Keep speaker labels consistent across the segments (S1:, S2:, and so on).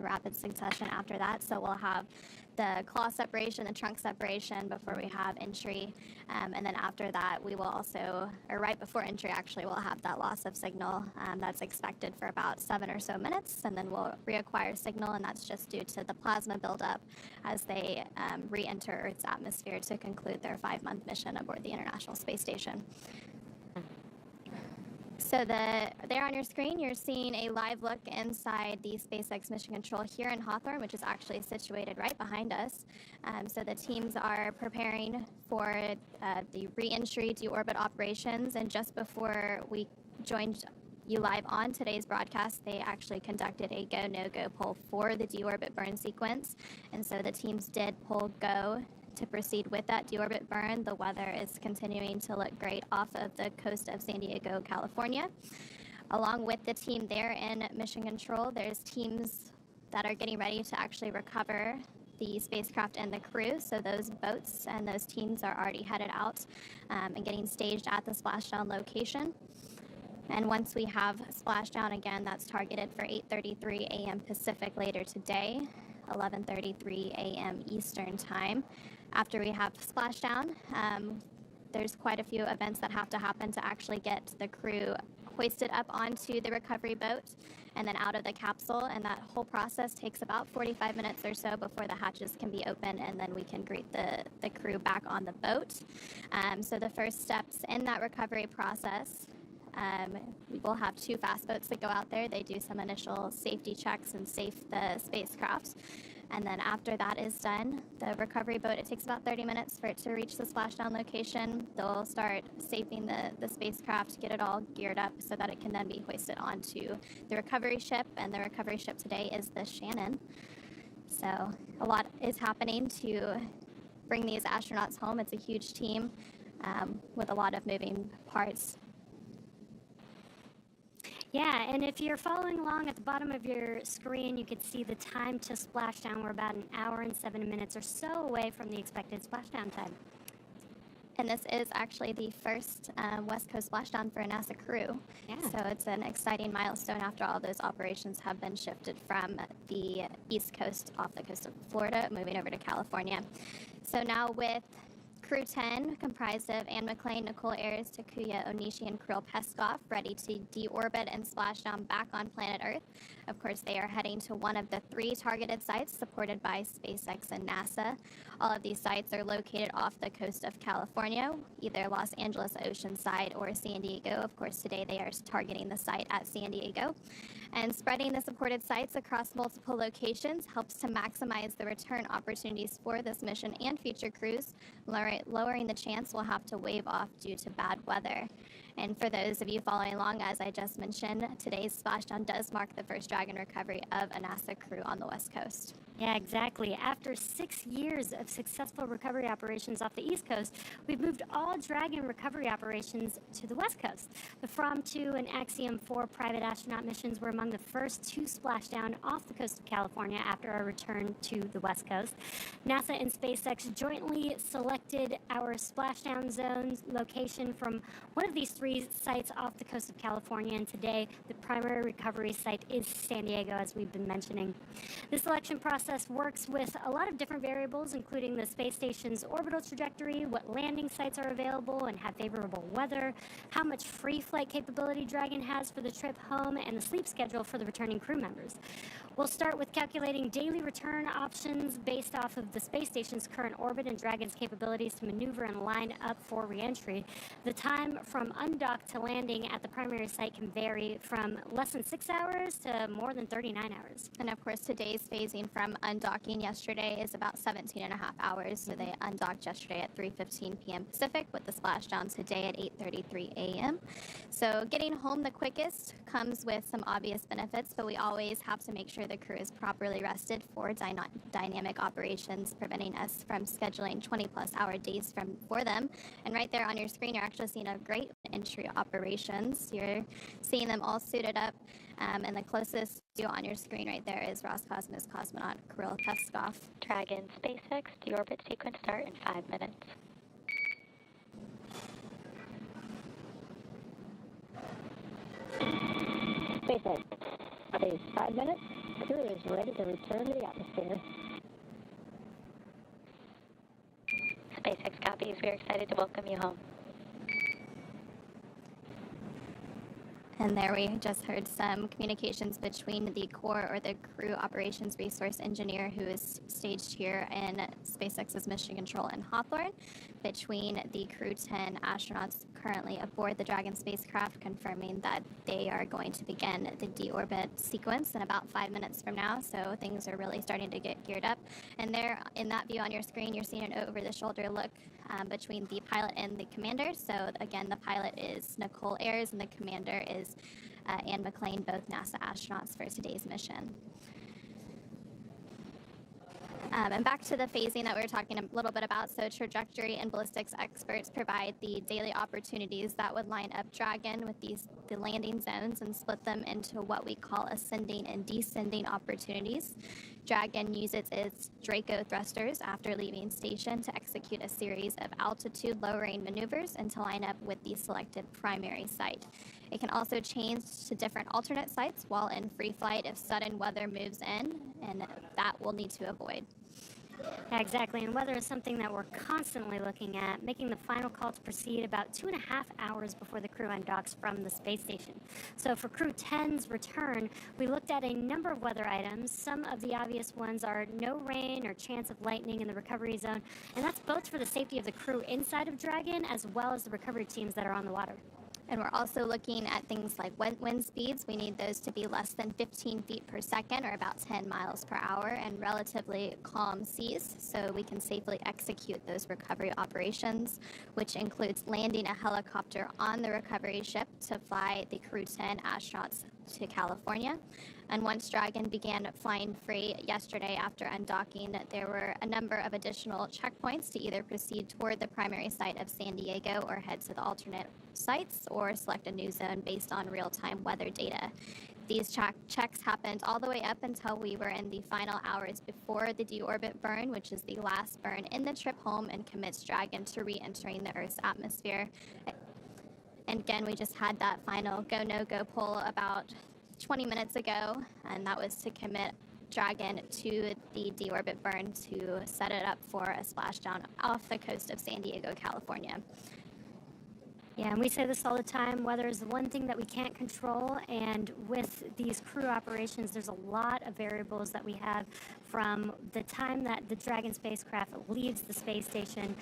S1: rapid succession after that. So we'll have the claw separation, the trunk separation before we have entry. And then after that, we will also, or right before entry actually, we'll have that loss of signal that's expected for about 7 or so minutes. And then we'll reacquire signal, and that's just due to the plasma buildup as they re-enter Earth's atmosphere to conclude their 5-month mission aboard the International Space Station. So there on your screen, you're seeing a live look inside the SpaceX Mission Control here in Hawthorne, which is actually situated right behind us. So the teams are preparing for the re-entry deorbit operations, and just before we joined you live on today's broadcast, they actually conducted a go, no-go poll for the deorbit burn sequence, and so the teams did poll go to proceed with that deorbit burn. The weather is continuing to look great off of the coast of San Diego, California. Along with the team there in Mission Control, there's teams that are getting ready to actually recover the spacecraft and the crew. So those boats and those teams are already headed out and getting staged at the splashdown location. And once we have splashdown again, that's targeted for 8:33 a.m. Pacific later today, 11:33 a.m. Eastern time. After we have splashdown, there's quite a few events that have to happen to actually get the crew hoisted up onto the recovery boat and then out of the capsule, and that whole process takes about 45 minutes or so before the hatches can be open, and then we can greet the crew back on the boat. So the first steps in that recovery process, we will have 2 fast boats that go out there. They do some initial safety checks and safe the spacecraft. And then after that is done, the recovery boat, it takes about 30 minutes for it to reach the splashdown location. They'll start safing the spacecraft, get it all geared up so that it can then be hoisted onto the recovery ship. And the recovery ship today is the Shannon. So a lot is happening to bring these astronauts home. It's a huge team with a lot of moving parts.
S2: Yeah, and if you're following along at the bottom of your screen, you can see the time to splashdown. We're about 1 hour and 7 minutes or so away from the expected splashdown time.
S1: And this is actually the first West Coast splashdown for a NASA crew.
S2: Yeah.
S1: So it's an exciting milestone after all those operations have been shifted from the East Coast, off the coast of Florida, moving over to California. So now with Crew-10, comprised of Anne McClain, Nicole Ayers, Takuya Onishi, and Kirill Peskov, ready to deorbit and splash down back on planet Earth. Of course, they are heading to one of the 3 targeted sites supported by SpaceX and NASA. All of these sites are located off the coast of California, either Los Angeles Oceanside or San Diego. Of course, today they are targeting the site at San Diego. And spreading the supported sites across multiple locations helps to maximize the return opportunities for this mission and future crews, lowering the chance we'll have to wave off due to bad weather. And for those of you following along, as I just mentioned, today's splashdown does mark the first Dragon recovery of a NASA crew on the West Coast.
S2: Yeah, exactly. After 6 years of successful recovery operations off the East Coast, we've moved all Dragon recovery operations to the West Coast. The From-2 and Axiom-4 private astronaut missions were among the first to splash down off the coast of California after our return to the West Coast. NASA and SpaceX jointly selected our splashdown zones location from one of these 3 sites off the coast of California, and today the primary recovery site is San Diego, as we've been mentioning. The selection process works with a lot of different variables, including the space station's orbital trajectory, what landing sites are available and have favorable weather, how much free flight capability Dragon has for the trip home, and the sleep schedule for the returning crew members. We'll start with calculating daily return options based off of the space station's current orbit and Dragon's capabilities to maneuver and line up for reentry. The time from undock to landing at the primary site can vary from less than 6 hours to more than 39 hours.
S1: And of course, today's phasing from undocking yesterday is about 17 and a half hours. So they undocked yesterday at 3:15 p.m. Pacific with the splashdown today at 8:33 a.m. So getting home the quickest comes with some obvious benefits, but we always have to make sure the crew is properly rested for dynamic operations, preventing us from scheduling 20-plus hour days for them. And right there on your screen, you're actually seeing a great entry operations. You're seeing them all suited up, and the closest view on your screen right there is Roscosmos cosmonaut Kirill Peskov.
S3: Dragon SpaceX deorbit sequence start in 5 minutes.
S4: SpaceX, phase 5 minutes.
S3: Crew is ready to return to the atmosphere. SpaceX copies. We're excited to welcome you home.
S1: And there we just heard some communications between the core or the crew operations resource engineer who is staged here in SpaceX's mission control in Hawthorne, between the Crew-10 astronauts currently aboard the Dragon spacecraft, confirming that they are going to begin the deorbit sequence in about 5 minutes from now. So things are really starting to get geared up. And there in that view on your screen, you're seeing an over-the-shoulder look between the pilot and the commander. So again, the pilot is Nicole Ayers and the commander is Anne McLean, both NASA astronauts for today's mission. And back to the phasing that we were talking a little bit about. So trajectory and ballistics experts provide the daily opportunities that would line up Dragon with the landing zones and split them into what we call ascending and descending opportunities. Dragon uses its Draco thrusters after leaving station to execute a series of altitude lowering maneuvers and to line up with the selected primary site. It can also change to different alternate sites while in free flight if sudden weather moves in, and that we'll need to avoid.
S2: Yeah, exactly, and weather is something that we're constantly looking at, making the final call to proceed about 2.5 hours before the crew undocks from the space station. So for Crew-10's return, we looked at a number of weather items. Some of the obvious ones are no rain or chance of lightning in the recovery zone, and that's both for the safety of the crew inside of Dragon as well as the recovery teams that are on the water.
S1: And we're also looking at things like wind speeds. We need those to be less than 15 feet per second, or about 10 miles per hour, and relatively calm seas, so we can safely execute those recovery operations, which includes landing a helicopter on the recovery ship to fly the Crew-10 astronauts to California. And once Dragon began flying free yesterday after undocking, there were a number of additional checkpoints to either proceed toward the primary site of San Diego or head to the alternate sites or select a new zone based on real-time weather data. These checks happened all the way up until we were in the final hours before the deorbit burn, which is the last burn in the trip home and commits Dragon to re-entering the Earth's atmosphere. And again, we just had that final go, no-go poll about 20 minutes ago, and that was to commit Dragon to the deorbit burn to set it up for a splashdown off the coast of San Diego, California.
S2: Yeah, and we say this all the time, weather is the one thing that we can't control, and with these crew operations, there's a lot of variables that we have from the time that the Dragon spacecraft leaves the space station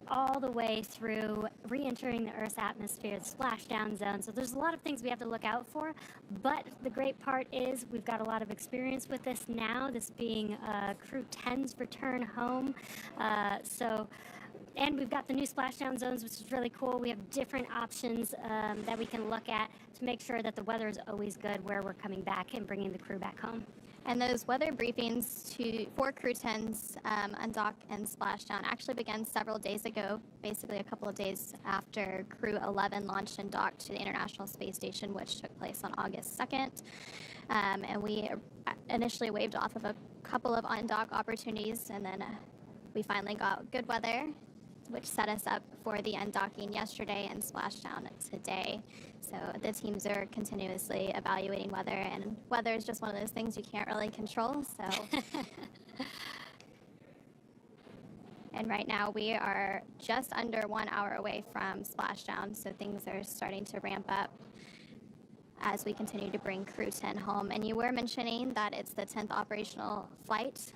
S2: all the way through re-entering the Earth's atmosphere, the splashdown zone. So there's a lot of things we have to look out for, but the great part is we've got a lot of experience with this now, this being Crew-10's return home. And we've got the new splashdown zones, which is really cool. We have different options that we can look at to make sure that the weather is always good where we're coming back and bringing the crew back home.
S1: And those weather briefings for Crew-10's undock and splashdown actually began several days ago, basically a couple of days after Crew-11 launched and docked to the International Space Station, which took place on August 2nd. And we initially waved off of a couple of undock opportunities, and then we finally got good weather, which set us up for the undocking yesterday and splashdown today. So the teams are continuously evaluating weather, and weather is just one of those things you can't really control. So, and right now we are just under 1 hour away from splashdown, so things are starting to ramp up as we continue to bring Crew-10 home. And you were mentioning that it's the 10th operational flight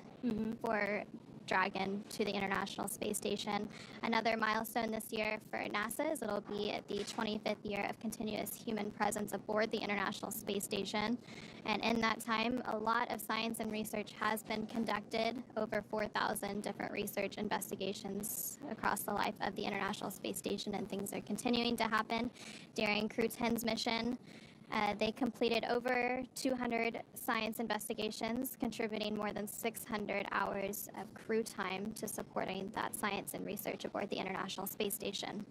S1: for Dragon to the International Space Station. Another milestone this year for NASA is it'll be at the 25th year of continuous human presence aboard the International Space Station. And in that time, a lot of science and research has been conducted, over 4,000 different research investigations across the life of the International Space Station, and things are continuing to happen during Crew-10's mission. They completed over 200 science investigations, contributing more than 600 hours of crew time to supporting that science and research aboard the International Space Station.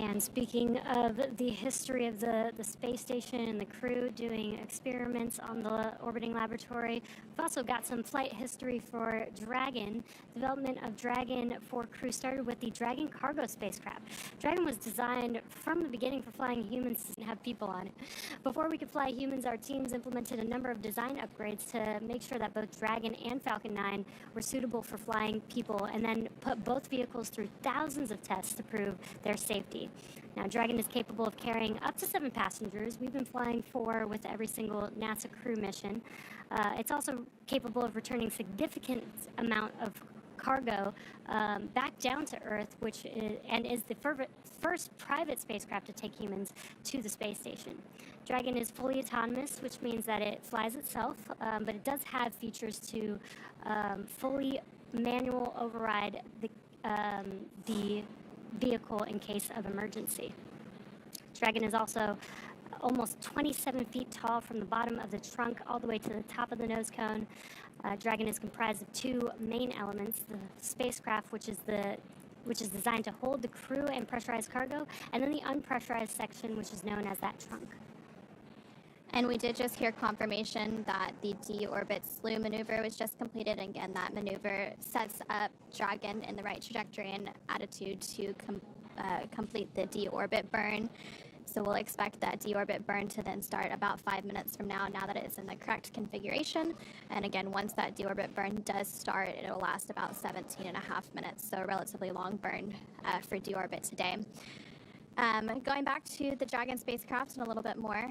S2: And speaking of the history of the space station and the crew doing experiments on the orbiting laboratory, we've also got some flight history for Dragon. Development of Dragon for Crew started with the Dragon cargo spacecraft. Dragon was designed from the beginning for flying humans and have people on it. Before we could fly humans, our teams implemented a number of design upgrades to make sure that both Dragon and Falcon 9 were suitable for flying people, and then put both vehicles through thousands of tests to prove their safety. Now, Dragon is capable of carrying up to 7 passengers. We've been flying 4 with every single NASA crew mission. It's also capable of returning significant amount of cargo back down to Earth, which is the first private spacecraft to take humans to the space station. Dragon is fully autonomous, which means that it flies itself, but it does have features to fully manual override the vehicle in case of emergency. Dragon is also almost 27 feet tall from the bottom of the trunk all the way to the top of the nose cone. Dragon is comprised of 2 main elements: the spacecraft, which is designed to hold the crew and pressurized cargo, and then the unpressurized section, which is known as that trunk.
S1: And we did just hear confirmation that the deorbit slew maneuver was just completed. And again, that maneuver sets up Dragon in the right trajectory and attitude to complete the deorbit burn. So we'll expect that deorbit burn to then start about 5 minutes from now that it is in the correct configuration. And again, once that deorbit burn does start, it will last about 17.5 minutes, so a relatively long burn for deorbit today. Going back to the Dragon spacecraft and a little bit more,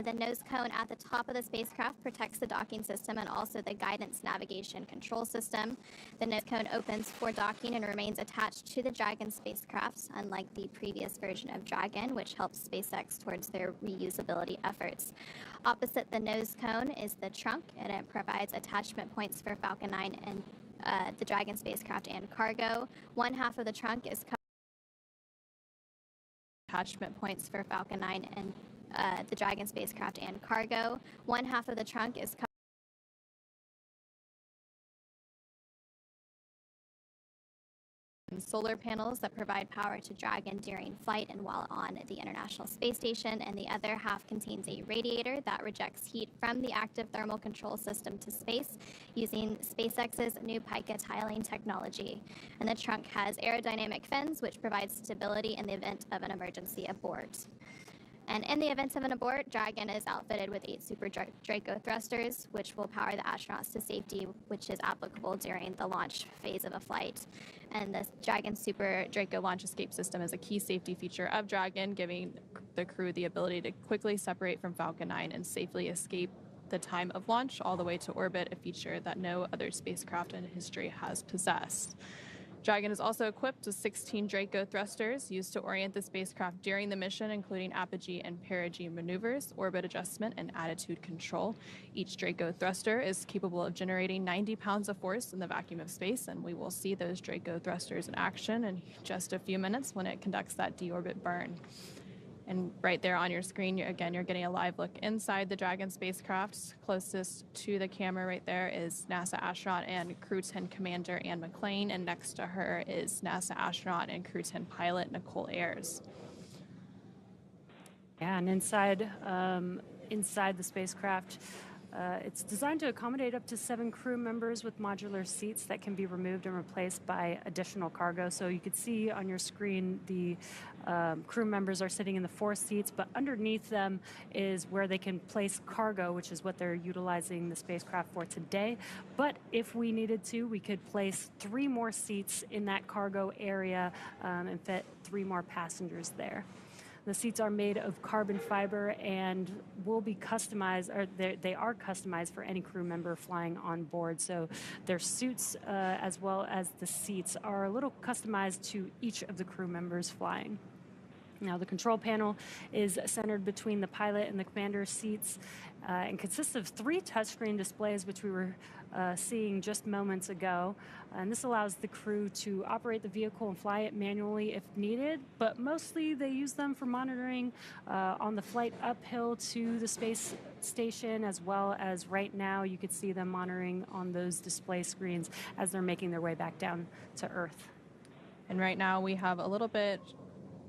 S1: the nose cone at the top of the spacecraft protects the docking system and also the guidance navigation control system. The nose cone opens for docking and remains attached to the Dragon spacecraft, unlike the previous version of Dragon, which helps SpaceX towards their reusability efforts. Opposite the nose cone is the trunk, and it provides attachment points for Falcon 9 and the Dragon spacecraft and cargo. One half of the trunk is attachment points for Falcon 9 and the Dragon spacecraft and cargo. One half of the trunk is solar panels that provide power to Dragon during flight and while on the International Space Station, and the other half contains a radiator that rejects heat from the active thermal control system to space using SpaceX's new Pica tiling technology. And the trunk has aerodynamic fins, which provide stability in the event of an emergency abort. And in the event of an abort, Dragon is outfitted with 8 Super Draco thrusters, which will power the astronauts to safety, which is applicable during the launch phase of a flight. And the Dragon Super Draco launch escape system is a key safety feature of Dragon, giving the crew the ability to quickly separate from Falcon 9 and safely escape the time of launch all the way to orbit, a feature that no other spacecraft in history has possessed. Dragon is also equipped with 16 Draco thrusters used to orient the spacecraft during the mission, including apogee and perigee maneuvers, orbit adjustment, and attitude control. Each Draco thruster is capable of generating 90 pounds of force in the vacuum of space, and we will see those Draco thrusters in action in just a few minutes when it conducts that deorbit burn. And right there on your screen, you're getting a live look inside the Dragon spacecraft. Closest to the camera right there is NASA astronaut and Crew-10 commander Anne McClain, and next to her is NASA astronaut and Crew-10 pilot Nicole Ayers.
S4: Yeah, and inside the spacecraft, it's designed to accommodate up to 7 crew members with modular seats that can be removed and replaced by additional cargo. So you could see on your screen the crew members are sitting in the 4 seats, but underneath them is where they can place cargo, which is what they're utilizing the spacecraft for today. But if we needed to, we could place 3 more seats in that cargo area and fit 3 more passengers there. The seats are made of carbon fiber and will be customized, or they are customized for any crew member flying on board. So their suits, as well as the seats, are a little customized to each of the crew members flying. Now, the control panel is centered between the pilot and the commander's seats and consists of 3 touchscreen displays, which we were seeing just moments ago. And this allows the crew to operate the vehicle and fly it manually if needed, but mostly they use them for monitoring on the flight uphill to the space station, as well as right now you could see them monitoring on those display screens as they're making their way back down to Earth.
S5: And right now we have a little bit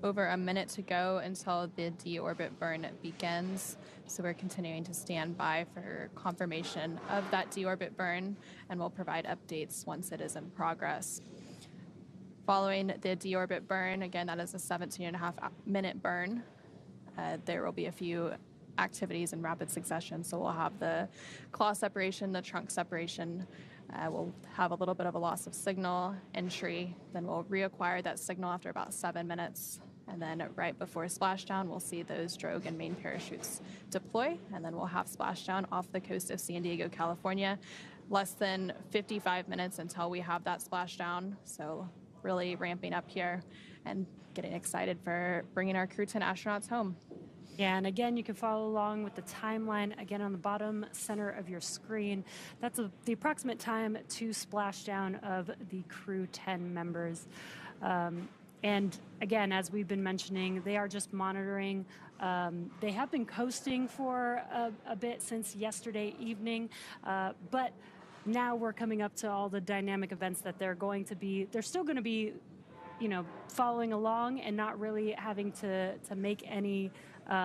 S5: over a minute to go until the deorbit burn begins. So we're continuing to stand by for confirmation of that deorbit burn, and we'll provide updates once it is in progress. Following the deorbit burn, again, that is a 17.5-minute burn. There will be a few activities in rapid succession. So we'll have the claw separation, the trunk separation. We'll have a little bit of a loss of signal entry. Then we'll reacquire that signal after about 7 minutes. And then right before splashdown, we'll see those drogue and main parachutes deploy. And then we'll have splashdown off the coast of San Diego, California. Less than 55 minutes until we have that splashdown. So really ramping up here and getting excited for bringing our Crew-10 astronauts home.
S4: Yeah, and again, you can follow along with the timeline again on the bottom center of your screen. That's the approximate time to splashdown of the Crew-10 members. And again, as we've been mentioning, they are just monitoring. They have been coasting for a bit since yesterday evening, but now we're coming up to all the dynamic events that they're still going to be, following along and not really having to make any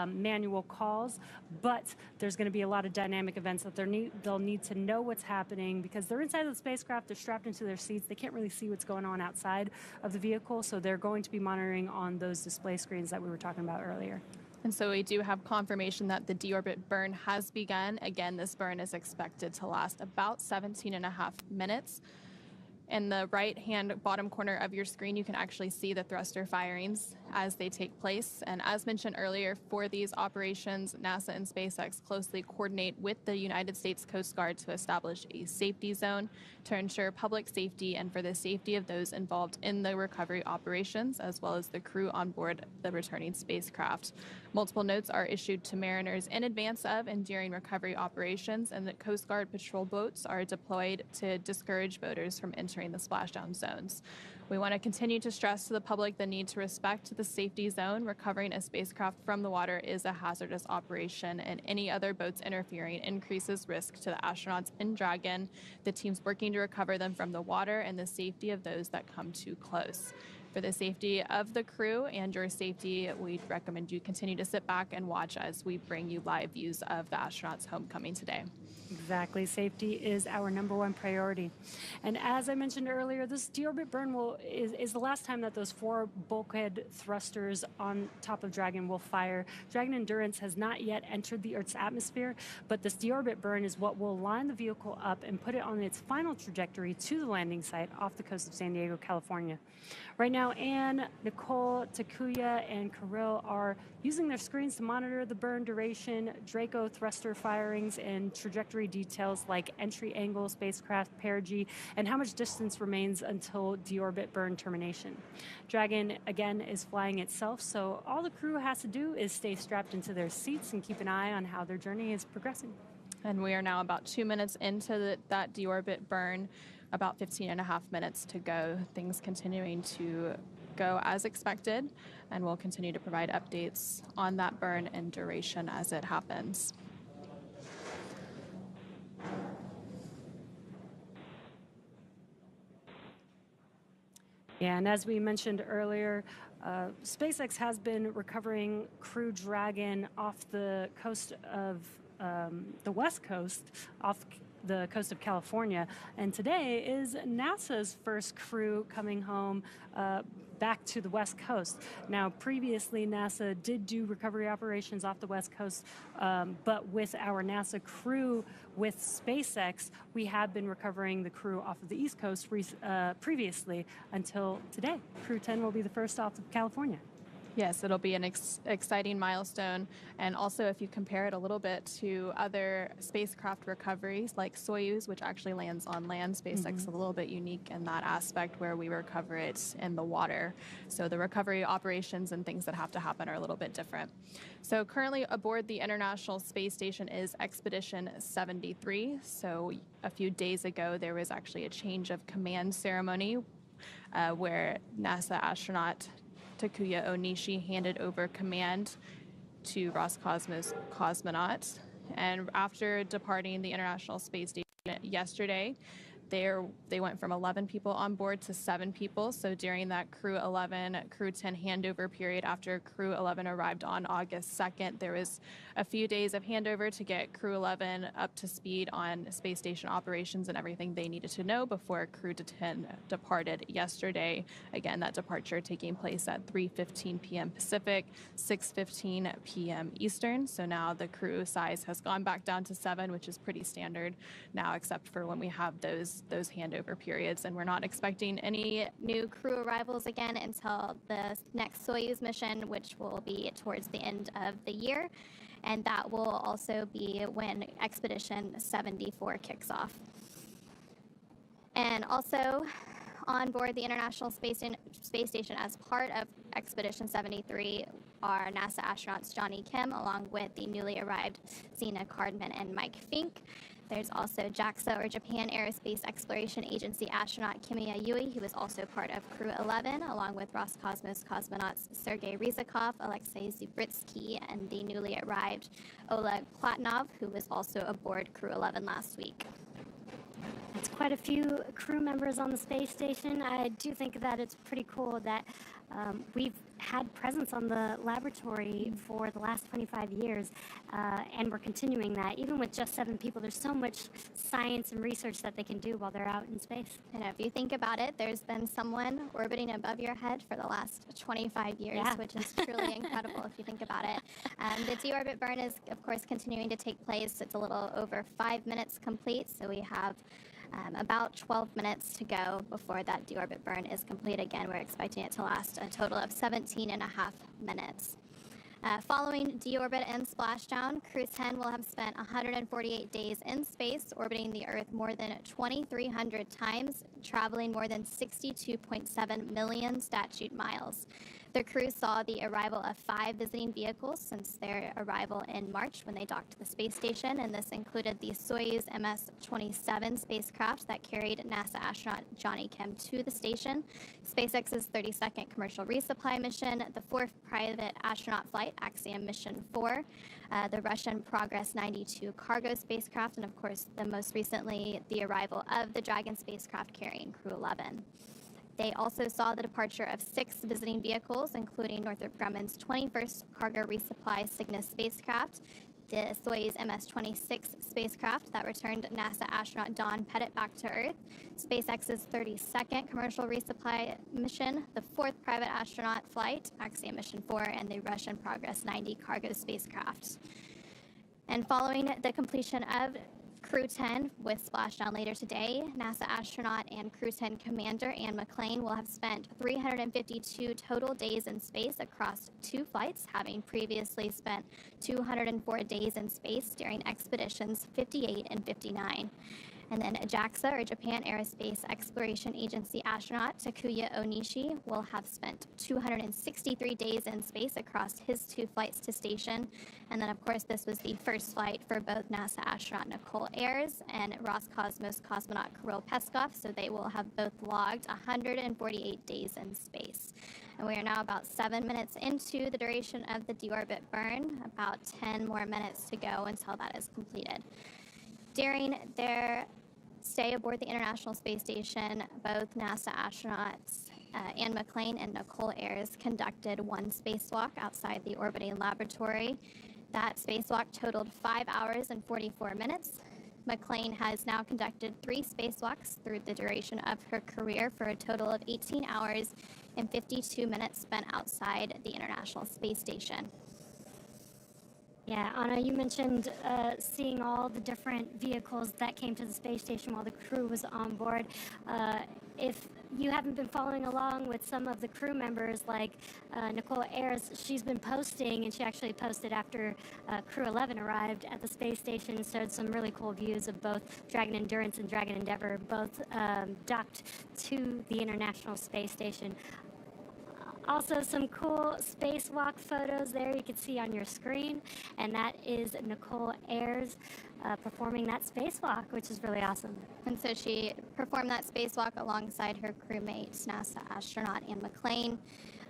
S4: manual calls, but there's going to be a lot of dynamic events that they'll need to know what's happening because they're inside of the spacecraft, they're strapped into their seats, they can't really see what's going on outside of the vehicle, so they're going to be monitoring on those display screens that we were talking about earlier.
S5: And so we do have confirmation that the deorbit burn has begun. Again, this burn is expected to last about 17.5 minutes. In the right-hand bottom corner of your screen, you can actually see the thruster firings as they take place. And as mentioned earlier, for these operations, NASA and SpaceX closely coordinate with the United States Coast Guard to establish a safety zone to ensure public safety and for the safety of those involved in the recovery operations, as well as the crew on board the returning spacecraft. Multiple notes are issued to mariners in advance of and during recovery operations, and the Coast Guard patrol boats are deployed to discourage boaters from entering the splashdown zones. We want to continue to stress to the public the need to respect the safety zone. Recovering a spacecraft from the water is a hazardous operation, and any other boats interfering increases risk to the astronauts in Dragon, the teams working to recover them from the water, and the safety of those that come too close. For the safety of the crew and your safety, we'd recommend you continue to sit back and watch as we bring you live views of the astronauts' homecoming today.
S4: Exactly. Safety is our #1 priority. And as I mentioned earlier, this deorbit burn is the last time that those 4 bulkhead thrusters on top of Dragon will fire. Dragon Endurance has not yet entered the Earth's atmosphere, but this deorbit burn is what will line the vehicle up and put it on its final trajectory to the landing site off the coast of San Diego, California. Right now, Anne, Nicole, Takuya, and Kirill are using their screens to monitor the burn duration, Draco thruster firings, and trajectory details like entry angle, spacecraft perigee, and how much distance remains until deorbit burn termination. Dragon, again, is flying itself, so all the crew has to do is stay strapped into their seats and keep an eye on how their journey is progressing.
S5: And we are now about 2 minutes into that deorbit burn, about 15.5 minutes to go. Things continuing to go as expected, and we'll continue to provide updates on that burn and duration as it happens.
S4: Yeah, and as we mentioned earlier, SpaceX has been recovering Crew Dragon off the coast of the West Coast, off the coast of California, and today is NASA's first crew coming home back to the West Coast. Now, previously, NASA did do recovery operations off the West Coast, but with our NASA crew with SpaceX, we have been recovering the crew off of the East Coast previously until today. Crew-10 will be the first off of California.
S5: Yes, it'll be an exciting milestone. And also, if you compare it a little bit to other spacecraft recoveries like Soyuz, which actually lands on land, SpaceX is a little bit unique in that aspect where we recover it in the water. So the recovery operations and things that have to happen are a little bit different. So currently aboard the International Space Station is Expedition 73. So a few days ago, there was actually a change of command ceremony where NASA astronaut Takuya Onishi handed over command to Roscosmos cosmonauts. And after departing the International Space Station yesterday, they went from 11 people on board to 7 people. So during that Crew-11, Crew-10 handover period after Crew-11 arrived on August 2nd, there was a few days of handover to get Crew-11 up to speed on space station operations and everything they needed to know before Crew-10 departed yesterday. Again, that departure taking place at 3:15 p.m. Pacific, 6:15 p.m. Eastern. So now the crew size has gone back down to 7, which is pretty standard now, except for when we have those handover periods. And we're not expecting any
S1: New crew arrivals again until the next Soyuz mission, which will be towards the end of the year. And that will also be when Expedition 74 kicks off. And also on board the International Space Station as part of Expedition 73 are NASA astronauts Johnny Kim, along with the newly arrived Zena Cardman and Mike Fink. There's also JAXA, or Japan Aerospace Exploration Agency astronaut Kimiya Yui, who is also part of Crew-11, along with Roscosmos cosmonauts Sergei Ryzhikov, Alexei Zubritsky, and the newly arrived Oleg Platonov, who was also aboard Crew-11 last week.
S2: It's quite a few crew members on the space station. I do think that it's pretty cool that we've had presence on the laboratory for the last 25 years, and we're continuing that. Even with just 7 people, there's so much science and research that they can do while they're out in space.
S1: And if you think about it, there's been someone orbiting above your head for the last 25 years,
S2: Yeah.
S1: which is truly incredible if you think about it. The deorbit burn is, of course, continuing to take place. It's a little over 5 minutes complete, so we have about 12 minutes to go before that deorbit burn is complete. Again, we're expecting it to last a total of 17 and a half minutes. Following deorbit and splashdown, Crew-10 will have spent 148 days in space, orbiting the Earth more than 2,300 times, traveling more than 62.7 million statute miles. The crew saw the arrival of 5 visiting vehicles since their arrival in March when they docked to the space station, and this included the Soyuz MS-27 spacecraft that carried NASA astronaut Johnny Kim to the station, SpaceX's 32nd commercial resupply mission, the 4th private astronaut flight, Axiom Mission 4, the Russian Progress 92 cargo spacecraft, and of course, the most recently, the arrival of the Dragon spacecraft carrying Crew-11. They also saw the departure of 6 visiting vehicles, including Northrop Grumman's 21st cargo resupply Cygnus spacecraft, the Soyuz MS-26 spacecraft that returned NASA astronaut Don Pettit back to Earth, SpaceX's 32nd commercial resupply mission, the 4th private astronaut flight, Axiom Mission 4, and the Russian Progress 90 cargo spacecraft. And following the completion of Crew-10 with splashdown later today, NASA astronaut and Crew-10 commander Anne McClain will have spent 352 total days in space across 2 flights, having previously spent 204 days in space during expeditions 58 and 59. And then JAXA, or Japan Aerospace Exploration Agency astronaut Takuya Onishi will have spent 263 days in space across his 2 flights to station. And then, of course, this was the first flight for both NASA astronaut Nicole Ayers and Roscosmos cosmonaut Kirill Peskov, so they will have both logged 148 days in space. And we are now about 7 minutes into the duration of the deorbit burn, about 10 more minutes to go until that is completed. During their stay aboard the International Space Station, both NASA astronauts Anne McClain and Nicole Ayers conducted 1 spacewalk outside the orbiting laboratory. That spacewalk totaled 5 hours and 44 minutes. McClain has now conducted 3 spacewalks through the duration of her career for a total of 18 hours and 52 minutes spent outside the International Space Station.
S2: Yeah, Anna, you mentioned seeing all the different vehicles that came to the space station while the crew was on board. If you haven't been following along with some of the crew members, like Nicole Ayers, she's been posting, and she actually posted after Crew-11 arrived at the space station, showed some really cool views of both Dragon Endurance and Dragon Endeavour, both docked to the International Space Station. Also, some cool spacewalk photos there you can see on your screen, and that is Nicole Ayers performing that spacewalk, which is really awesome.
S1: And so she performed that spacewalk alongside her crewmates, NASA astronaut Anne McClain.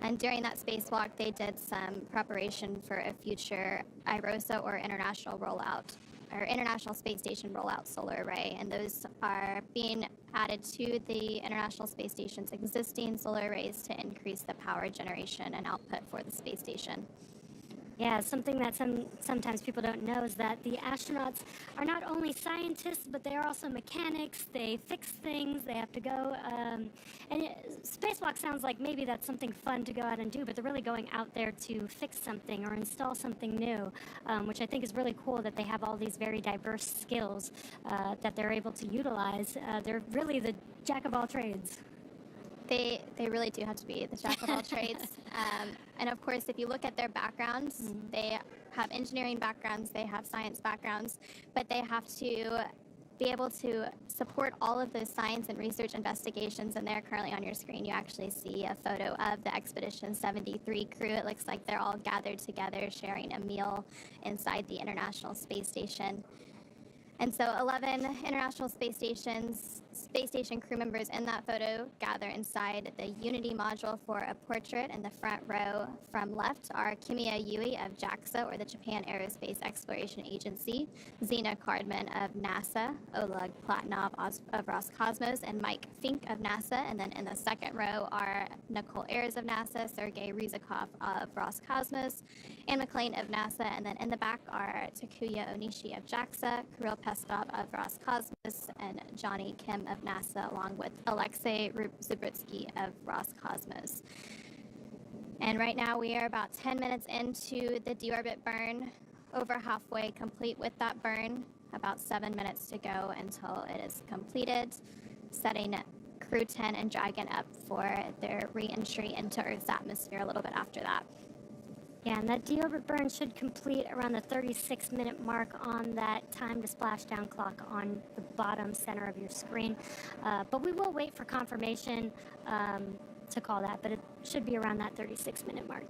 S1: And during that spacewalk, they did some preparation for a future IROSA, or international rollout or International Space Station Rollout Solar Array, and those are being added to the International Space Station's existing solar arrays to increase the power generation and output for the space station.
S2: Yeah, something that sometimes people don't know is that the astronauts are not only scientists, but they are also mechanics. They fix things. They have to go. Spacewalk sounds like maybe that's something fun to go out and do, but they're really going out there to fix something or install something new, which I think is really cool that they have all these very diverse skills that they're able to utilize. They're really the jack of all trades.
S1: They really do have to be the jack of all trades. And of course, if you look at their backgrounds, they have engineering backgrounds, they have science backgrounds, but they have to be able to support all of those science and research investigations. And there currently on your screen, you actually see a photo of the Expedition 73 crew. It looks like they're all gathered together, sharing a meal inside the International Space Station. And so 11 International Space Station crew members in that photo gather inside the Unity module for a portrait. In the front row from left are Kimiya Yui of JAXA, or the Japan Aerospace Exploration Agency, Zena Cardman of NASA, Oleg Platonov of Roscosmos, and Mike Fink of NASA. And then in the second row are Nicole Ayers of NASA, Sergei Ryzhikov of Roscosmos, Anne McLean of NASA. And then in the back are Takuya Onishi of JAXA, Kirill Peskov of Roscosmos, and Johnny Kim of NASA, along with Alexei Zubrytsky of Roscosmos. And right now we are about 10 minutes into the deorbit burn, over halfway complete with that burn, about 7 minutes to go until it is completed, setting Crew-10 and Dragon up for their re-entry into Earth's atmosphere a little bit after that.
S2: Yeah, and that deorbit burn should complete around the 36-minute mark on that time to splashdown clock on the bottom center of your screen. But we will wait for confirmation to call that, but it should be around that 36-minute mark.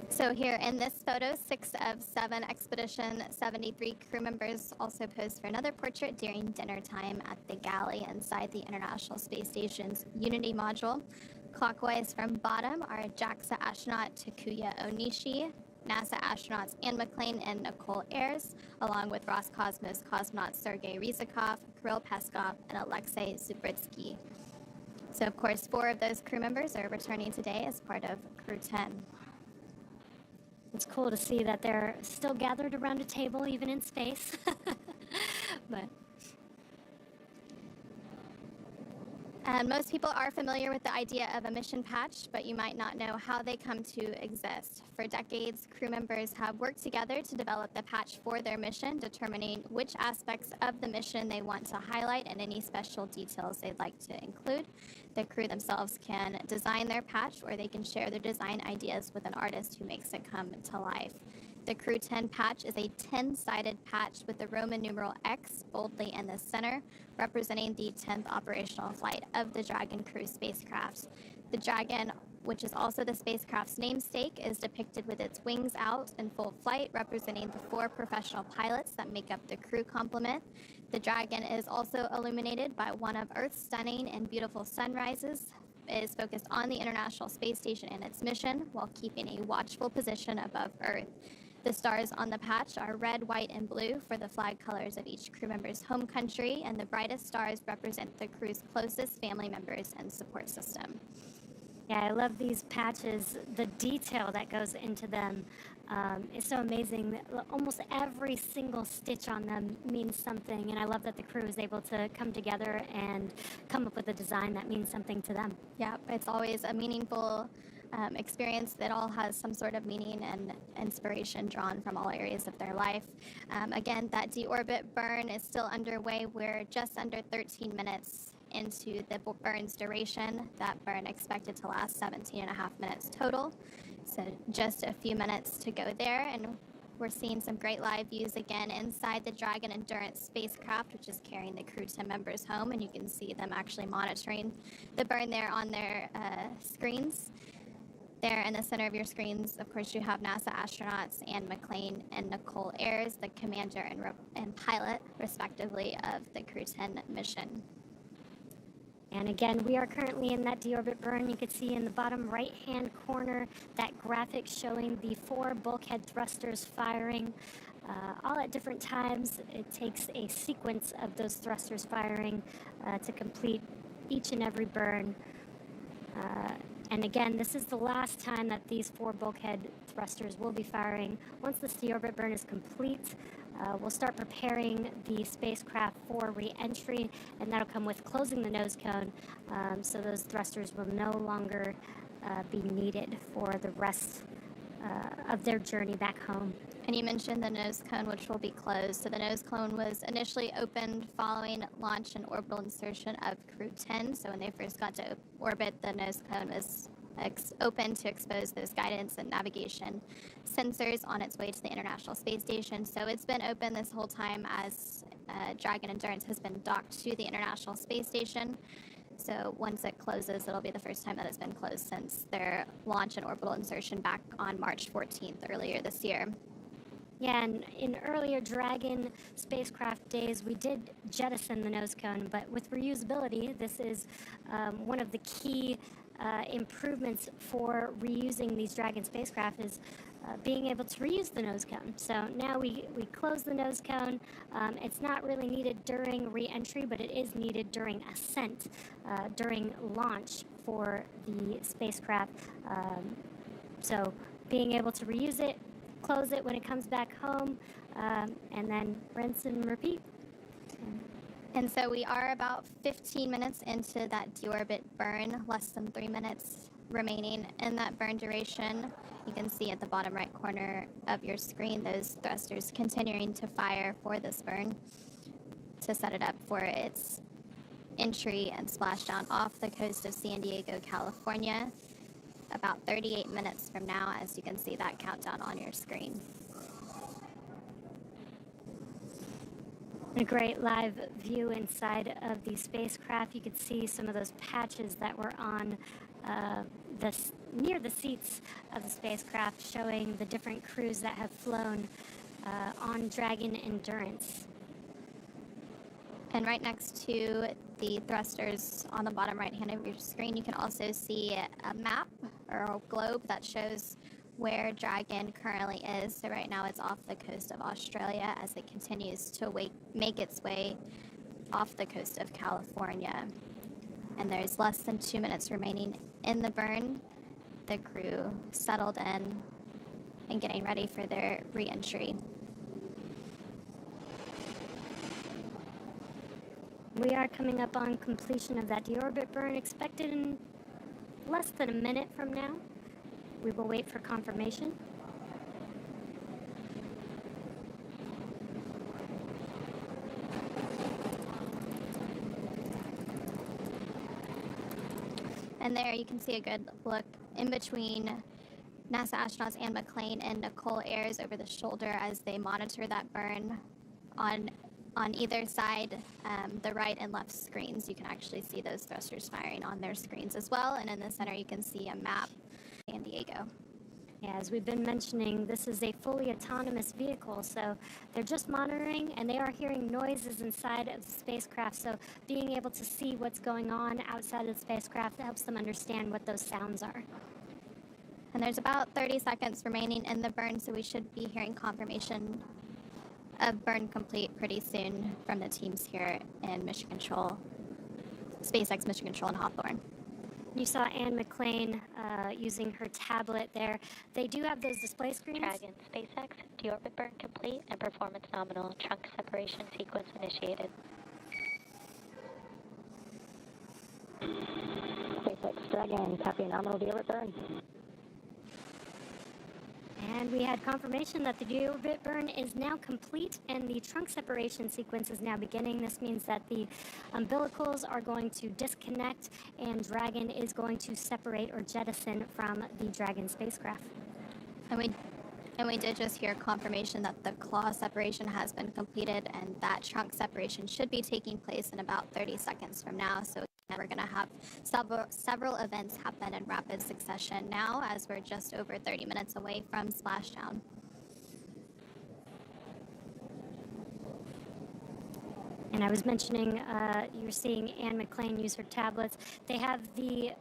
S1: So here in this photo, 6 of 7 Expedition 73 crew members also posed for another portrait during dinner time at the galley inside the International Space Station's Unity module. Clockwise from bottom are JAXA astronaut Takuya Onishi, NASA astronauts Anne McLean and Nicole Ayers, along with Roscosmos cosmonauts Sergei Ryzhikov, Kirill Peskov, and Alexei Zubrytsky. So, of course, 4 of those crew members are returning today as part of Crew-10.
S2: It's cool to see that they're still gathered around a table, even in space. But
S1: most people are familiar with the idea of a mission patch, but you might not know how they come to exist. For decades, crew members have worked together to develop the patch for their mission, determining which aspects of the mission they want to highlight and any special details they'd like to include. The crew themselves can design their patch, or they can share their design ideas with an artist who makes it come to life. The Crew-10 patch is a 10-sided patch with the Roman numeral X boldly in the center, representing the 10th operational flight of the Dragon crew spacecraft. The Dragon, which is also the spacecraft's namesake, is depicted with its wings out in full flight, representing the 4 professional pilots that make up the crew complement. The Dragon is also illuminated by one of Earth's stunning and beautiful sunrises. It is focused on the International Space Station and its mission, while keeping a watchful position above Earth. The stars on the patch are red, white, and blue for the flag colors of each crew member's home country, and the brightest stars represent the crew's closest family members and support system.
S2: yeah, I love these patches. The detail that goes into them is so amazing. Almost every single stitch on them means something, and I love that the crew is able to come together and come up with a design that means something to them.
S1: Yeah, it's always a meaningful experience that all has some sort of meaning and inspiration drawn from all areas of their life. Again, that deorbit burn is still underway. We're just under 13 minutes into the burn's duration. That burn expected to last 17 and a half minutes total. So just a few minutes to go there, and we're seeing some great live views again inside the Dragon Endurance spacecraft, which is carrying the Crew-10 members home, and you can see them actually monitoring the burn there on their screens. There in the center of your screens, of course, you have NASA astronauts Anne McLean and Nicole Ayers, the commander and pilot, respectively, of the Crew-10 mission.
S2: And again, we are currently in that deorbit burn. You can see in the bottom right-hand corner that graphic showing the 4 bulkhead thrusters firing, all at different times. It takes a sequence of those thrusters firing to complete each and every burn. And again, this is the last time that these 4 bulkhead thrusters will be firing. Once this deorbit burn is complete, we'll start preparing the spacecraft for re-entry, and that'll come with closing the nose cone, so those thrusters will no longer be needed for the rest of their journey back home.
S1: And you mentioned the nose cone, which will be closed. So the nose cone was initially opened following launch and orbital insertion of Crew-10. So when they first got to orbit, the nose cone was open to expose those guidance and navigation sensors on its way to the International Space Station. So it's been open this whole time as Dragon Endurance has been docked to the International Space Station. So once it closes, it'll be the first time that it's been closed since their launch and orbital insertion back on March 14th earlier this year.
S2: Yeah, and in earlier Dragon spacecraft days, we did jettison the nose cone, but with reusability, this is one of the key improvements for reusing these Dragon spacecraft is being able to reuse the nose cone. So now we close the nose cone. It's not really needed during re-entry, but it is needed during ascent, during launch for the spacecraft. So being able to reuse it, close it when it comes back home, and then rinse and repeat.
S1: And so we are about 15 minutes into that deorbit burn, less than 3 minutes remaining in that burn duration. You can see at the bottom right corner of your screen those thrusters continuing to fire for this burn to set it up for its entry and splashdown off the coast of San Diego, California, about 38 minutes from now, as you can see that countdown on your screen.
S2: A great live view inside of the spacecraft. You could see some of those patches that were on near the seats of the spacecraft, showing the different crews that have flown on Dragon Endurance.
S1: And right next to the thrusters on the bottom right hand of your screen, you can also see a map or a globe that shows where Dragon currently is. So right now it's off the coast of Australia as it continues to make its way off the coast of California. And there's less than 2 minutes remaining in the burn. The crew settled in and getting ready for their re-entry.
S2: We are coming up on completion of that deorbit burn, expected in less than a minute from now. We will wait for confirmation.
S1: And there you can see a good look in between NASA astronauts Anne McClain and Nicole Ayers over the shoulder as they monitor that burn on either side, the right and left screens. You can actually see those thrusters firing on their screens as well. And in the center, you can see a map of San Diego.
S2: Yeah, as we've been mentioning, this is a fully autonomous vehicle, so they're just monitoring and they are hearing noises inside of the spacecraft, so being able to see what's going on outside of the spacecraft helps them understand what those sounds are.
S1: And there's about 30 seconds remaining in the burn, so we should be hearing confirmation of burn complete pretty soon from the teams here in Mission Control, SpaceX Mission Control in Hawthorne.
S2: You saw Anne McClain using her tablet there. They do have those display screens.
S3: Dragon, SpaceX, deorbit burn complete and performance nominal. Trunk separation sequence initiated.
S6: SpaceX Dragon, copy nominal deorbit burn.
S2: And we had confirmation that the deorbit burn is now complete and the trunk separation sequence is now beginning. This means that the umbilicals are going to disconnect and Dragon is going to separate or jettison from the Dragon spacecraft.
S1: And we did just hear confirmation that the claw separation has been completed and that trunk separation should be taking place in about 30 seconds from now. So we're going to have several events happen in rapid succession now as we're just over 30 minutes away from splashdown.
S2: And I was mentioning, you're seeing Anne McLean use her tablets. They have the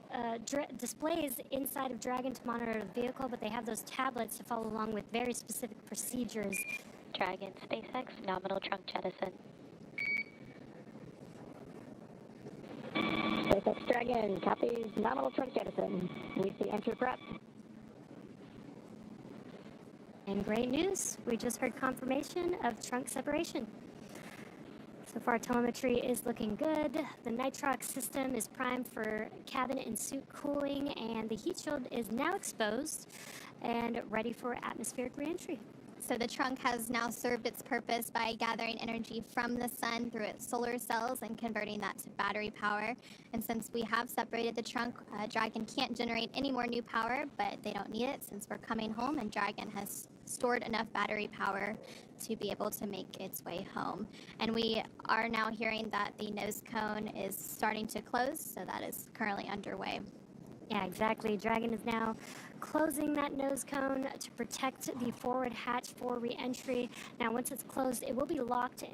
S2: displays inside of Dragon to monitor the vehicle, but they have those tablets to follow along with very specific procedures.
S3: Dragon, SpaceX, nominal trunk jettison.
S6: SpaceX Dragon, copies nominal trunk jettison. We see entry prep.
S2: And great news, we just heard confirmation of trunk separation. So far, telemetry is looking good. The nitrox system is primed for cabin and suit cooling, and the heat shield is now exposed and ready for atmospheric reentry.
S1: So the trunk has now served its purpose by gathering energy from the sun through its solar cells and converting that to battery power. And since we have separated the trunk, Dragon can't generate any more new power, but they don't need it since we're coming home, and Dragon has stored enough battery power to be able to make its way home. And we are now hearing that the nose cone is starting to close, so that is currently underway.
S2: Yeah, exactly. Dragon is now closing that nose cone to protect the forward hatch for re-entry. Now, once it's closed, it will be locked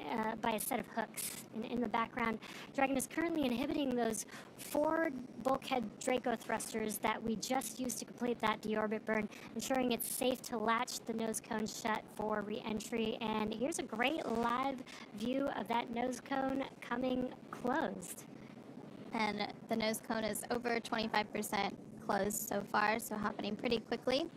S2: by a set of hooks. And in the background, Dragon is currently inhibiting those forward bulkhead Draco thrusters that we just used to complete that deorbit burn, ensuring it's safe to latch the nose cone shut for re-entry. And here's a great live view of that nose cone coming closed.
S1: And the nose cone is over 25% closed so far, so happening pretty quickly.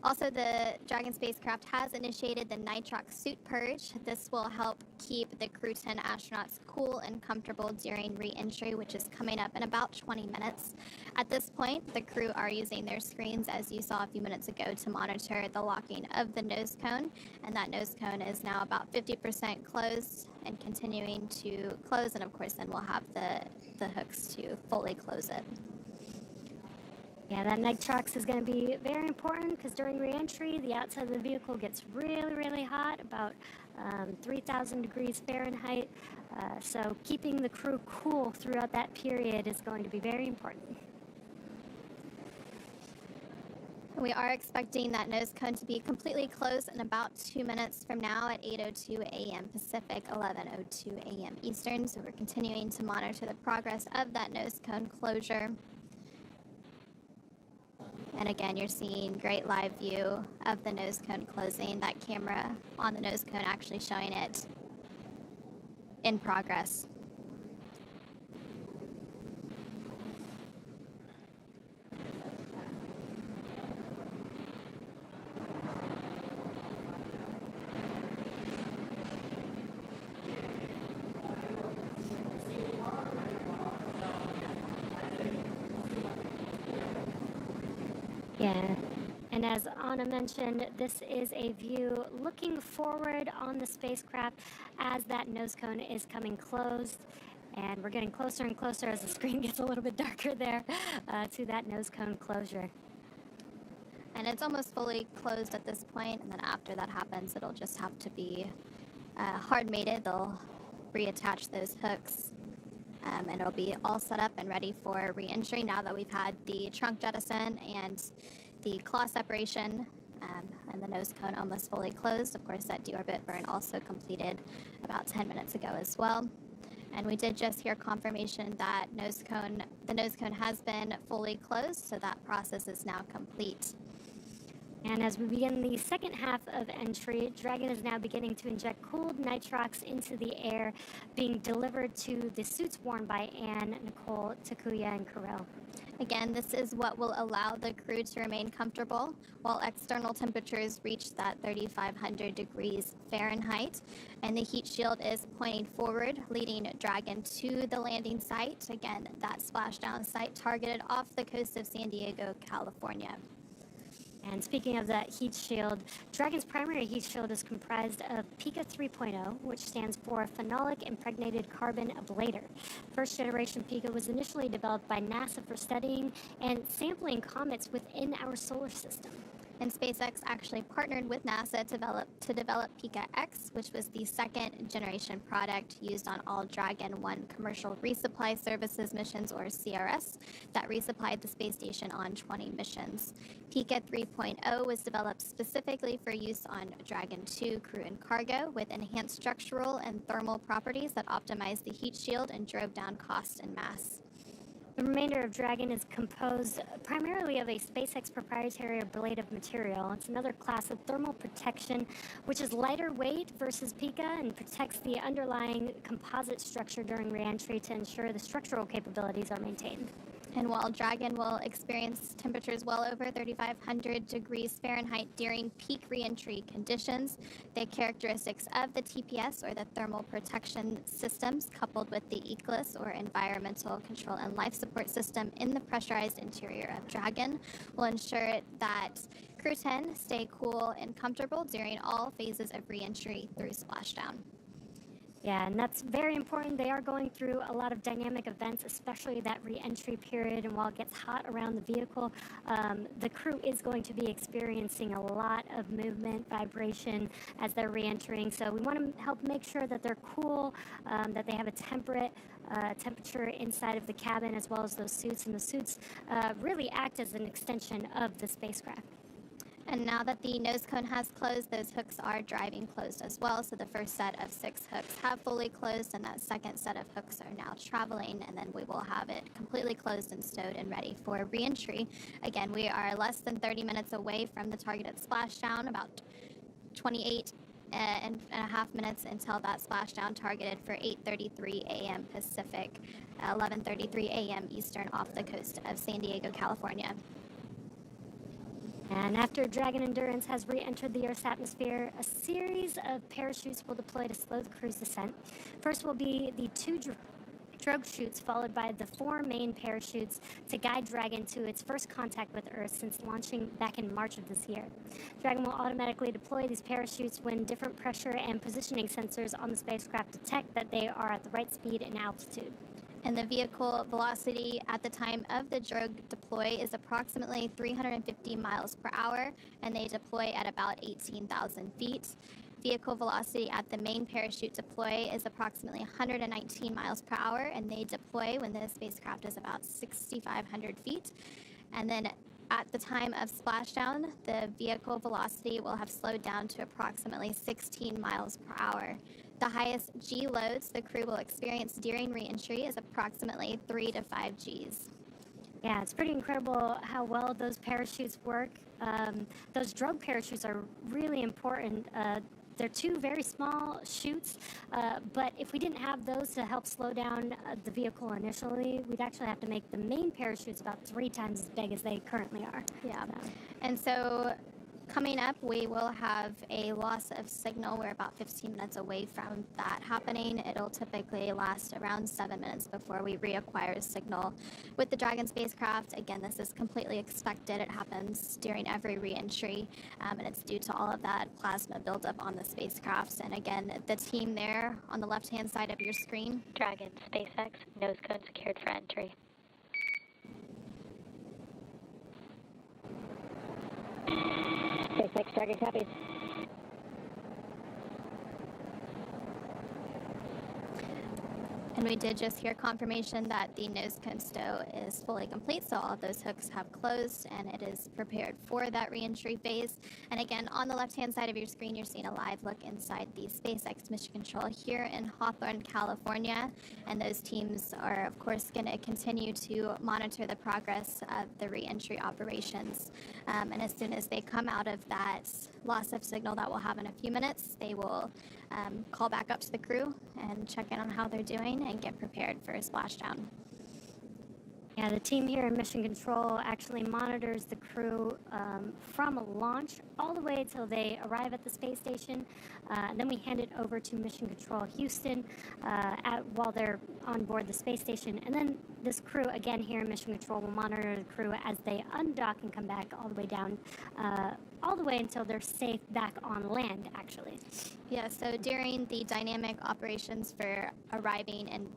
S1: Also, the Dragon spacecraft has initiated the nitrox suit purge. This will help keep the Crew-10 astronauts cool and comfortable during re-entry, which is coming up in about 20 minutes. At this point, the crew are using their screens, as you saw a few minutes ago, to monitor the locking of the nose cone. And that nose cone is now about 50% closed and continuing to close. And of course, then we'll have the hooks to fully close it.
S2: Yeah, that nitrox is going to be very important because during re-entry, the outside of the vehicle gets really, really hot, about 3,000 degrees Fahrenheit. So keeping the crew cool throughout that period is going to be very important.
S1: We are expecting that nose cone to be completely closed in about 2 minutes from now at 8:02 a.m. Pacific, 11:02 a.m. Eastern. So we're continuing to monitor the progress of that nose cone closure. And again, you're seeing great live view of the nose cone closing. That camera on the nose cone actually showing it in progress.
S2: Yeah, and as Anna mentioned, this is a view looking forward on the spacecraft as that nose cone is coming closed. And we're getting closer and closer as the screen gets a little bit darker there to that nose cone closure.
S1: And it's almost fully closed at this point, and then after that happens, it'll just have to be hard mated. They'll reattach those hooks. And it'll be all set up and ready for re-entry now that we've had the trunk jettison and the claw separation and the nose cone almost fully closed. Of course, that deorbit burn also completed about 10 minutes ago as well. And we did just hear confirmation that the nose cone has been fully closed, so that process is now complete.
S2: And as we begin the second half of entry, Dragon is now beginning to inject cooled nitrox into the air, being delivered to the suits worn by Anne, Nicole, Takuya, and Karel.
S1: Again, this is what will allow the crew to remain comfortable while external temperatures reach that 3,500 degrees Fahrenheit. And the heat shield is pointing forward, leading Dragon to the landing site. Again, that splashdown site targeted off the coast of San Diego, California.
S2: And speaking of that heat shield, Dragon's primary heat shield is comprised of PICA 3.0, which stands for Phenolic Impregnated Carbon Ablator. First generation PICA was initially developed by NASA for studying and sampling comets within our solar system.
S1: And SpaceX actually partnered with NASA to develop Pika X, which was the second generation product used on all Dragon 1 commercial resupply services missions, or CRS, that resupplied the space station on 20 missions. Pika 3.0 was developed specifically for use on Dragon 2 crew and cargo, with enhanced structural and thermal properties that optimized the heat shield and drove down cost and mass.
S2: The remainder of Dragon is composed primarily of a SpaceX proprietary ablative material. It's another class of thermal protection, which is lighter weight versus Pika and protects the underlying composite structure during reentry to ensure the structural capabilities are maintained.
S1: And while Dragon will experience temperatures well over 3,500 degrees Fahrenheit during peak reentry conditions, the characteristics of the TPS, or the thermal protection systems, coupled with the ECLIS, or environmental control and life support system, in the pressurized interior of Dragon, will ensure that Crew-10 stay cool and comfortable during all phases of reentry through splashdown.
S2: Yeah, and that's very important. They are going through a lot of dynamic events, especially that re-entry period. And while it gets hot around the vehicle, the crew is going to be experiencing a lot of movement, vibration as they're re-entering. So we want to help make sure that they're cool, that they have a temperate temperature inside of the cabin, as well as those suits. And the suits really act as an extension of the spacecraft.
S1: And now that the nose cone has closed, those hooks are driving closed as well. So the first set of 6 hooks have fully closed, and that second set of hooks are now traveling, and then we will have it completely closed and stowed and ready for reentry. Again, we are less than 30 minutes away from the targeted splashdown, about 28 and a half minutes until that splashdown, targeted for 8:33 a.m. Pacific, 11:33 a.m. Eastern, off the coast of San Diego, California.
S2: And after Dragon Endurance has re-entered the Earth's atmosphere, a series of parachutes will deploy to slow the crew's descent. First will be the 2 drogue chutes, followed by the 4 main parachutes to guide Dragon to its first contact with Earth since launching back in March of this year. Dragon will automatically deploy these parachutes when different pressure and positioning sensors on the spacecraft detect that they are at the right speed and altitude.
S1: And the vehicle velocity at the time of the drogue deploy is approximately 350 miles per hour, and they deploy at about 18,000 feet. Vehicle velocity at the main parachute deploy is approximately 119 miles per hour, and they deploy when the spacecraft is about 6,500 feet. And then at the time of splashdown, the vehicle velocity will have slowed down to approximately 16 miles per hour. The highest G loads the crew will experience during reentry is approximately 3 to 5 Gs.
S2: Yeah, it's pretty incredible how well those parachutes work. Those drogue parachutes are really important. They're 2 very small chutes, but if we didn't have those to help slow down the vehicle initially, we'd actually have to make the main parachutes about 3 times as big as they currently are.
S1: Yeah, and so coming up, we will have a loss of signal. We're about 15 minutes away from that happening. It'll typically last around 7 minutes before we reacquire signal with the Dragon spacecraft. Again, this is completely expected. It happens during every reentry, and it's due to all of that plasma buildup on the spacecraft. And again, the team there on the left-hand side of your screen.
S3: Dragon, SpaceX, nose cone secured for entry.
S6: SpaceX Dragon copies.
S1: And we did just hear confirmation that the nose cone stow is fully complete, so all of those hooks have closed and it is prepared for that reentry phase. And again, on the left-hand side of your screen, you're seeing a live look inside the SpaceX Mission Control here in Hawthorne, California. And those teams are, of course, going to continue to monitor the progress of the reentry operations. And as soon as they come out of that loss of signal that we'll have in a few minutes, they will call back up to the crew and check in on how they're doing and get prepared for a splashdown.
S2: Yeah, the team here in Mission Control actually monitors the crew from launch all the way till they arrive at the space station. And then we hand it over to Mission Control Houston while they're on board the space station. And then this crew, again here in Mission Control, will monitor the crew as they undock and come back all the way down all the way until they're safe back on land, actually.
S1: Yeah, so during the dynamic operations for arriving and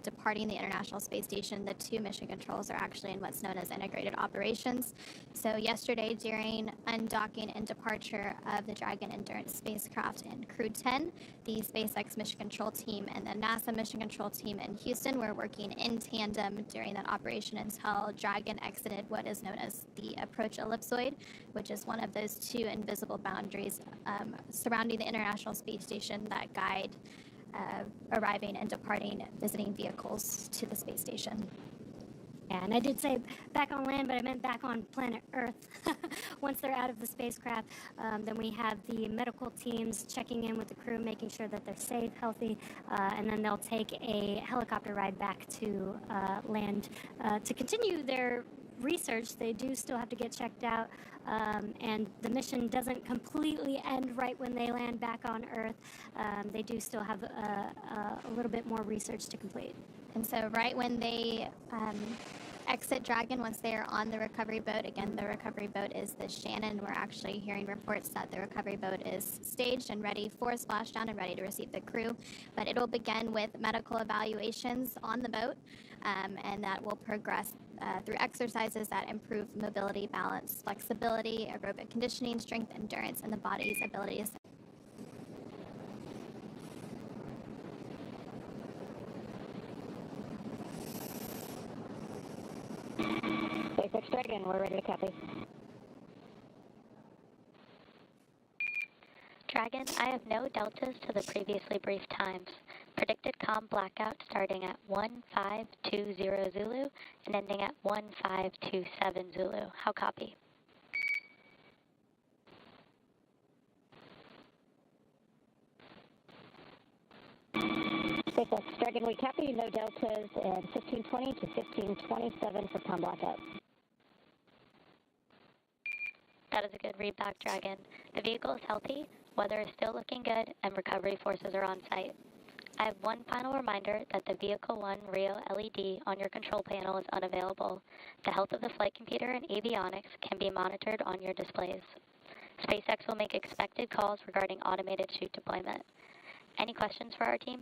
S1: departing the International Space Station, the two mission controls are actually in what's known as integrated operations. So yesterday, during undocking and departure of the Dragon Endurance spacecraft and Crew-10, the SpaceX mission control team and the NASA mission control team in Houston were working in tandem during that operation until Dragon exited what is known as the approach ellipsoid, which is one of those two invisible boundaries surrounding the International Space Station that guide arriving and departing visiting vehicles to the space station.
S2: Yeah, and I did say back on land, but I meant back on planet Earth. Once they're out of the spacecraft, then we have the medical teams checking in with the crew, making sure that they're safe, healthy, and then they'll take a helicopter ride back to land to continue their research. They do still have to get checked out, and the mission doesn't completely end right when they land back on Earth. They do still have a little bit more research to complete.
S1: And so right when they exit Dragon, once they are on the recovery boat, again, the recovery boat is the Shannon. We're actually hearing reports that the recovery boat is staged and ready for splashdown and ready to receive the crew. But it'll begin with medical evaluations on the boat, and that will progress through exercises that improve mobility, balance, flexibility, aerobic conditioning, strength, endurance, and the body's abilities.
S6: SpaceX Dragon, we're ready to copy.
S3: Dragon, I have no deltas to the previously briefed times. Predicted comm blackout starting at 1520 Zulu and ending at 1527 Zulu. How copy?
S6: SpaceX Dragon, we copy. No deltas in 1520 to 1527 for comm blackout.
S3: That is a good read back, Dragon. The vehicle is healthy, weather is still looking good, and recovery forces are on site. I have one final reminder that the Vehicle 1 Rio LED on your control panel is unavailable. The health of the flight computer and avionics can be monitored on your displays. SpaceX will make expected calls regarding automated chute deployment. Any questions for our team?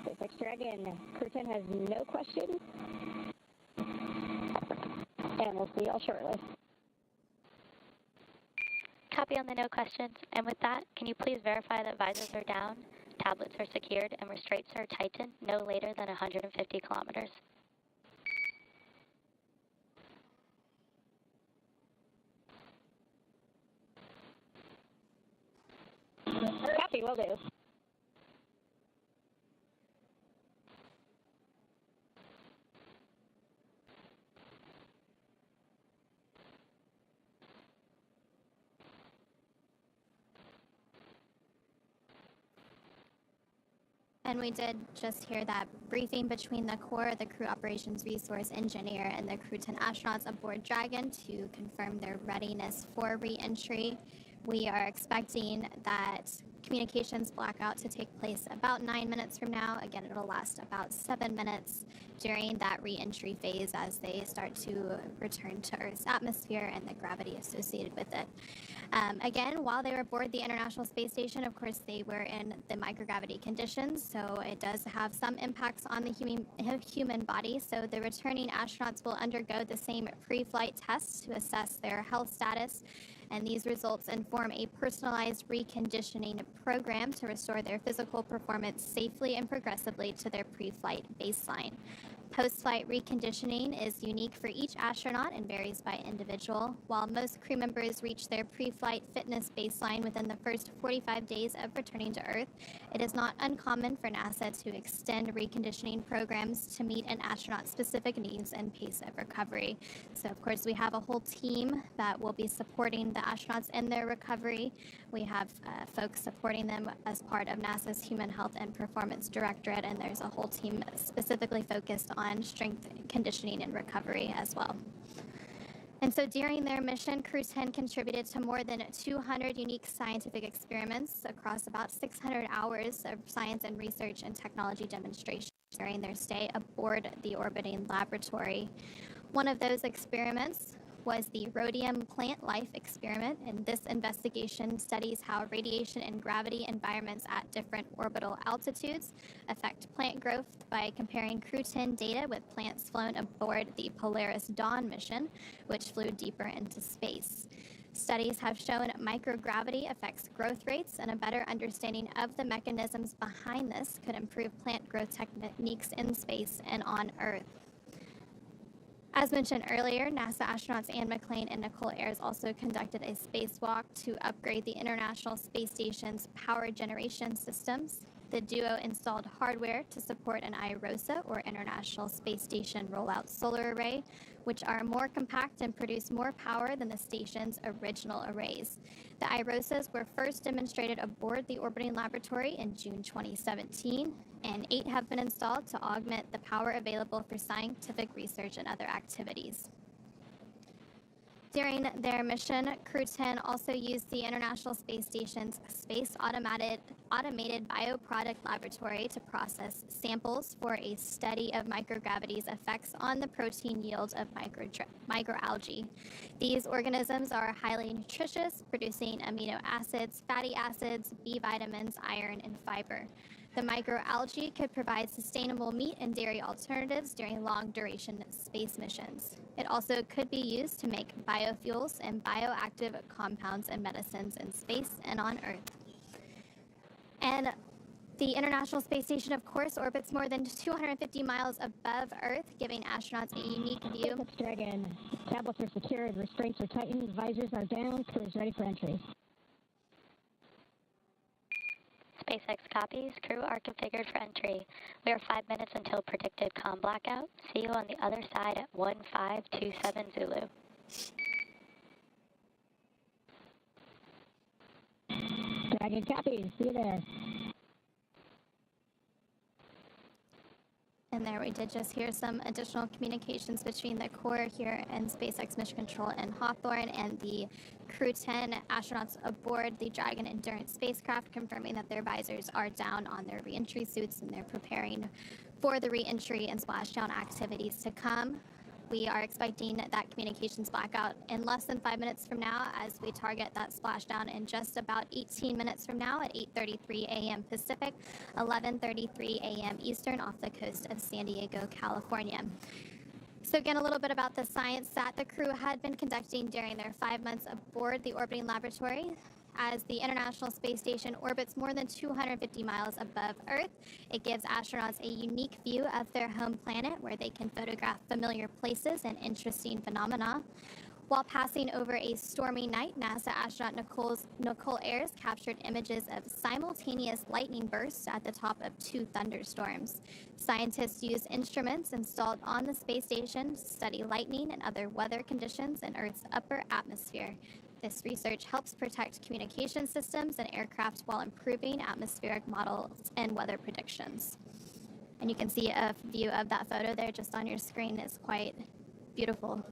S6: SpaceX Dragon, Crew-10 has no questions. And we'll see y'all shortly.
S3: Copy on the no questions. And with that, can you please verify that visors are down, tablets are secured, and restraints are tightened no later than 150 kilometers?
S6: Copy, will do.
S1: And we did just hear that briefing between the core, the crew operations resource engineer, and the Crew-10 astronauts aboard Dragon to confirm their readiness for re-entry. We are expecting that communications blackout to take place about 9 minutes from now. Again, it'll last about 7 minutes during that re-entry phase as they start to return to Earth's atmosphere and the gravity associated with it. Again, while they were aboard the International Space Station, of course, they were in the microgravity conditions, so it does have some impacts on the human body. So the returning astronauts will undergo the same pre-flight tests to assess their health status, and these results inform a personalized reconditioning program to restore their physical performance safely and progressively to their pre-flight baseline. Post-flight reconditioning is unique for each astronaut and varies by individual. While most crew members reach their pre-flight fitness baseline within the first 45 days of returning to Earth, it is not uncommon for NASA to extend reconditioning programs to meet an astronaut's specific needs and pace of recovery. So, of course, we have a whole team that will be supporting the astronauts in their recovery. We have folks supporting them as part of NASA's Human Health and Performance Directorate, and there's a whole team specifically focused on strength conditioning and recovery as well. And so during their mission, Crew-10 contributed to more than 200 unique scientific experiments across about 600 hours of science and research and technology demonstration. during their stay aboard the orbiting laboratory. One of those experiments was the rhodium plant life experiment, and this investigation studies how radiation and gravity environments at different orbital altitudes affect plant growth by comparing Crew-10 data with plants flown aboard the Polaris Dawn mission, which flew deeper into space. Studies have shown microgravity affects growth rates, and a better understanding of the mechanisms behind this could improve plant growth techniques in space and on Earth. As mentioned earlier, NASA astronauts Anne McClain and Nicole Ayers also conducted a spacewalk to upgrade the International Space Station's power generation systems. The duo installed hardware to support an IROSA, or International Space Station Rollout Solar Array, which are more compact and produce more power than the station's original arrays. The IROSAs were first demonstrated aboard the orbiting laboratory in June 2017, and 8 have been installed to augment the power available for scientific research and other activities. During their mission, Crew-10 also used the International Space Station's Space Automated Bioproduct Laboratory to process samples for a study of microgravity's effects on the protein yield of microalgae. These organisms are highly nutritious, producing amino acids, fatty acids, B vitamins, iron, and fiber. The microalgae could provide sustainable meat and dairy alternatives during long-duration space missions. It also could be used to make biofuels and bioactive compounds and medicines in space and on Earth. And the International Space Station, of course, orbits more than 250 miles above Earth, giving astronauts a unique view.
S6: SpaceX Dragon. Tablets are secured, restraints are tightened, visors are down, crew is ready for entry.
S3: SpaceX copies. Crew are configured for entry. We are 5 minutes until predicted comm blackout. See you on the other side at 1527 Zulu.
S6: Dragon copies. See you there.
S1: And there we did just hear some additional communications between the core here and SpaceX Mission Control in Hawthorne and the Crew-10 astronauts aboard the Dragon Endurance spacecraft, confirming that their visors are down on their re-entry suits and they're preparing for the re-entry and splashdown activities to come. We are expecting that communications blackout in less than 5 minutes from now, as we target that splashdown in just about 18 minutes from now at 8:33 a.m. Pacific, 11:33 a.m. Eastern, off the coast of San Diego, California. So again, a little bit about the science that the crew had been conducting during their 5 months aboard the orbiting laboratory. As the International Space Station orbits more than 250 miles above Earth, it gives astronauts a unique view of their home planet, where they can photograph familiar places and interesting phenomena. While passing over a stormy night, NASA astronaut Nicole Ayers captured images of simultaneous lightning bursts at the top of 2 thunderstorms. Scientists used instruments installed on the space station to study lightning and other weather conditions in Earth's upper atmosphere. This research helps protect communication systems and aircraft while improving atmospheric models and weather predictions. And you can see a view of that photo there just on your screen. It's quite beautiful.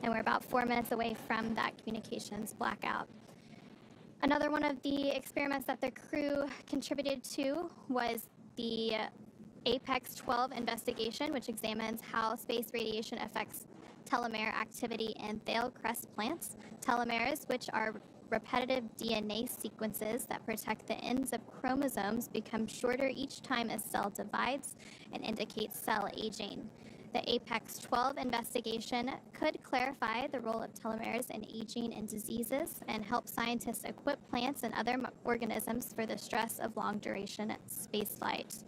S1: And we're about 4 minutes away from that communications blackout. Another one of the experiments that the crew contributed to was the Apex 12 investigation, which examines how space radiation affects telomere activity in Thale crest plants. Telomeres, which are repetitive DNA sequences that protect the ends of chromosomes, become shorter each time a cell divides and indicate cell aging. The Apex 12 investigation could clarify the role of telomeres in aging and diseases and help scientists equip plants and other organisms for the stress of long-duration spaceflight.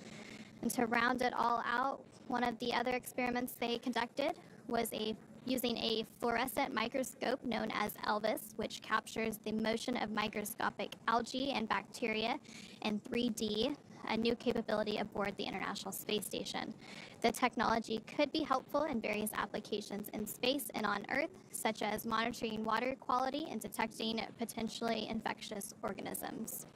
S1: And to round it all out, one of the other experiments they conducted was using a fluorescent microscope known as ELVIS, which captures the motion of microscopic algae and bacteria in 3D, a new capability aboard the International Space Station. The technology could be helpful in various applications in space and on Earth, such as monitoring water quality and detecting potentially infectious organisms.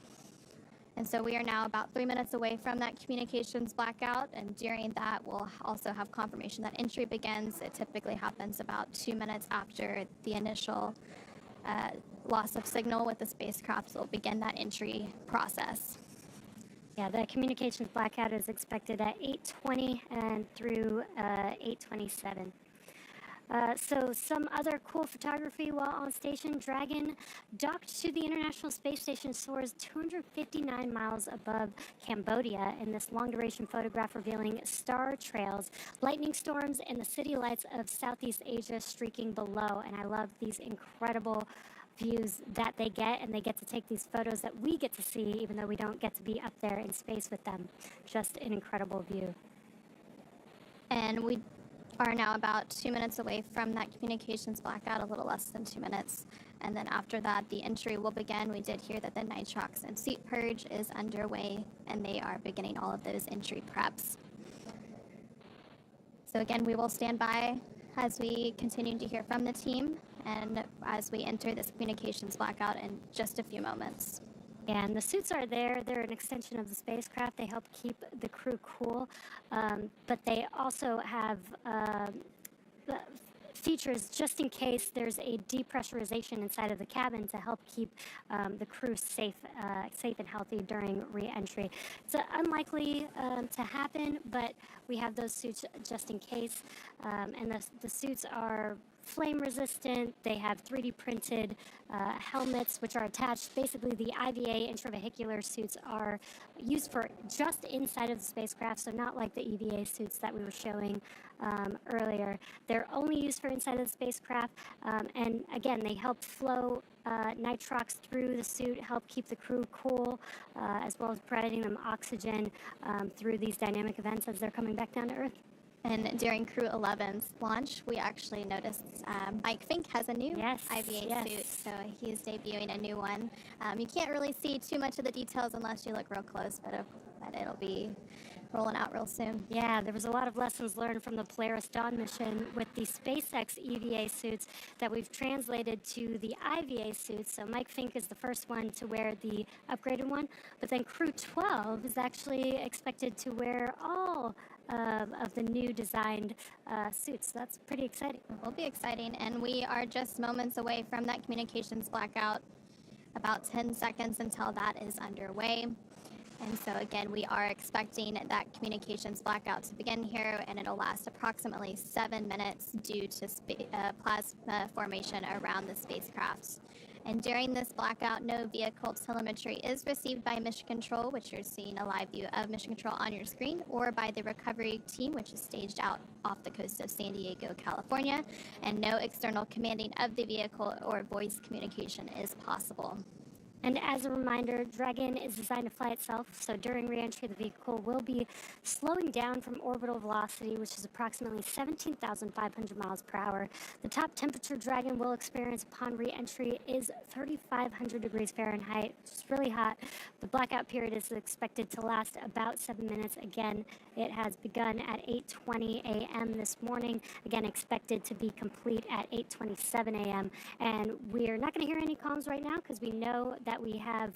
S1: And so we are now about 3 minutes away from that communications blackout, and during that we'll also have confirmation that entry begins. It typically happens about 2 minutes after the initial loss of signal with the spacecraft, so we'll begin that entry process.
S2: Yeah, the communications blackout is expected at 8:20 and through 8:27. So some other cool photography while on station. Dragon docked to the International Space Station, soars 259 miles above Cambodia in this long-duration photograph revealing star trails, lightning storms, and the city lights of Southeast Asia streaking below. And I love these incredible views that they get, and they get to take these photos that we get to see even though we don't get to be up there in space with them. Just an incredible view.
S1: And we are now about 2 minutes away from that communications blackout, a little less than 2 minutes. And then after that, the entry will begin. We did hear that the nitrox and suit purge is underway, and they are beginning all of those entry preps. So again, we will stand by as we continue to hear from the team and as we enter this communications blackout in just a few moments.
S2: And the suits are there. They're an extension of the spacecraft. They help keep the crew cool, but they also have features just in case there's a depressurization inside of the cabin to help keep the crew safe and healthy during re-entry. It's unlikely to happen, but we have those suits just in case. And the suits are flame resistant. They have 3D printed helmets which are attached. Basically, the IVA intravehicular suits are used for just inside of the spacecraft, so not like the EVA suits that we were showing earlier. They're only used for inside of the spacecraft, and again, they help flow nitrox through the suit, help keep the crew cool, as well as providing them oxygen through these dynamic events as they're coming back down to Earth.
S1: And during Crew-11's launch, we actually noticed Mike Fink has a new IVA suit, so he's debuting a new one. You can't really see too much of the details unless you look real close, but it'll be rolling out real soon.
S2: Yeah, there was a lot of lessons learned from the Polaris Dawn mission with the SpaceX EVA suits that we've translated to the IVA suits. So Mike Fink is the first one to wear the upgraded one, but then Crew-12 is actually expected to wear all of the new designed suits. So that's pretty exciting.
S1: It will be exciting, and we are just moments away from that communications blackout, about 10 seconds until that is underway. And so again, we are expecting that communications blackout to begin here, and it'll last approximately 7 minutes due to plasma formation around the spacecraft. And during this blackout, no vehicle telemetry is received by Mission Control, which you're seeing a live view of Mission Control on your screen, or by the recovery team, which is staged out off the coast of San Diego, California. And no external commanding of the vehicle or voice communication is possible.
S2: And as a reminder, Dragon is designed to fly itself, so during re-entry, the vehicle will be slowing down from orbital velocity, which is approximately 17,500 miles per hour. The top temperature Dragon will experience upon re-entry is 3,500 degrees Fahrenheit, which is really hot. The blackout period is expected to last about 7 minutes. Again, it has begun at 8:20 a.m. this morning. Again, expected to be complete at 8:27 a.m. And we're not going to hear any comms right now because we know that we have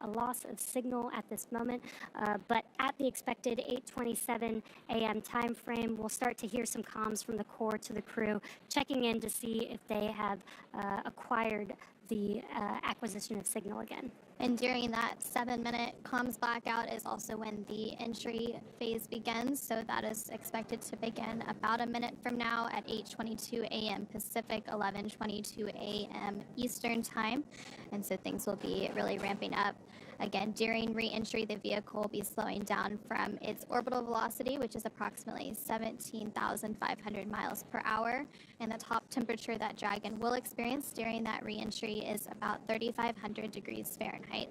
S2: a loss of signal at this moment, but at the expected 8:27 a.m. time frame, we'll start to hear some comms from the core to the crew, checking in to see if they have acquired the acquisition of signal again.
S1: And during that 7-minute comms blackout is also when the entry phase begins. So that is expected to begin about a minute from now at 8:22 a.m. Pacific, 11:22 a.m. Eastern time. And so things will be really ramping up. Again, during re-entry, the vehicle will be slowing down from its orbital velocity, which is approximately 17,500 miles per hour. And the top temperature that Dragon will experience during that re-entry is about 3,500 degrees Fahrenheit.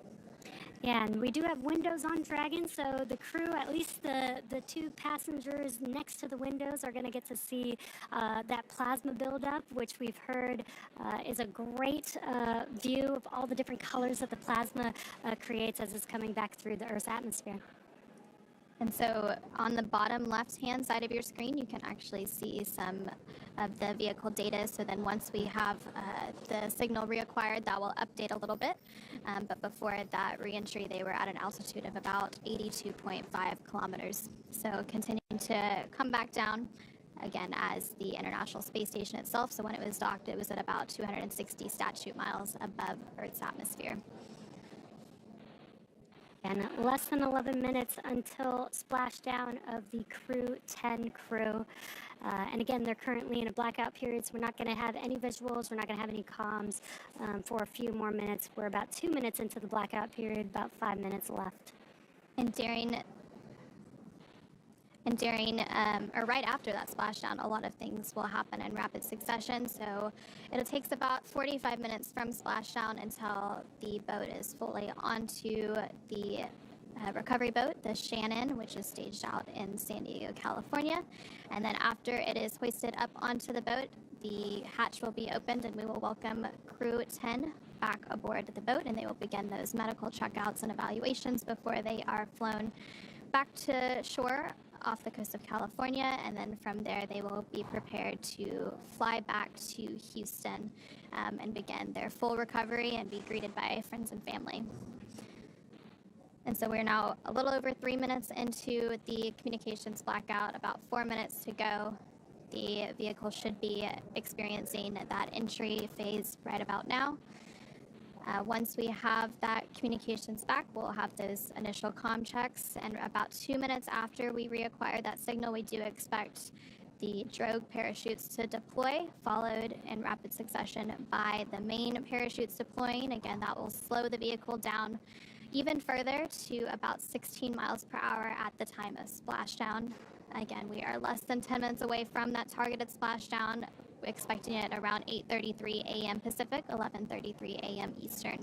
S2: Yeah, and we do have windows on Dragon, so the crew, at least the two passengers next to the windows, are going to get to see that plasma buildup, which we've heard is a great view of all the different colors that the plasma creates as it's coming back through the Earth's atmosphere.
S1: And so on the bottom left-hand side of your screen, you can actually see some of the vehicle data. So then once we have the signal reacquired, that will update a little bit. But before that re-entry, they were at an altitude of about 82.5 kilometers. So continuing to come back down, again, as the International Space Station itself. So when it was docked, it was at about 260 statute miles above Earth's atmosphere.
S2: And less than 11 minutes until splashdown of the Crew-10 crew. And again, they're currently in a blackout period, so we're not going to have any visuals. We're not going to have any comms for a few more minutes. We're about 2 minutes into the blackout period, about 5 minutes left.
S1: And during or right after that splashdown, a lot of things will happen in rapid succession. So it takes about 45 minutes from splashdown until the boat is fully onto the recovery boat, the Shannon, which is staged out in San Diego, California. And then after it is hoisted up onto the boat, the hatch will be opened and we will welcome Crew-10 back aboard the boat, and they will begin those medical checkouts and evaluations before they are flown back to shore off the coast of California, and then from there they will be prepared to fly back to Houston and begin their full recovery and be greeted by friends and family. And so we're now a little over 3 minutes into the communications blackout, about 4 minutes to go. The vehicle should be experiencing that entry phase right about now. Once we have that communications back, we'll have those initial comm checks, and about 2 minutes after we reacquire that signal, we do expect the drogue parachutes to deploy, followed in rapid succession by the main parachutes deploying. Again, that will slow the vehicle down even further to about 16 miles per hour at the time of splashdown. Again, we are less than 10 minutes away from that targeted splashdown, expecting it around 8:33 a.m. Pacific, 11:33 a.m. Eastern.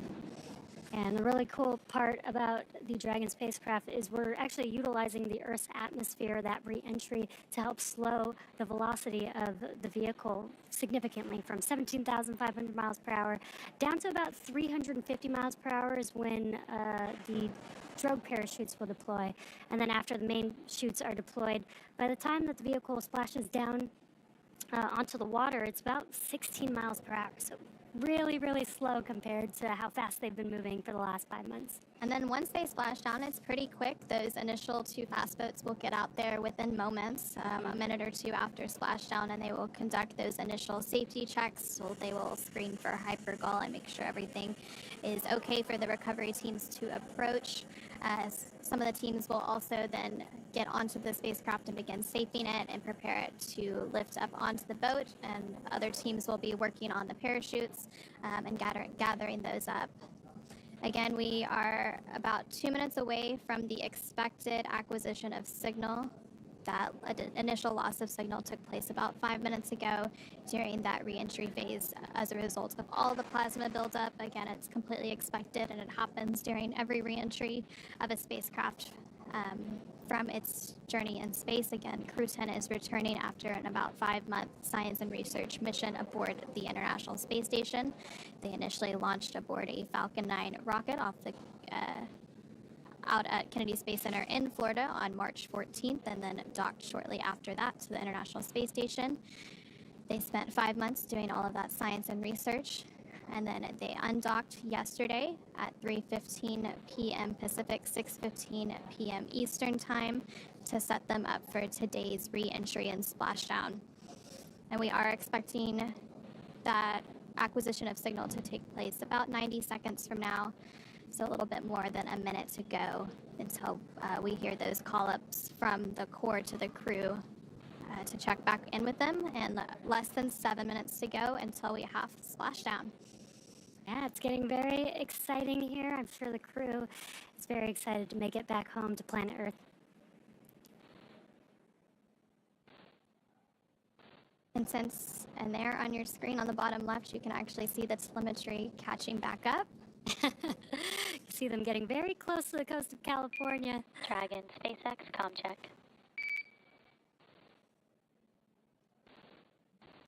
S2: And the really cool part about the Dragon spacecraft is we're actually utilizing the Earth's atmosphere, that re-entry, to help slow the velocity of the vehicle significantly from 17,500 miles per hour down to about 350 miles per hour is when the drogue parachutes will deploy. And then after the main chutes are deployed, by the time that the vehicle splashes down onto the water, it's about 16 miles per hour. So really, really slow compared to how fast they've been moving for the last 5 months.
S1: And then once they splash down, it's pretty quick. Those initial 2 fast boats will get out there within moments, a minute or two after splashdown, and they will conduct those initial safety checks. So they will screen for hypergol and make sure everything is okay for the recovery teams to approach. Some of the teams will also then get onto the spacecraft and begin safing it and prepare it to lift up onto the boat, and other teams will be working on the parachutes and gathering those up. Again, we are about 2 minutes away from the expected acquisition of signal. That initial loss of signal took place about 5 minutes ago during that re-entry phase as a result of all the plasma buildup. Again, it's completely expected, and it happens during every re-entry of a spacecraft from its journey in space. Again, Crew-10 is returning after an about 5-month science and research mission aboard the International Space Station. They initially launched aboard a Falcon 9 rocket off the out at Kennedy Space Center in Florida on March 14th, and then docked shortly after that to the International Space Station. They spent 5 months doing all of that science and research, and then they undocked yesterday at 3:15 p.m. Pacific, 6:15 p.m. Eastern Time to set them up for today's re-entry and splashdown. And we are expecting that acquisition of signal to take place about 90 seconds from now. So a little bit more than a minute to go until we hear those call-ups from the core to the crew to check back in with them, and less than 7 minutes to go until we have splashdown.
S2: Yeah, it's getting very exciting here. I'm sure the crew is very excited to make it back home to planet Earth.
S1: And there on your screen on the bottom left, you can actually see the telemetry catching back up.
S2: You see them getting very close to the coast of California.
S3: Dragon, SpaceX, comm check.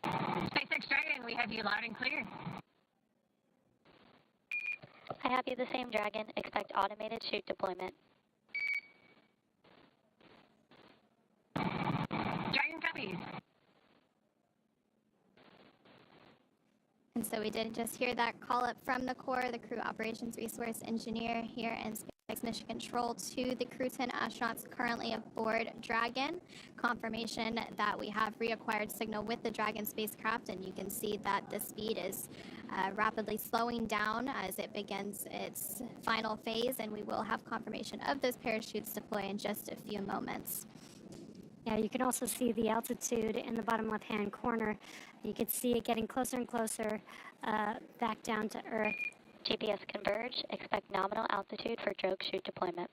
S7: SpaceX Dragon, we have you loud and clear.
S3: I have you the same, Dragon. Expect automated chute deployment.
S7: Dragon copies.
S1: And so we did just hear that call up from the core, the crew operations resource engineer here in SpaceX Mission Control, to the Crew-10 astronauts currently aboard Dragon. Confirmation that we have reacquired signal with the Dragon spacecraft, and you can see that the speed is rapidly slowing down as it begins its final phase, and we will have confirmation of those parachutes deploy in just a few moments.
S2: Yeah, you can also see the altitude in the bottom left-hand corner. You can see it getting closer and closer back down to Earth.
S3: GPS converge. Expect nominal altitude for drogue chute deployment.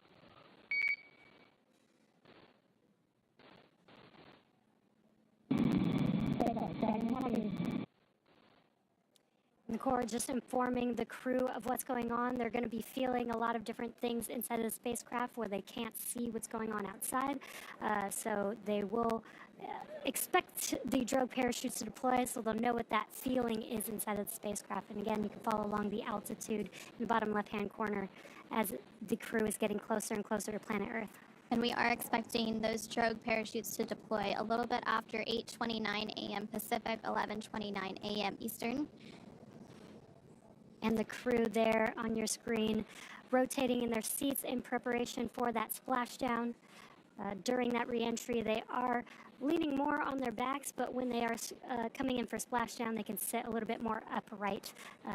S2: And the Corps just informing the crew of what's going on. They're going to be feeling a lot of different things inside of the spacecraft where they can't see what's going on outside. So they will expect the drogue parachutes to deploy, so they'll know what that feeling is inside of the spacecraft. And again, you can follow along the altitude in the bottom left-hand corner as the crew is getting closer and closer to planet Earth.
S1: And we are expecting those drogue parachutes to deploy a little bit after 8:29 a.m. Pacific, 11:29 a.m. Eastern.
S2: And the crew there on your screen rotating in their seats in preparation for that splashdown. During that reentry, they are leaning more on their backs, but when they are coming in for splashdown, they can sit a little bit more upright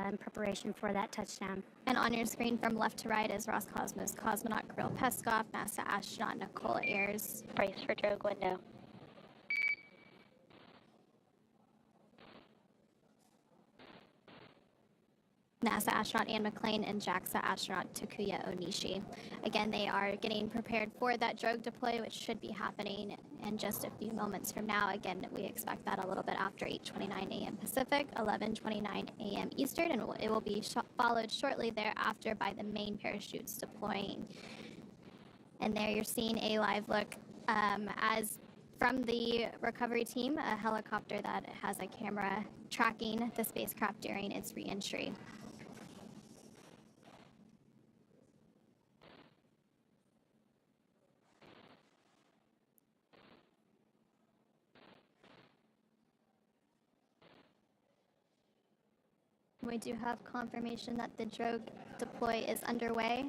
S2: in preparation for that touchdown.
S1: And on your screen from left to right is Roscosmos cosmonaut Kirill Peskov, NASA astronaut Nicole Ayers.
S3: Brace for drogue window.
S1: NASA astronaut Anne McClain and JAXA astronaut Takuya Onishi. Again, they are getting prepared for that drogue deploy, which should be happening in just a few moments from now. Again, we expect that a little bit after 8:29 a.m. Pacific, 11:29 a.m. Eastern, and it will be followed shortly thereafter by the main parachutes deploying. And there you're seeing a live look as from the recovery team, a helicopter that has a camera tracking the spacecraft during its reentry. We do have confirmation that the drogue deploy is underway.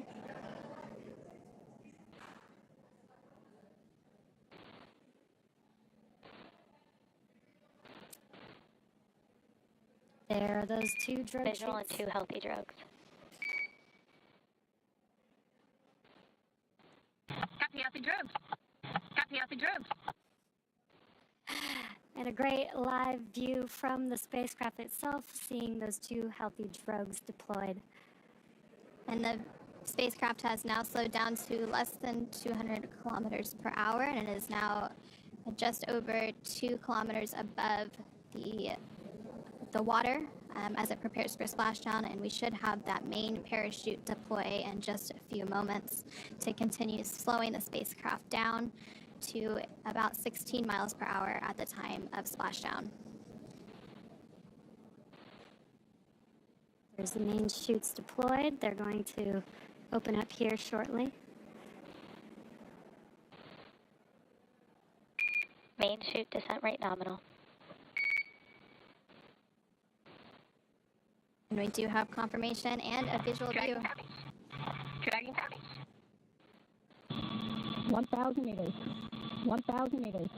S2: There are those two drogue
S3: Visual and
S2: chutes.
S3: 2 healthy drogues.
S7: Copy out the drogues. Copy out the drogues.
S2: And a great live view from the spacecraft itself, seeing those two healthy drogues deployed.
S1: And the spacecraft has now slowed down to less than 200 kilometers per hour, and it is now just over 2 kilometers above the water as it prepares for splashdown, and we should have that main parachute deploy in just a few moments to continue slowing the spacecraft down to about 16 miles per hour at the time of splashdown.
S2: There's the main chutes deployed. They're going to open up here shortly.
S3: Main chute descent rate nominal.
S1: And we do have confirmation and a visual view.
S7: Dragon copies. Dragon copies.
S6: 1,000 meters. 1,000 meters.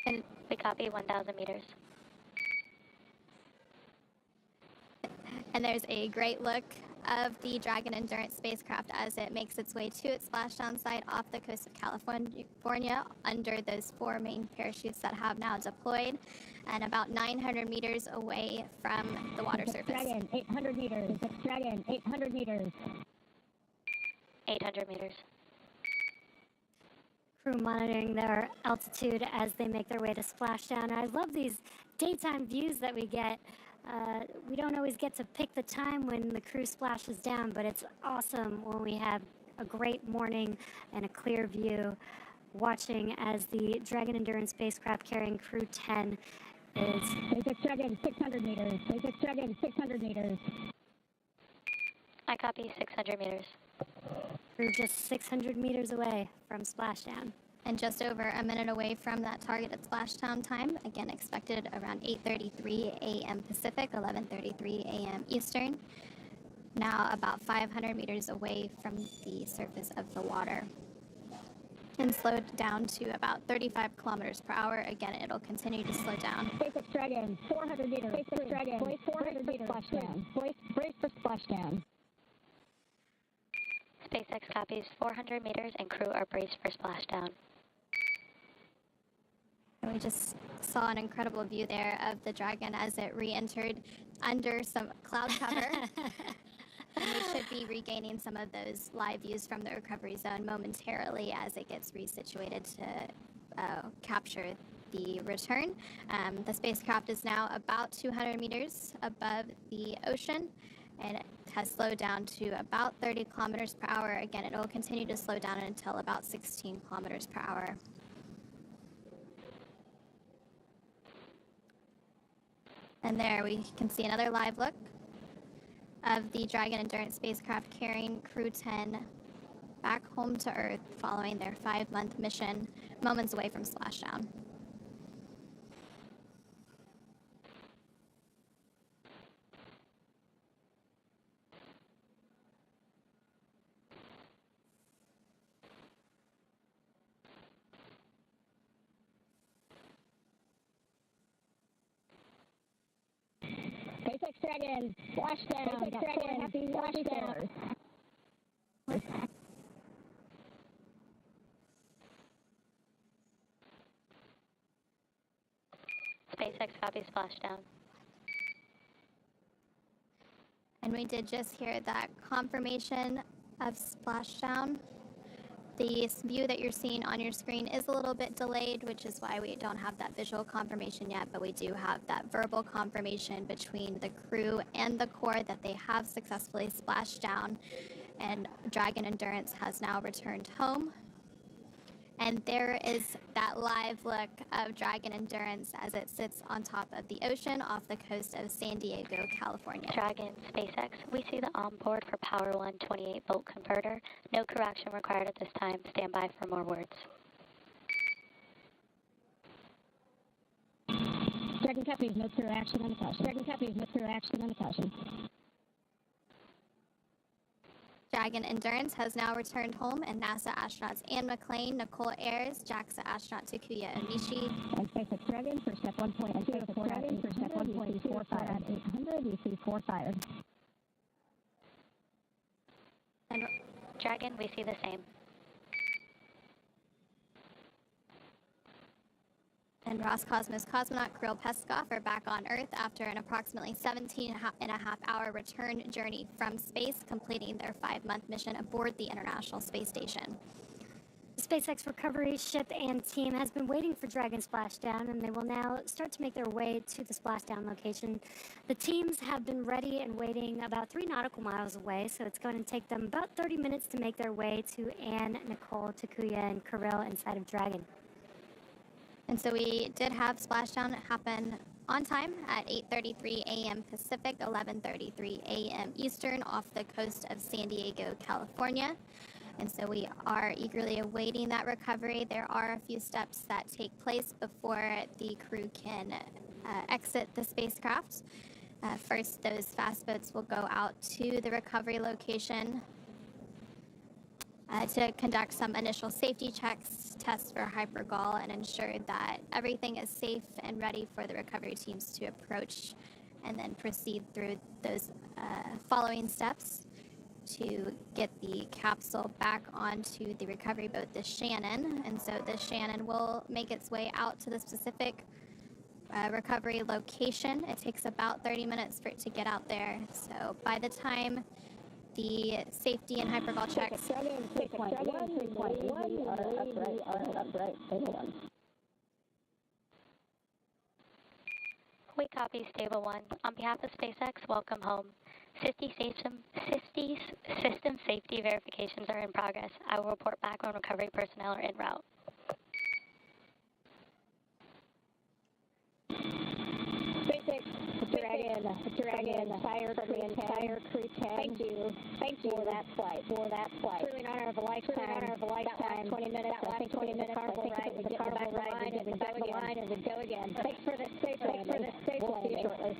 S1: And,
S3: We copy 1,000 meters.
S1: and there's a great look of the Dragon Endurance spacecraft as it makes its way to its splashdown site off the coast of California under those 4 main parachutes that have now deployed and about 900 meters away from the water surface.
S6: Dragon, 800 meters. Dragon, 800 meters.
S3: 800 meters.
S2: Crew monitoring their altitude as they make their way to splashdown. I love these daytime views that we get. We don't always get to pick the time when the crew splashes down, but it's awesome when we have a great morning and a clear view watching as the Dragon Endurance spacecraft carrying Crew-10 is...
S6: SpaceX Dragon, 600 meters. SpaceX Dragon, 600 meters.
S3: I copy 600 meters.
S2: Crew just 600 meters away from splashdown.
S1: And just over a minute away from that targeted splashdown time, again expected around 8:33 a.m. Pacific, 11:33 a.m. Eastern. Now about 500 meters away from the surface of the water. and slowed down to about 35 kilometers per hour. Again, it'll continue to slow down.
S6: SpaceX Dragon, 400 meters. SpaceX Dragon, 400 meters. Splashdown. Brace for splashdown.
S3: SpaceX copies 400 meters and crew are braced for splashdown.
S1: And we just saw an incredible view there of the Dragon as it re-entered under some cloud cover. And we should be regaining some of those live views from the recovery zone momentarily as it gets resituated to capture the return. The spacecraft is now about 200 meters above the ocean, and it has slowed down to about 30 kilometers per hour. Again, it will continue to slow down until about 16 kilometers per hour. And there we can see another live look of the Dragon Endurance spacecraft carrying Crew-10 back home to Earth following their 5-month mission, moments away from splashdown.
S6: SpaceX Dragon, splashdown. SpaceX Dragon, splashdown.
S3: SpaceX copies splashdown.
S1: And we did just hear that confirmation of splashdown. The view that you're seeing on your screen is a little bit delayed, which is why we don't have that visual confirmation yet, but we do have that verbal confirmation between the crew and the core that they have successfully splashed down, and Dragon Endurance has now returned home. And there is that live look of Dragon Endurance as it sits on top of the ocean off the coast of San Diego, California.
S3: Dragon, SpaceX, we see the onboard for Power 1 28-volt converter. No crew action required at this time. Stand by for more words.
S6: Dragon copies, no crew action on the caution. Dragon copies, no crew action on the caution.
S1: Dragon Endurance has now returned home, and NASA astronauts Anne McClain, Nicole Ayers, JAXA astronaut Takuya Onishi,
S6: and SpaceX Dragon for step 1.2 Dragon for step 1.4 fired. 800, we see 4 fired.
S1: and
S3: Dragon, we see the same.
S1: And Roscosmos cosmonaut Kirill Peskov are back on Earth after an approximately 17.5-hour return journey from space, completing their 5-month mission aboard the International Space Station.
S2: The SpaceX recovery ship and team has been waiting for Dragon splashdown, and they will now start to make their way to the splashdown location. The teams have been ready and waiting about 3 nautical miles away, so it's going to take them about 30 minutes to make their way to Anne, Nicole, Takuya, and Kirill inside of Dragon.
S1: And so we did have splashdown happen on time at 8:33 a.m. Pacific, 11:33 a.m. Eastern off the coast of San Diego, California. And so we are eagerly awaiting that recovery. There are a few steps that take place before the crew can exit the spacecraft. First, those fast boats will go out to the recovery location to conduct some initial safety checks, test for hypergol, and ensure that everything is safe and ready for the recovery teams to approach, and then proceed through those following steps to get the capsule back onto the recovery boat, the Shannon. And so the Shannon will make its way out to the specific recovery location. It takes about 30 minutes for it to get out there. So by the time the safety and hypergol checks.
S6: 6.1 are upright.
S3: We copy Stable 1. On behalf of SpaceX, welcome home. System safety verifications are in progress. I will report back when recovery personnel are en route.
S6: SpaceX Dragon, fire Crew-10. Thank you for that flight. Truly an honor of a lifetime. 20 minutes. I think 20 minutes. Carnival ride. The carnival ride and then go again. Thanks for the safe landing.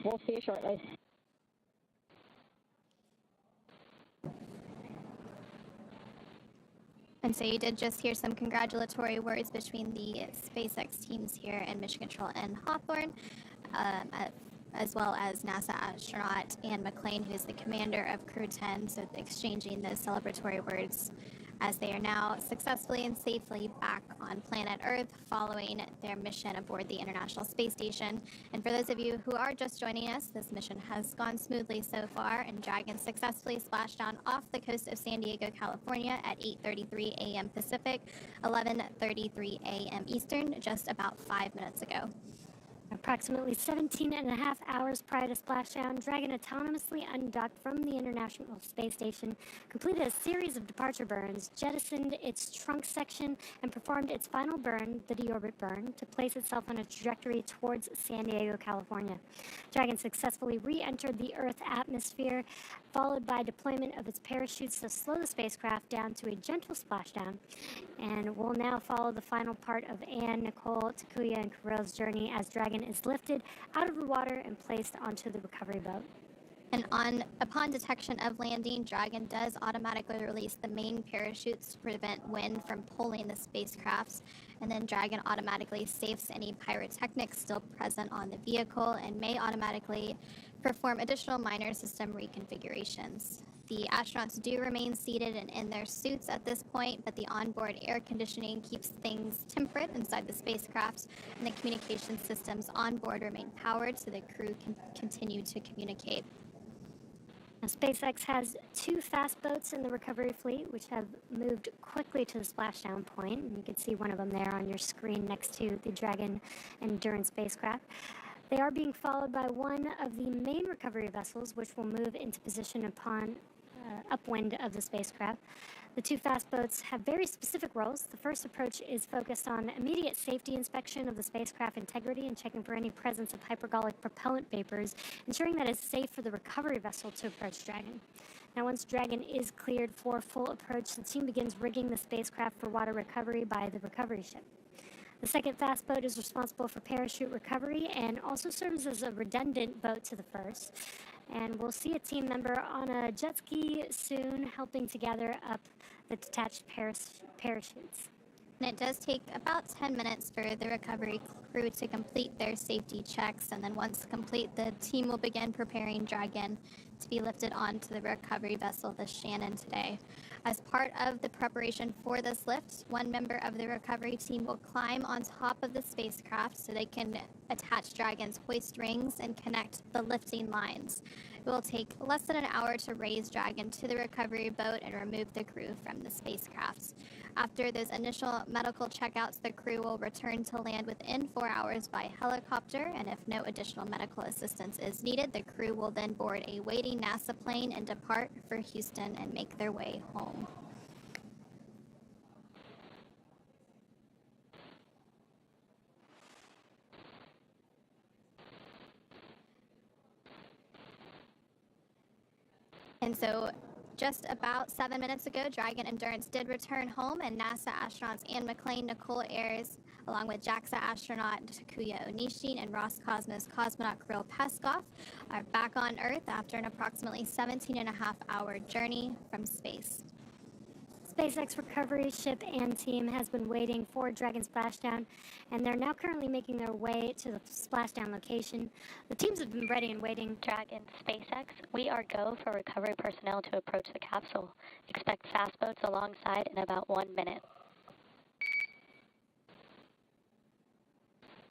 S6: We'll see you shortly.
S1: And so you did just hear some congratulatory words between the SpaceX teams here in Mission Control and Hawthorne, as well as NASA astronaut Ann McClain, who is the commander of Crew-10, so exchanging those celebratory words as they are now successfully and safely back on planet Earth following their mission aboard the International Space Station. And for those of you who are just joining us, this mission has gone smoothly so far, and Dragon successfully splashed down off the coast of San Diego, California at 8:33 a.m. Pacific, 11:33 a.m. Eastern, just about 5 minutes ago.
S2: Approximately 17 and a half hours prior to splashdown, Dragon autonomously undocked from the International Space Station, completed a series of departure burns, jettisoned its trunk section, and performed its final burn, the deorbit burn, to place itself on a trajectory towards San Diego, California. Dragon successfully re-entered the Earth atmosphere, followed by deployment of its parachutes to slow the spacecraft down to a gentle splashdown. And we'll now follow the final part of Anne, Nicole, Takuya, and Kirill's journey as Dragon is lifted out of the water and placed onto the recovery boat.
S1: And upon detection of landing, Dragon does automatically release the main parachutes to prevent wind from pulling the spacecrafts. And then Dragon automatically safes any pyrotechnics still present on the vehicle and may automatically perform additional minor system reconfigurations. The astronauts do remain seated and in their suits at this point, but the onboard air conditioning keeps things temperate inside the spacecraft, and the communication systems on board remain powered so the crew can continue to communicate.
S2: Now, SpaceX has 2 fast boats in the recovery fleet, which have moved quickly to the splashdown point, and you can see one of them there on your screen next to the Dragon Endurance spacecraft. They are being followed by one of the main recovery vessels, which will move into position upon upwind of the spacecraft. The 2 fast boats have very specific roles. The first approach is focused on immediate safety inspection of the spacecraft integrity and checking for any presence of hypergolic propellant vapors, ensuring that it's safe for the recovery vessel to approach Dragon. Now, once Dragon is cleared for full approach, the team begins rigging the spacecraft for water recovery by the recovery ship. The second fast boat is responsible for parachute recovery and also serves as a redundant boat to the first. And we'll see a team member on a jet ski soon helping to gather up the detached parachutes.
S1: And it does take about 10 minutes for the recovery crew to complete their safety checks, and then once complete, the team will begin preparing Dragon to be lifted onto the recovery vessel, the Shannon, today. As part of the preparation for this lift, one member of the recovery team will climb on top of the spacecraft so they can attach Dragon's hoist rings and connect the lifting lines. It will take less than an hour to raise Dragon to the recovery boat and remove the crew from the spacecraft. After those initial medical checkouts, the crew will return to land within 4 hours by helicopter, and if no additional medical assistance is needed, the crew will then board a waiting NASA plane and depart for Houston and make their way home. And so just about 7 minutes ago, Dragon Endurance did return home, and NASA astronauts Ann McClain, Nicole Ayers, along with JAXA astronaut Takuya Onishi and Roscosmos cosmonaut Kirill Peskov, are back on Earth after an approximately 17.5-hour journey from space.
S2: SpaceX recovery ship and team has been waiting for Dragon splashdown, and they're now currently making their way to the splashdown location. The teams have been ready and waiting.
S3: Dragon, SpaceX, we are go for recovery personnel to approach the capsule. Expect fast boats alongside in about 1 minute.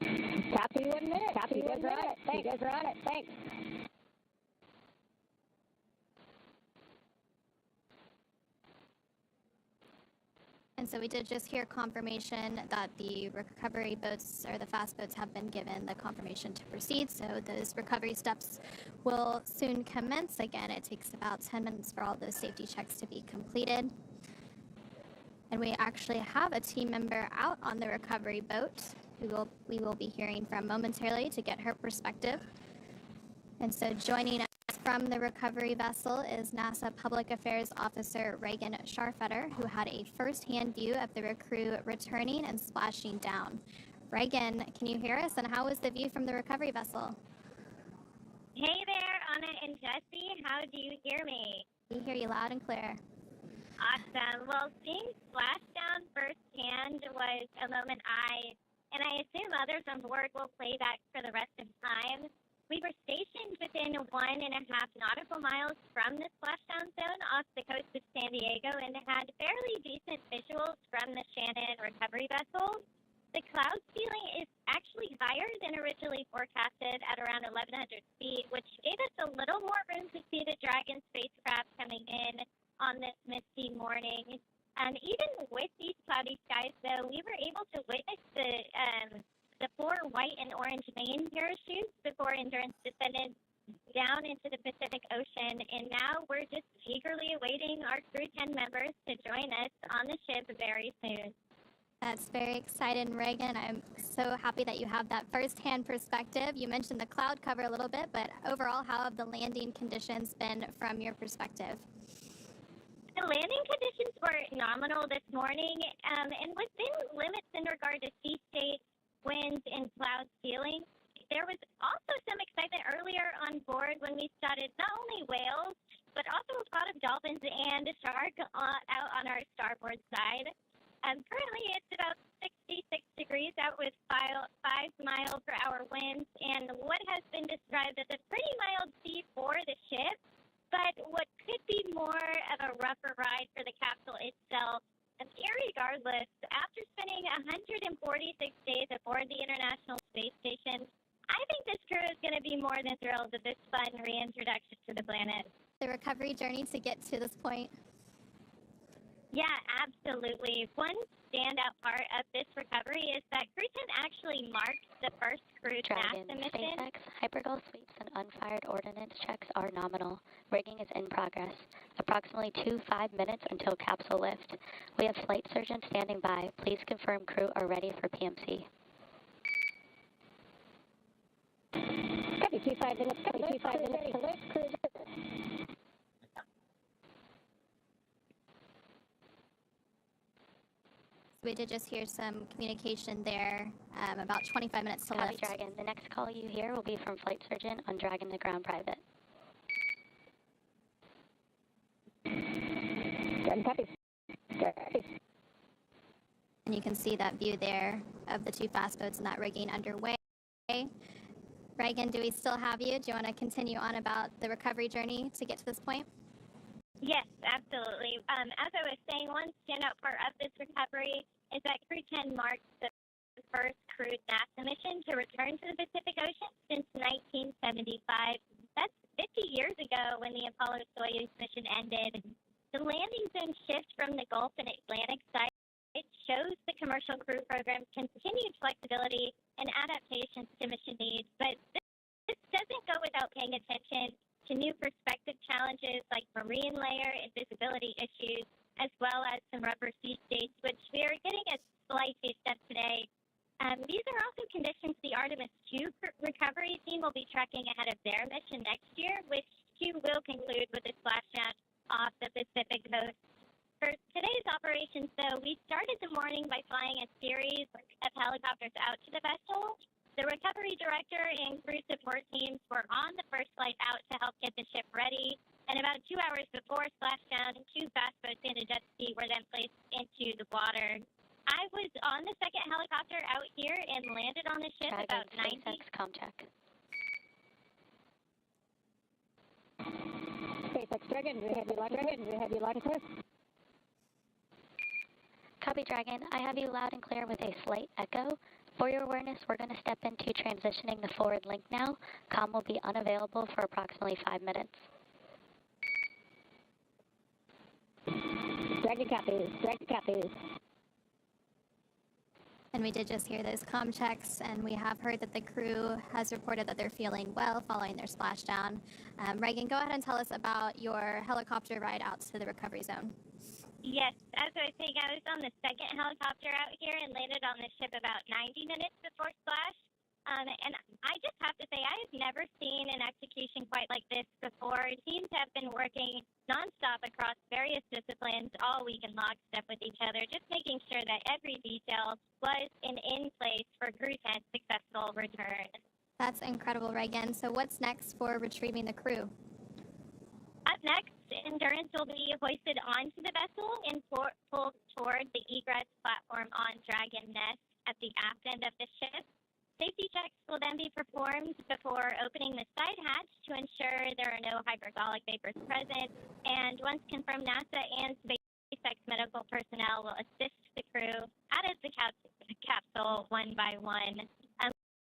S6: Copy 1 minute. Copy 1 minute. Thanks. You guys are on it. Thanks.
S1: And so we did just hear confirmation that the recovery boats, or the fast boats, have been given the confirmation to proceed. So those recovery steps will soon commence. Again, it takes about 10 minutes for all those safety checks to be completed. And we actually have a team member out on the recovery boat who we will be hearing from momentarily to get her perspective. And so joining us from the recovery vessel is NASA Public Affairs Officer Reagan Scharfetter, who had a first-hand view of the crew returning and splashing down. Reagan, can you hear us? And how was the view from the recovery vessel?
S8: Hey there, Anna and Jesse. How do you hear me?
S1: We hear you loud and clear.
S8: Awesome. Well, seeing Splashdown firsthand was a moment and I assume others on board will play back for the rest of time. We were stationed within 1.5 nautical miles from the splashdown zone off the coast of San Diego and had fairly decent visuals from the Shannon recovery vessel. The cloud ceiling is actually higher than originally forecasted at around 1,100 feet, which gave us a little more room to see the Dragon spacecraft coming in on this misty morning. Even with these cloudy skies, though, we were able to witness the 4 white and orange main parachutes before Endurance descended down into the Pacific Ocean. And now we're just eagerly awaiting our Crew-10 members to join us on the ship very soon.
S1: That's very exciting, Reagan. I'm so happy that you have that firsthand perspective. You mentioned the cloud cover a little bit, but overall, how have the landing conditions been from your perspective?
S8: The landing conditions were nominal this morning, and within limits in regard to sea state, winds, and cloud ceiling. There was also some excitement earlier on board when we spotted not only whales, but also a lot of dolphins and a shark out on our starboard side. Currently, it's about 66 degrees out with 5 mile per hour winds, and what has been described as a pretty mild sea for the ship. But what could be more of a rougher ride for the capsule itself. Irregardless, after spending 146 days aboard the International Space Station, I think this crew is going to be more than thrilled with this fun reintroduction to the planet.
S1: The recovery journey to get to this point.
S8: Yeah, absolutely. One standout part of this recovery is that Crew-10 actually marked the first crewed
S3: Dragon,
S8: NASA mission.
S3: SpaceX, hypergol sweeps, and unfired ordnance checks are nominal. Rigging is in progress. Approximately 5 minutes until capsule lift. We have flight surgeons standing by. Please confirm crew are ready for PMC.
S6: Copy, 5 minutes, copy, 5 minutes to lift, crew.
S1: We did just hear some communication there, about 25 minutes to
S3: Copy,
S1: lift.
S3: Dragon. The next call you hear will be from flight surgeon on Dragon the ground private.
S6: Dragon, copy.
S1: And you can see that view there of the 2 fast boats and that rigging underway. Reagan, do we still have you? Do you want to continue on about the recovery journey to get to this point?
S8: Yes, absolutely. As I was saying, one standout part of this recovery is that Crew-10 marks the first crewed NASA mission to return to the Pacific Ocean since 1975. That's 50 years ago when the Apollo-Soyuz mission ended. The landing zone shift from the Gulf and Atlantic side, it shows the commercial crew program's continued flexibility and adaptations to mission needs. But this doesn't go without paying attention to new perspective challenges like marine layer and visibility issues, as well as some rubber sea states, which we are getting a slight taste of today. These are also conditions the Artemis II recovery team will be tracking ahead of their mission next year, which too will conclude with a splashdown off the Pacific coast. For today's operations, though, we started the morning by flying a series of helicopters out to the vessel. The recovery director and crew support teams were on the first flight out to help get the ship ready, and about 2 hours before splashdown, 2 fast boats and a jet ski were then placed into the water. I was on the second helicopter out here and landed on the ship
S3: Dragon,
S8: about 90.
S3: SpaceX comm check.
S6: SpaceX Dragon, we have you loud and clear. We have you loud and clear.
S3: Copy, Dragon. I have you loud and clear with a slight echo. For your awareness, we're going to step into transitioning the forward link now. Comm will be unavailable for approximately 5 minutes.
S6: Dragon copies, Dragon copies.
S1: And we did just hear those comm checks, and we have heard that the crew has reported that they're feeling well following their splashdown. Reagan, go ahead and tell us about your helicopter ride out to the recovery zone.
S8: Yes, as I was saying, I was on the second helicopter out here and landed on the ship about 90 minutes before splash. And I just have to say, I have never seen an execution quite like this before. Teams have been working nonstop across various disciplines all week in lockstep with each other, just making sure that every detail was in place for Crew-10's successful return.
S1: That's incredible, Reagan. So what's next for retrieving the crew?
S8: Up next, Endurance will be hoisted onto the vessel and pulled toward the egress platform on Dragon Nest at the aft end of the ship. Safety checks will then be performed before opening the side hatch to ensure there are no hypersolic vapors present. And once confirmed, NASA and SpaceX medical personnel will assist the crew out of the capsule one by one.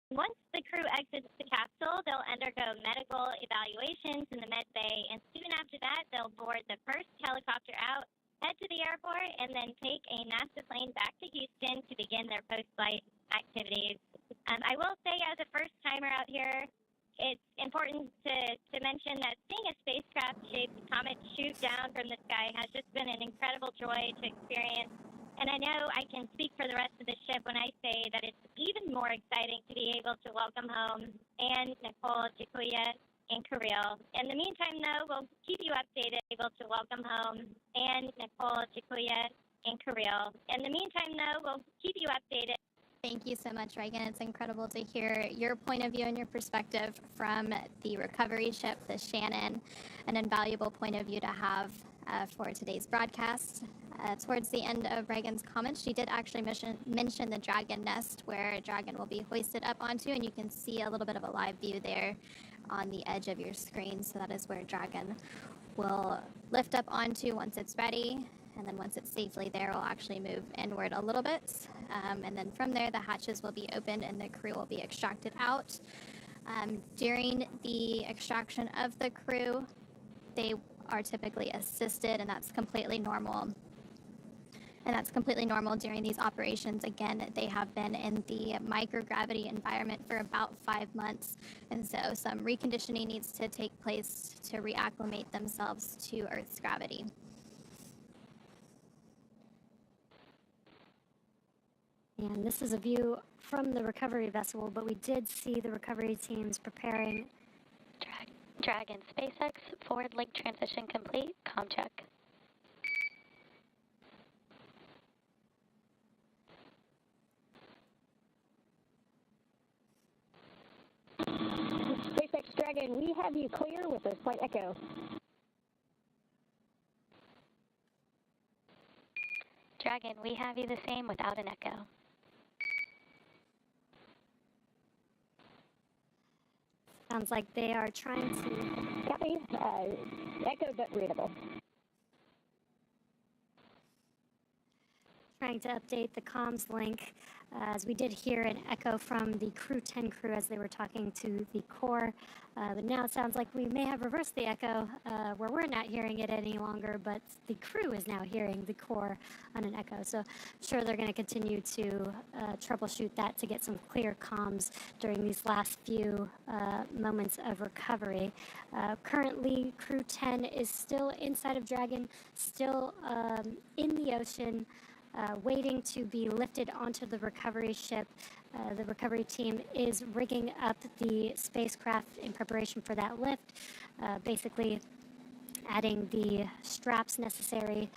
S8: Once the crew exits the capsule, they'll undergo medical evaluations in the med bay, and soon after that, they'll board the first helicopter out, head to the airport, and then take a NASA plane back to Houston to begin their post-flight activities. I will say, as a first-timer out here, it's important to mention that seeing a spacecraft-shaped comet shoot down from the sky has just been an incredible joy to experience. And I know I can speak for the rest of the ship when I say that it's even more exciting to be able to welcome home Anne, Nicole, Jakuya, and Kirill. In the meantime, though, we'll keep you updated, able to welcome home Anne, Nicole, Jakuya, and Kirill. In the meantime, though, we'll keep you updated.
S1: Thank you so much, Reagan. It's incredible to hear your point of view and your perspective from the recovery ship, the Shannon, an invaluable point of view to have for today's broadcast. Towards the end of Reagan's comments, she did actually mention the Dragon nest, where Dragon will be hoisted up onto, and you can see a little bit of a live view there on the edge of your screen. So that is where Dragon will lift up onto once it's ready, and then once it's safely there, we'll actually move inward a little bit. And then from there, the hatches will be opened and the crew will be extracted out. During the extraction of the crew, they are typically assisted, and that's completely normal. And that's completely normal during these operations. Again, they have been in the microgravity environment for about 5 months. And so some reconditioning needs to take place to reacclimate themselves to Earth's gravity.
S2: And this is a view from the recovery vessel, but we did see the recovery teams preparing.
S3: Dragon, SpaceX, forward link transition complete, comm check.
S6: SpaceX Dragon, we have you clear with a slight echo.
S3: Dragon, we have you the same without an echo.
S2: Sounds like they are trying to.
S6: Copy. Echo but readable.
S2: Trying to update the comms link, as we did hear an echo from the Crew-10 crew as they were talking to the core. But now it sounds like we may have reversed the echo, where we're not hearing it any longer, but the crew is now hearing the core on an echo. So I'm sure they're going to continue to troubleshoot that to get some clear comms during these last few moments of recovery. Currently, Crew-10 is still inside of Dragon, still in the ocean, waiting to be lifted onto the recovery ship. The recovery team is rigging up the spacecraft in preparation for that lift, basically adding the straps necessary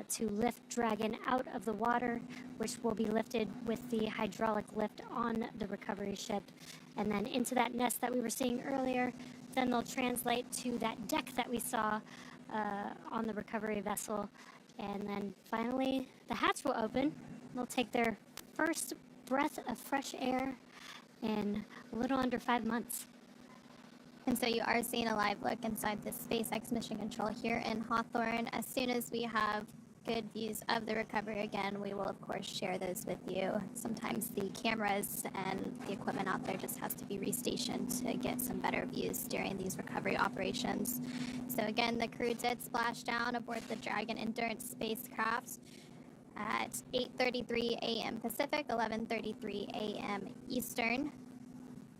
S2: to lift Dragon out of the water, which will be lifted with the hydraulic lift on the recovery ship, and then into that nest that we were seeing earlier. Then they'll translate to that deck that we saw on the recovery vessel. And then finally, the hatch will open. They'll take their first breath of fresh air in a little under 5 months.
S1: And so you are seeing a live look inside the SpaceX Mission Control here in Hawthorne. As soon as we have good views of the recovery again, we will of course share those with you. Sometimes the cameras and the equipment out there just has to be restationed to get some better views during these recovery operations. So again, the crew did splash down aboard the Dragon Endurance spacecraft at 8:33 a.m. Pacific, 11:33 a.m. Eastern,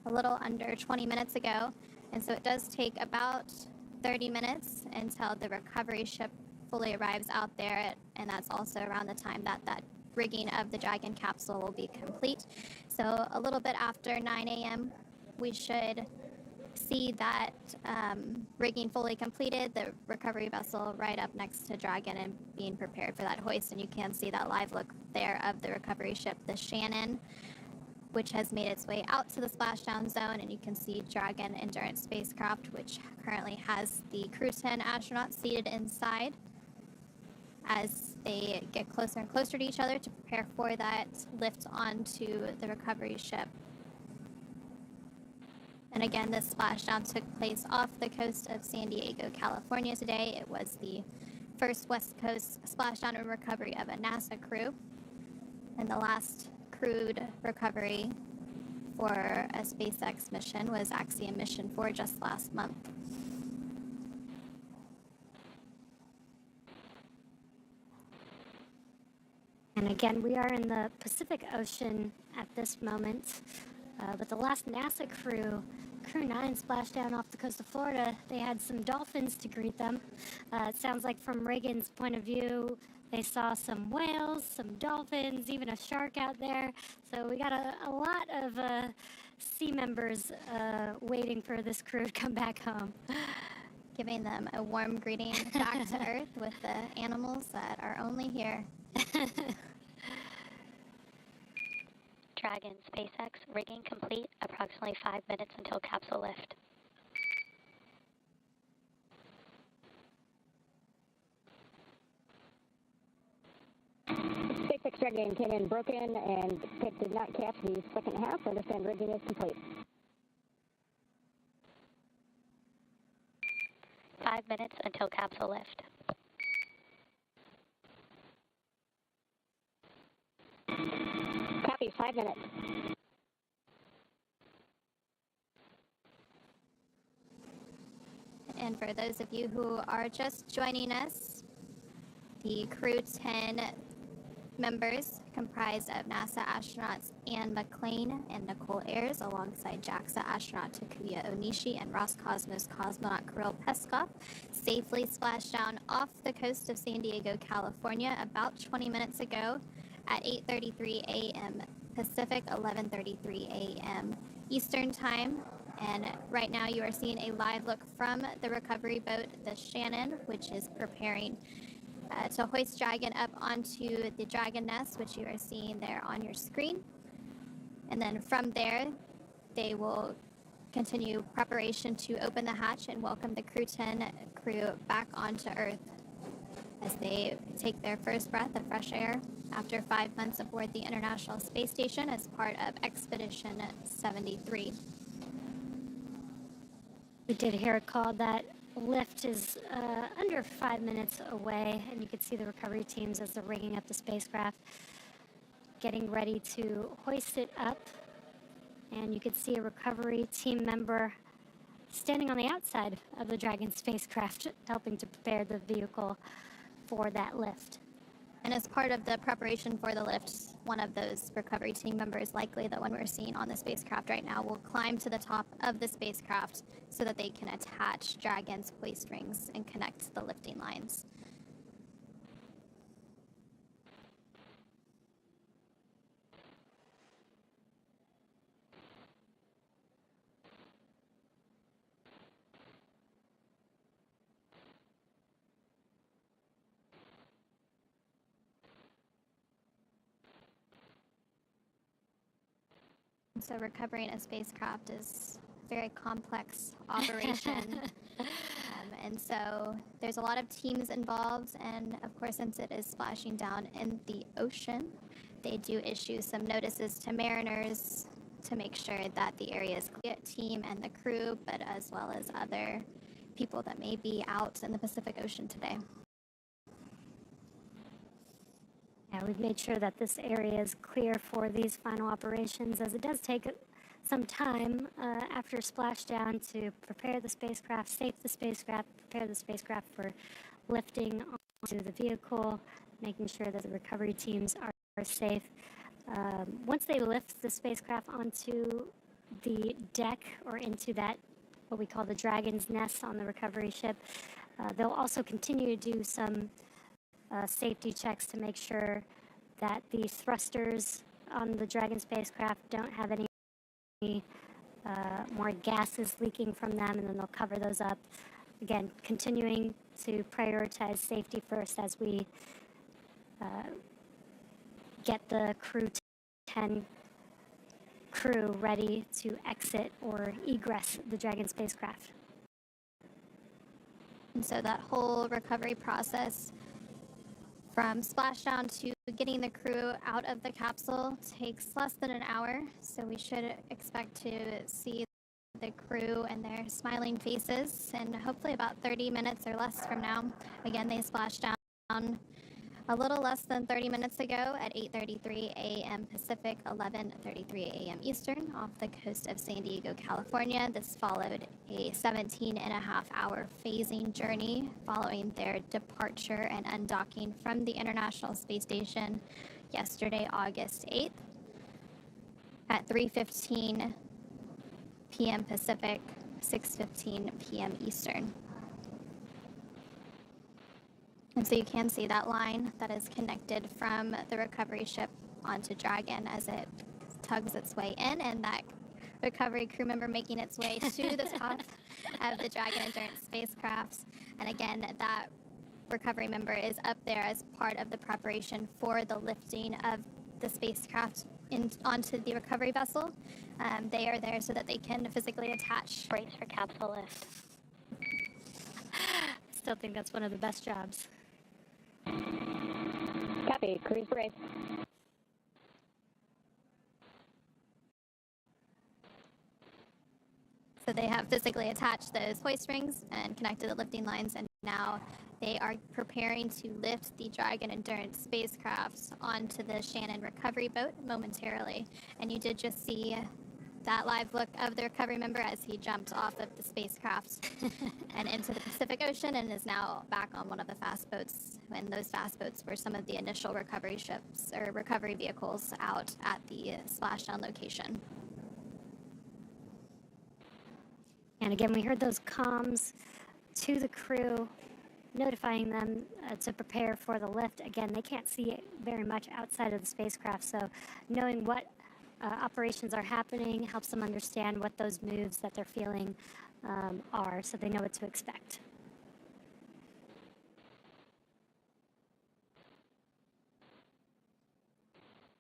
S1: a little under 20 minutes ago. And so it does take about 30 minutes until the recovery ship fully arrives out there, and that's also around the time that that rigging of the Dragon capsule will be complete. So a little bit after 9 a.m., we should see that rigging fully completed, the recovery vessel right up next to Dragon and being prepared for that hoist. And you can see that live look there of the recovery ship, the Shannon. which has made its way out to the splashdown zone. And you can see Dragon Endurance spacecraft, which currently has the Crew-10 astronauts seated inside as they get closer and closer to each other to prepare for that lift onto the recovery ship. And again, this splashdown took place off the coast of San Diego, California today. It was the first West Coast splashdown and recovery of a NASA crew, and the last crewed recovery for a SpaceX mission was Axiom Mission 4 just last month.
S2: And again, we are in the Pacific Ocean at this moment, but the last NASA Crew-9 splashed down off the coast of Florida. They had some dolphins to greet them. It sounds like from Reagan's point of view, they saw some whales, some dolphins, even a shark out there. So we got a lot of sea members waiting for this crew to come back home.
S1: Giving them a warm greeting back to Earth with the animals that are only here.
S3: Dragon SpaceX rigging complete. Approximately 5 minutes until capsule lift.
S6: SpaceX Dragon came in broken and it did not catch the second half. Understand rigging is complete.
S3: 5 minutes until capsule lift.
S6: Copy, 5 minutes.
S1: And for those of you who are just joining us, the Crew-10 members comprised of NASA astronauts Anne McClain and Nicole Ayers, alongside JAXA astronaut Takuya Onishi and Roscosmos cosmonaut Kirill Peskov, safely splashed down off the coast of San Diego, California about 20 minutes ago at 8:33 a.m. Pacific, 11:33 a.m. Eastern Time. And right now you are seeing a live look from the recovery boat, the Shannon, which is preparing to hoist Dragon up onto the Dragon nest, which you are seeing there on your screen. And then from there, they will continue preparation to open the hatch and welcome the Crew-10 crew back onto Earth as they take their first breath of fresh air after 5 months aboard the International Space Station as part of Expedition 73.
S2: We did hear a call that lift is under 5 minutes away, and you can see the recovery teams as they're rigging up the spacecraft, getting ready to hoist it up. And you can see a recovery team member standing on the outside of the Dragon spacecraft, helping to prepare the vehicle for that lift.
S1: And as part of the preparation for the lift, one of those recovery team members, likely the one we're seeing on the spacecraft right now, will climb to the top of the spacecraft so that they can attach Dragon's hoist rings and connect the lifting lines. So recovering a spacecraft is a very complex operation. And so there's a lot of teams involved. And of course, since it is splashing down in the ocean, they do issue some notices to mariners to make sure that the area is clear, team and the crew, but as well as other people that may be out in the Pacific Ocean today.
S2: Yeah, we've made sure that this area is clear for these final operations, as it does take some time after splashdown to prepare the spacecraft, safe the spacecraft, prepare the spacecraft for lifting onto the vehicle, making sure that the recovery teams are safe. Once they lift the spacecraft onto the deck or into that, what we call the Dragon's nest on the recovery ship, they'll also continue to do some safety checks to make sure that the thrusters on the Dragon spacecraft don't have any more gases leaking from them, and then they'll cover those up. Again, continuing to prioritize safety first as we get the Crew-10 crew ready to exit or egress the Dragon spacecraft.
S1: And so that whole recovery process from splashdown to getting the crew out of the capsule takes less than an hour. So we should expect to see the crew and their smiling faces and hopefully about 30 minutes or less from now. Again, they splashed down a little less than 30 minutes ago at 8:33 a.m. Pacific, 11:33 a.m. Eastern off the coast of San Diego, California. This followed a 17.5-hour phasing journey following their departure and undocking from the International Space Station yesterday, August 8th at 3:15 p.m. Pacific, 6:15 p.m. Eastern. And so you can see that line that is connected from the recovery ship onto Dragon as it tugs its way in, and that recovery crew member making its way to the top of the Dragon Endurance spacecraft. And again, that recovery member is up there as part of the preparation for the lifting of the spacecraft onto the recovery vessel. They are there so that they can physically attach.
S3: Brace for capsule lift.
S2: Still think that's one of the best jobs.
S6: Copy, cruise brace.
S1: So they have physically attached those hoist rings and connected the lifting lines, and now they are preparing to lift the Dragon Endurance spacecraft onto the Shannon recovery boat momentarily. And you did just see that live look of the recovery member as he jumped off of the spacecraft and into the Pacific Ocean and is now back on one of the fast boats. And those fast boats were some of the initial recovery ships or recovery vehicles out at the splashdown location.
S2: And again, we heard those comms to the crew, notifying them to prepare for the lift. Again, they can't see very much outside of the spacecraft, so knowing what operations are happening helps them understand what those moves that they're feeling are, so they know what to expect.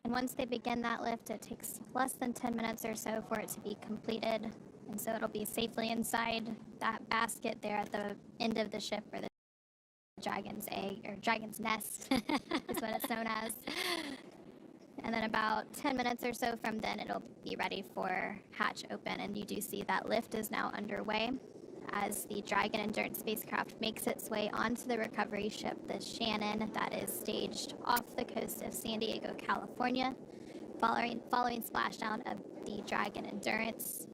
S1: And once they begin that lift, it takes less than 10 minutes or so for it to be completed. And so it'll be safely inside that basket there at the end of the ship where the dragon's egg, or dragon's nest is what it's known as. And then about 10 minutes or so from then, it'll be ready for hatch open. And you do see that lift is now underway as the Dragon Endurance spacecraft makes its way onto the recovery ship, the Shannon, that is staged off the coast of San Diego, California, following splashdown of the Dragon Endurance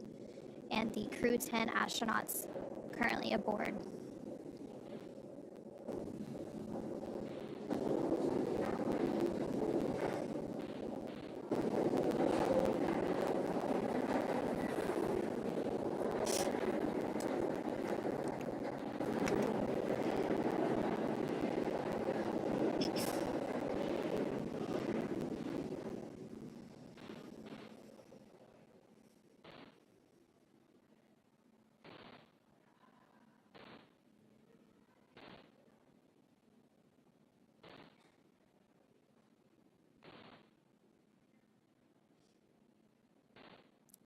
S1: and the Crew-10 astronauts currently aboard.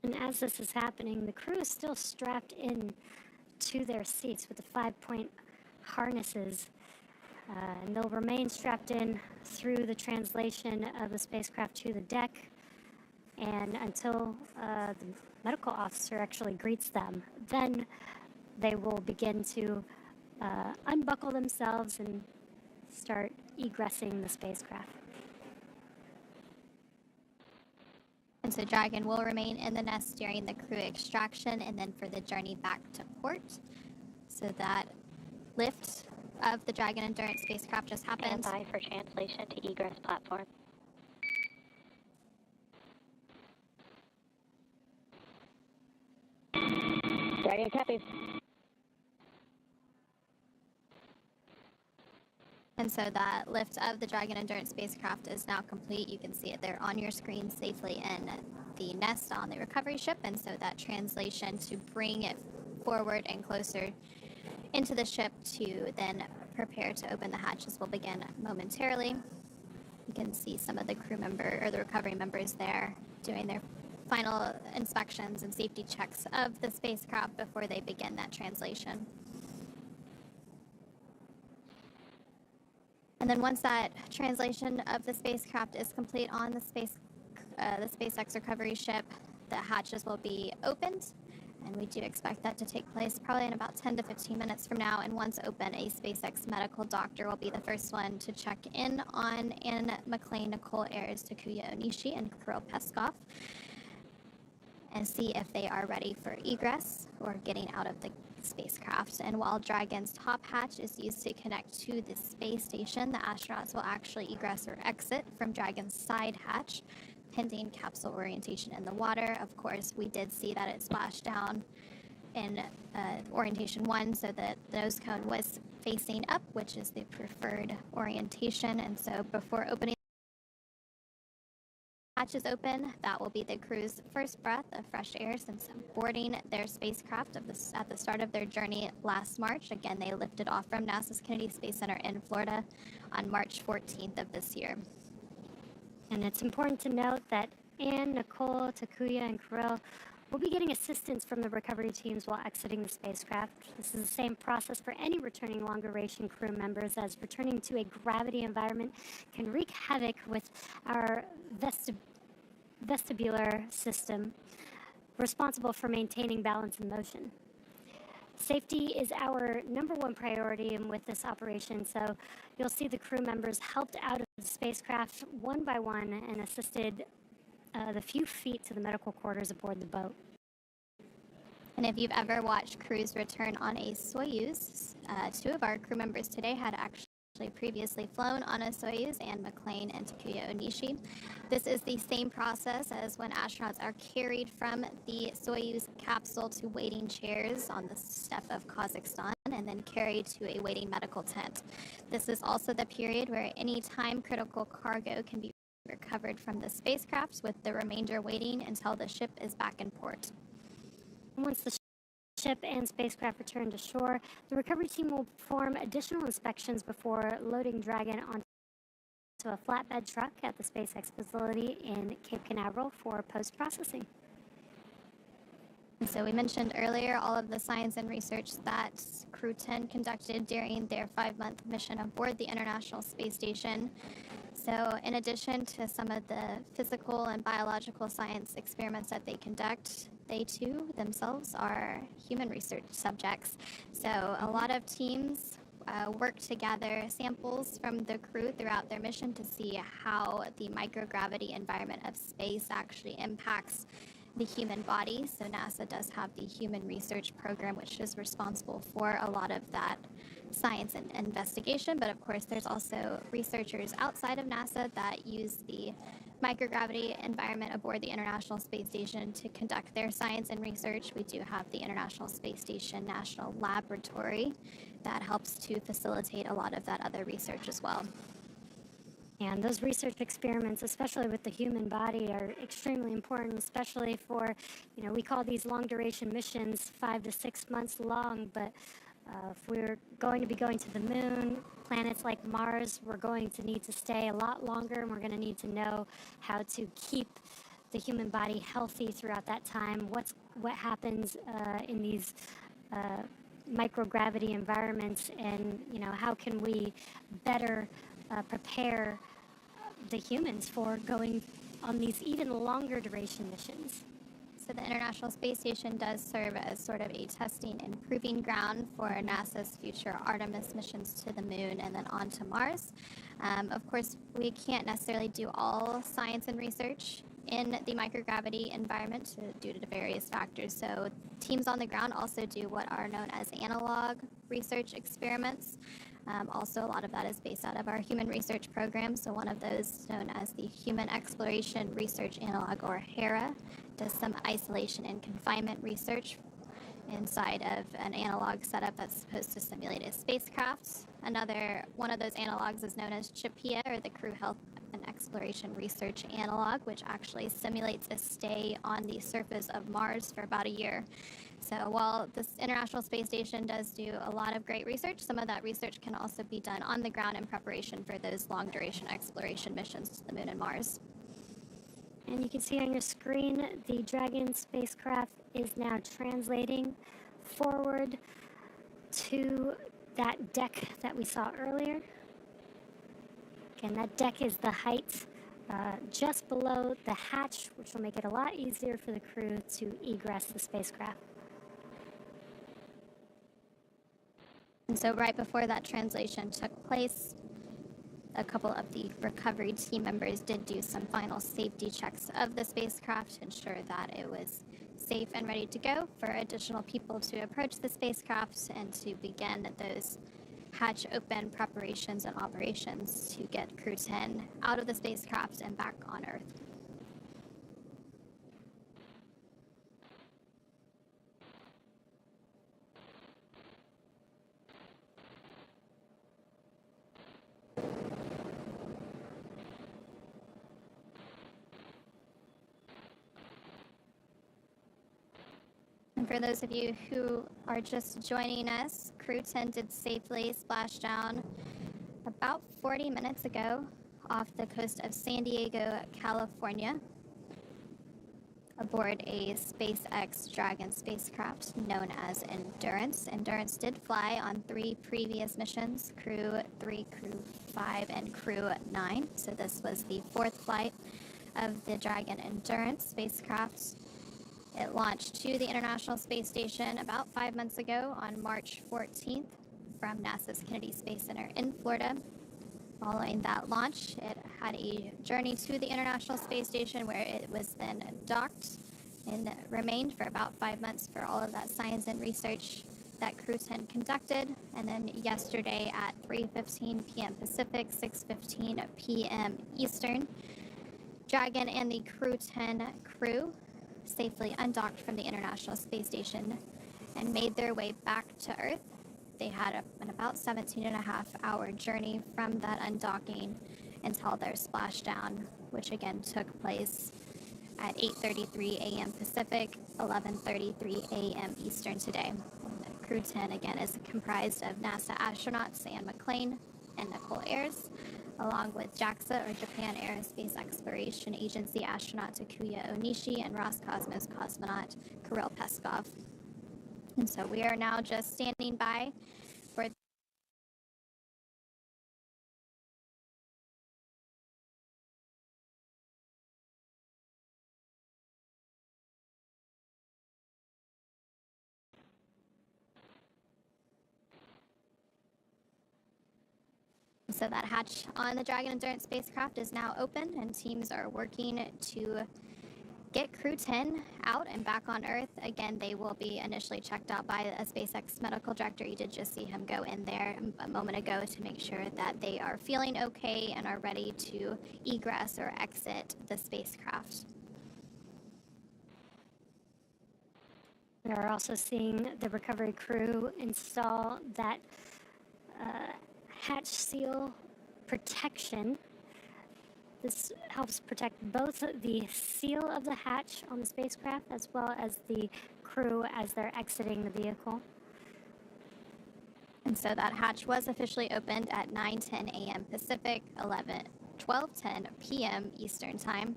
S2: And as this is happening, the crew is still strapped in to their seats with the 5-point harnesses. And they'll remain strapped in through the translation of the spacecraft to the deck and until the medical officer actually greets them. Then they will begin to unbuckle themselves and start egressing the spacecraft.
S1: And so Dragon will remain in the nest during the crew extraction and then for the journey back to port. So that lift of the Dragon Endurance spacecraft just happened.
S3: Stand by for translation to egress platform.
S6: Dragon copies.
S1: And so that lift of the Dragon Endurance spacecraft is now complete. You can see it there on your screen safely in the nest on the recovery ship. And so that translation to bring it forward and closer into the ship to then prepare to open the hatches will begin momentarily. You can see some of the crew member or the recovery members there doing their final inspections and safety checks of the spacecraft before they begin that translation. And then once that translation of the spacecraft is complete on the SpaceX recovery ship, the hatches will be opened, and we do expect that to take place probably in about 10 to 15 minutes from now. And once open, a SpaceX medical doctor will be the first one to check in on Anne McClain, Nicole Ayers, Takuya Onishi, and Kirill Peskov, and see if they are ready for egress or getting out of the spacecraft. And while Dragon's top hatch is used to connect to the space station, the astronauts will actually egress or exit from Dragon's side hatch, pending capsule orientation in the water. Of course, we did see that it splashed down in orientation 1, so that the nose cone was facing up, which is the preferred orientation. And so before opening hatches open, that will be the crew's first breath of fresh air since boarding their spacecraft at the start of their journey last March. Again, they lifted off from NASA's Kennedy Space Center in Florida on March 14th of this year.
S2: And it's important to note that Anne, Nicole, Takuya, and Kirill will be getting assistance from the recovery teams while exiting the spacecraft. This is the same process for any returning long-duration crew members, as returning to a gravity environment can wreak havoc with our vestibular system, responsible for maintaining balance and motion. Safety is our #1 priority with this operation, so you'll see the crew members helped out of the spacecraft one by one and assisted the few feet to the medical quarters aboard the boat.
S1: And if you've ever watched crews return on a Soyuz, 2 of our crew members today had actually previously flown on a Soyuz, Anne McClain and Takuya Onishi. This is the same process as when astronauts are carried from the Soyuz capsule to waiting chairs on the steppe of Kazakhstan and then carried to a waiting medical tent. This is also the period where any time-critical cargo can be recovered from the spacecraft, with the remainder waiting until the ship is back in port.
S2: Once the ship and spacecraft return to shore, the recovery team will perform additional inspections before loading Dragon onto a flatbed truck at the SpaceX facility in Cape Canaveral for post-processing.
S1: And so we mentioned earlier all of the science and research that Crew-10 conducted during their 5-month mission aboard the International Space Station. So in addition to some of the physical and biological science experiments that they conduct, they too themselves are human research subjects. So a lot of teams work to gather samples from the crew throughout their mission to see how the microgravity environment of space actually impacts the human body. So NASA does have the Human Research Program, which is responsible for a lot of that science and investigation. But of course, there's also researchers outside of NASA that use the microgravity environment aboard the International Space Station to conduct their science and research. We do have the International Space Station National Laboratory that helps to facilitate a lot of that other research as well.
S2: And those research experiments, especially with the human body, are extremely important, especially for, we call these long-duration missions 5 to 6 months long, but if we're going to be going to the moon, planets like Mars, we're going to need to stay a lot longer, and we're going to need to know how to keep the human body healthy throughout that time. What happens in these microgravity environments, and how can we better prepare the humans for going on these even longer duration missions.
S1: So the International Space Station does serve as sort of a testing and proving ground for NASA's future Artemis missions to the moon and then on to Mars. Of course, we can't necessarily do all science and research in the microgravity environment due to various factors. So teams on the ground also do what are known as analog research experiments. Also, a lot of that is based out of our Human Research Program. So one of those, known as the Human Exploration Research Analog, or HERA, does some isolation and confinement research inside of an analog setup that's supposed to simulate a spacecraft. Another one of those analogs is known as CHIPEA, or the Crew Health and Exploration Research Analog, which actually simulates a stay on the surface of Mars for about a year. So while this International Space Station does do a lot of great research, some of that research can also be done on the ground in preparation for those long-duration exploration missions to the moon and Mars.
S2: And you can see on your screen, the Dragon spacecraft is now translating forward to that deck that we saw earlier. Again, that deck is the height just below the hatch, which will make it a lot easier for the crew to egress the spacecraft.
S1: And so right before that translation took place, a couple of the recovery team members did do some final safety checks of the spacecraft to ensure that it was safe and ready to go for additional people to approach the spacecraft and to begin those hatch open preparations and operations to get Crew-10 out of the spacecraft and back on Earth. And for those of you who are just joining us, Crew-10 did safely splash down about 40 minutes ago off the coast of San Diego, California, aboard a SpaceX Dragon spacecraft known as Endurance. Endurance did fly on 3 previous missions, Crew-3, Crew-5, and Crew-9. So this was the 4th flight of the Dragon Endurance spacecraft. It launched to the International Space Station about 5 months ago on March 14th from NASA's Kennedy Space Center in Florida. Following that launch, it had a journey to the International Space Station where it was then docked and remained for about 5 months for all of that science and research that Crew-10 conducted. And then yesterday at 3:15 p.m. Pacific, 6:15 p.m. Eastern, Dragon and the Crew-10 crew safely undocked from the International Space Station and made their way back to Earth. They had an about 17.5-hour journey from that undocking until their splashdown, which again took place at 8:33 a.m. Pacific, 11:33 a.m. Eastern today. Crew-10 again is comprised of NASA astronauts Anne McClain and Nicole Ayers, along with JAXA, or Japan Aerospace Exploration Agency astronaut Takuya Onishi and Roscosmos cosmonaut Kirill Peskov. And so we are now just standing by for So that hatch on the Dragon Endurance spacecraft is now open, and teams are working to get Crew-10 out and back on Earth. Again, they will be initially checked out by a SpaceX medical director. You did just see him go in there a moment ago to make sure that they are feeling okay and are ready to egress or exit the spacecraft.
S2: We are also seeing the recovery crew install that hatch seal protection. This helps protect both the seal of the hatch on the spacecraft as well as the crew as they're exiting the vehicle.
S1: And so that hatch was officially opened at 9:10 a.m. Pacific, 12:10 p.m. Eastern Time,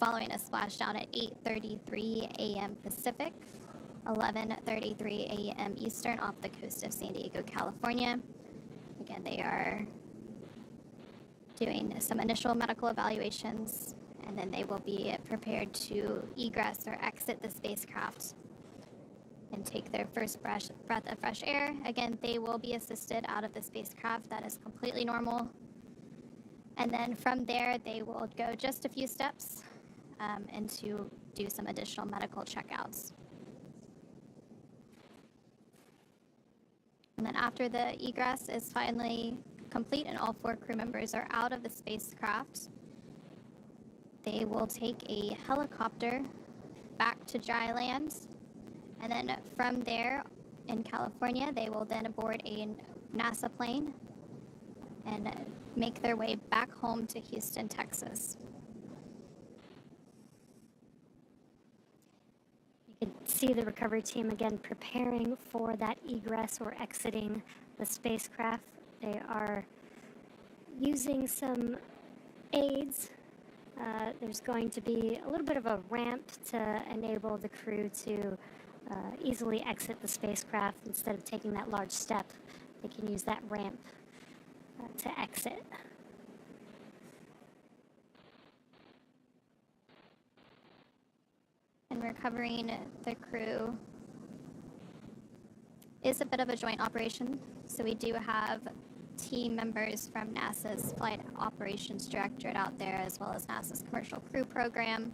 S1: following a splashdown at 8:33 a.m. Pacific, 11:33 a.m. Eastern off the coast of San Diego, California. Again, they are doing some initial medical evaluations, and then they will be prepared to egress or exit the spacecraft and take their first breath of fresh air. Again, they will be assisted out of the spacecraft. That is completely normal. And then from there, they will go just a few steps and to do some additional medical checkouts. And then after the egress is finally complete and all 4 crew members are out of the spacecraft, they will take a helicopter back to dry land. And then from there in California, they will then board a NASA plane and make their way back home to Houston, Texas.
S2: You can see the recovery team again preparing for that egress or exiting the spacecraft. They are using some aids there's going to be a little bit of a ramp to enable the crew to easily exit the spacecraft. Instead of taking that large step, they can use that ramp to exit.
S1: And recovering the crew is a bit of a joint operation. So we do have team members from NASA's Flight Operations Directorate out there, as well as NASA's Commercial Crew Program,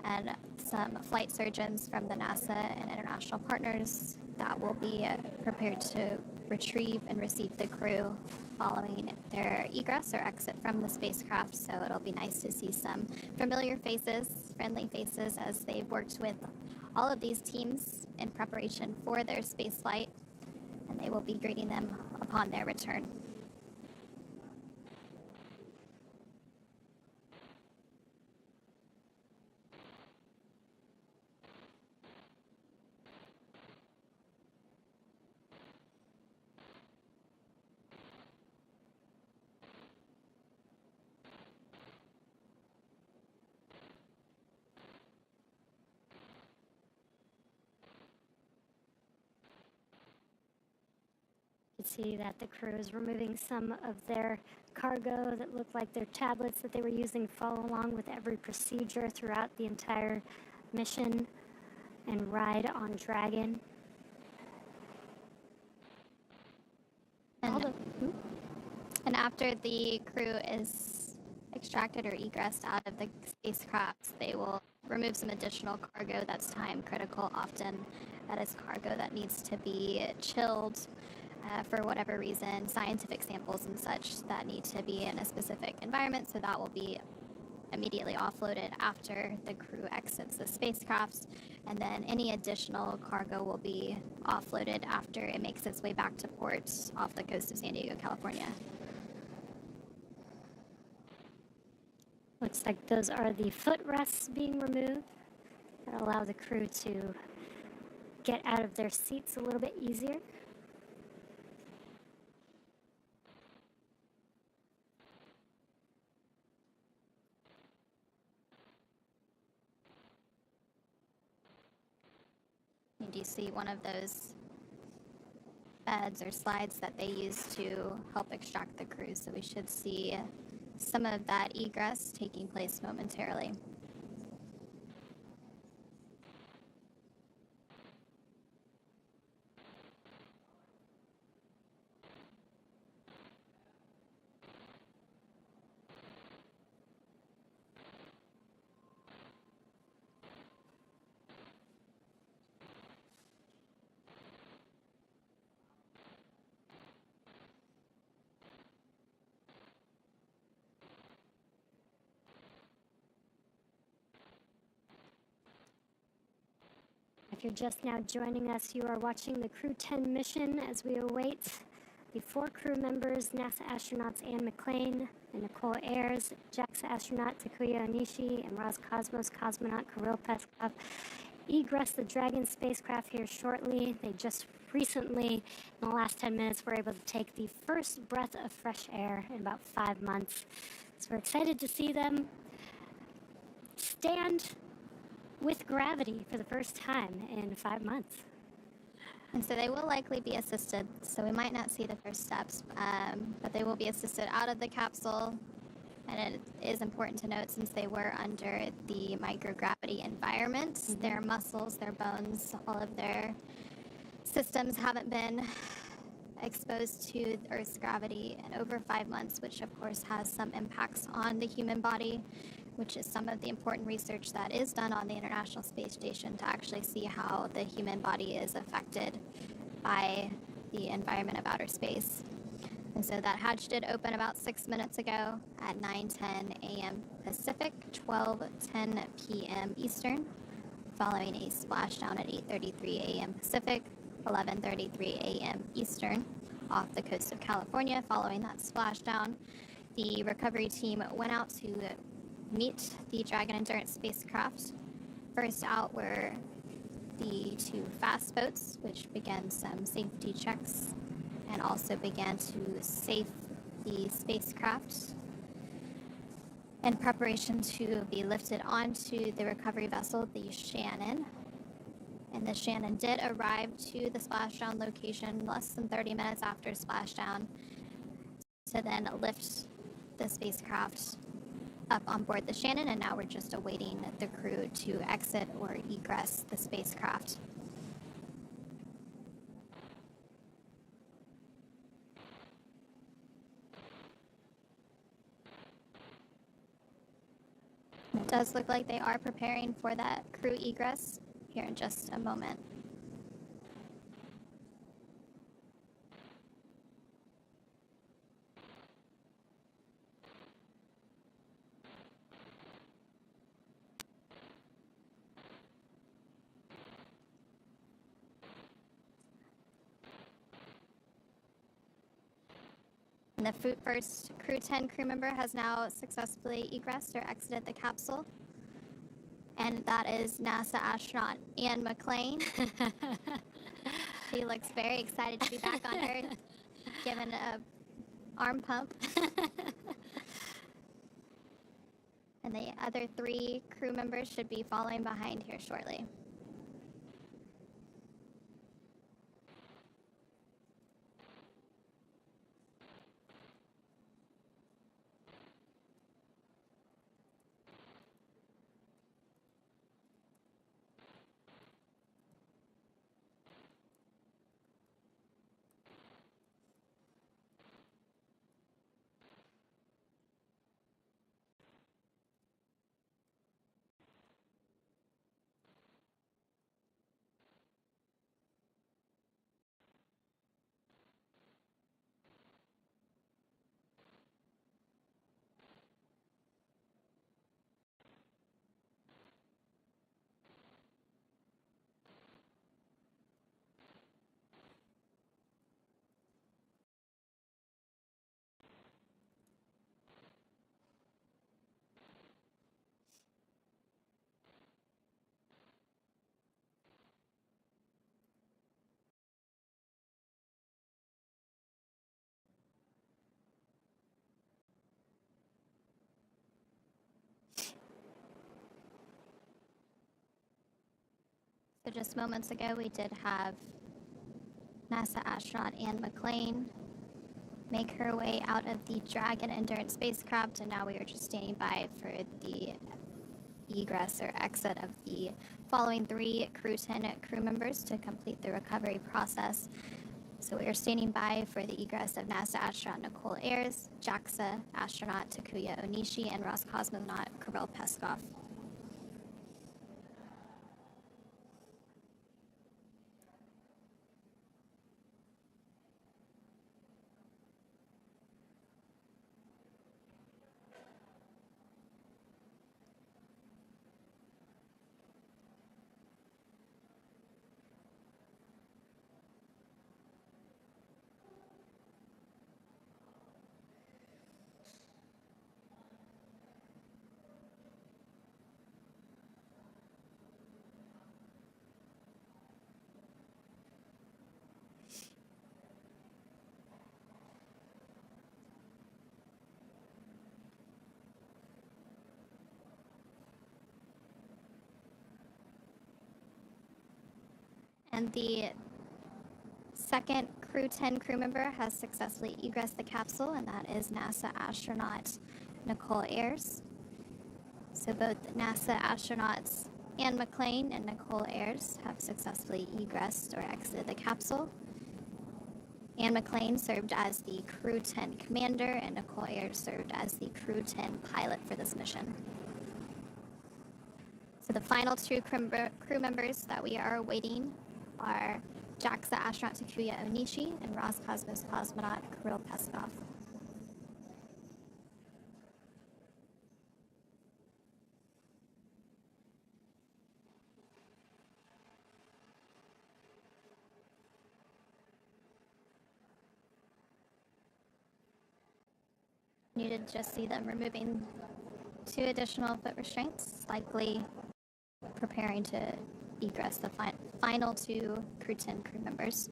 S1: and some flight surgeons from the NASA and international partners that will be prepared to retrieve and receive the crew following their egress or exit from the spacecraft. So it'll be nice to see some familiar faces, friendly faces, as they've worked with all of these teams in preparation for their space flight, and they will be greeting them upon their return.
S2: You can see that the crew is removing some of their cargo that looked like their tablets that they were using to follow along with every procedure throughout the entire mission and ride on Dragon.
S1: And after the crew is extracted or egressed out of the spacecraft, they will remove some additional cargo that's time critical. Often that is cargo that needs to be chilled for whatever reason, scientific samples and such that need to be in a specific environment, so that will be immediately offloaded after the crew exits the spacecraft, and then any additional cargo will be offloaded after it makes its way back to port off the coast of San Diego, California.
S2: Looks like those are the footrests being removed that allow the crew to get out of their seats a little bit easier.
S1: You do see one of those beds or slides that they use to help extract the crew, so we should see some of that egress taking place momentarily.
S2: If you're just now joining us, you are watching the Crew-10 mission as we await the 4 crew members, NASA astronauts Anne McClain and Nicole Ayers, JAXA astronaut Takuya Onishi, and Roscosmos cosmonaut Kirill Peskov, egress the Dragon spacecraft here shortly. They just recently, in the last 10 minutes, were able to take the first breath of fresh air in about 5 months. So we're excited to see them stand with gravity for the first time in 5 months.
S1: And so they will likely be assisted, so we might not see the first steps, but they will be assisted out of the capsule. And it is important to note, since they were under the microgravity environment, their muscles, their bones, all of their systems haven't been exposed to Earth's gravity in over 5 months, which of course has some impacts on the human body, which is some of the important research that is done on the International Space Station to actually see how the human body is affected by the environment of outer space. And so that hatch did open about 6 minutes ago at 9:10 a.m. Pacific, 12:10 p.m. Eastern, following a splashdown at 8:33 a.m. Pacific, 11:33 a.m. Eastern, off the coast of California. Following that splashdown, the recovery team went out to meet the Dragon Endurance spacecraft. First out were the 2 fast boats, which began some safety checks and also began to safe the spacecraft. in preparation to be lifted onto the recovery vessel, the Shannon. And the Shannon did arrive to the splashdown location less than 30 minutes after splashdown to then lift the spacecraft up on board the Shannon, and now we're just awaiting the crew to exit or egress the spacecraft. It does look like they are preparing for that crew egress here in just a moment. And the first Crew-10 crew member has now successfully egressed or exited the capsule. And that is NASA astronaut Anne McClain. She looks very excited to be back on Earth, given an arm pump. And the other 3 crew members should be following behind here shortly. So just moments ago, we did have NASA astronaut Anne McClain make her way out of the Dragon Endurance spacecraft, and now we are just standing by for the egress or exit of the following 3 Crew-10 crew members to complete the recovery process. So we are standing by for the egress of NASA astronaut Nicole Ayers, JAXA astronaut Takuya Onishi, and Roscosmonaut Kirill Peskov. And the second Crew-10 crew member has successfully egressed the capsule, and that is NASA astronaut Nicole Ayers. So both NASA astronauts Anne McClain and Nicole Ayers have successfully egressed or exited the capsule. Anne McClain served as the Crew-10 commander, and Nicole Ayers served as the Crew-10 pilot for this mission. So the final 2 crew members that we are awaiting are JAXA astronaut Takuya Onishi and Roscosmos cosmonaut Kirill Peskov. You did just see them removing 2 additional foot restraints, likely preparing to egress the final 2 Crew-10 crew members.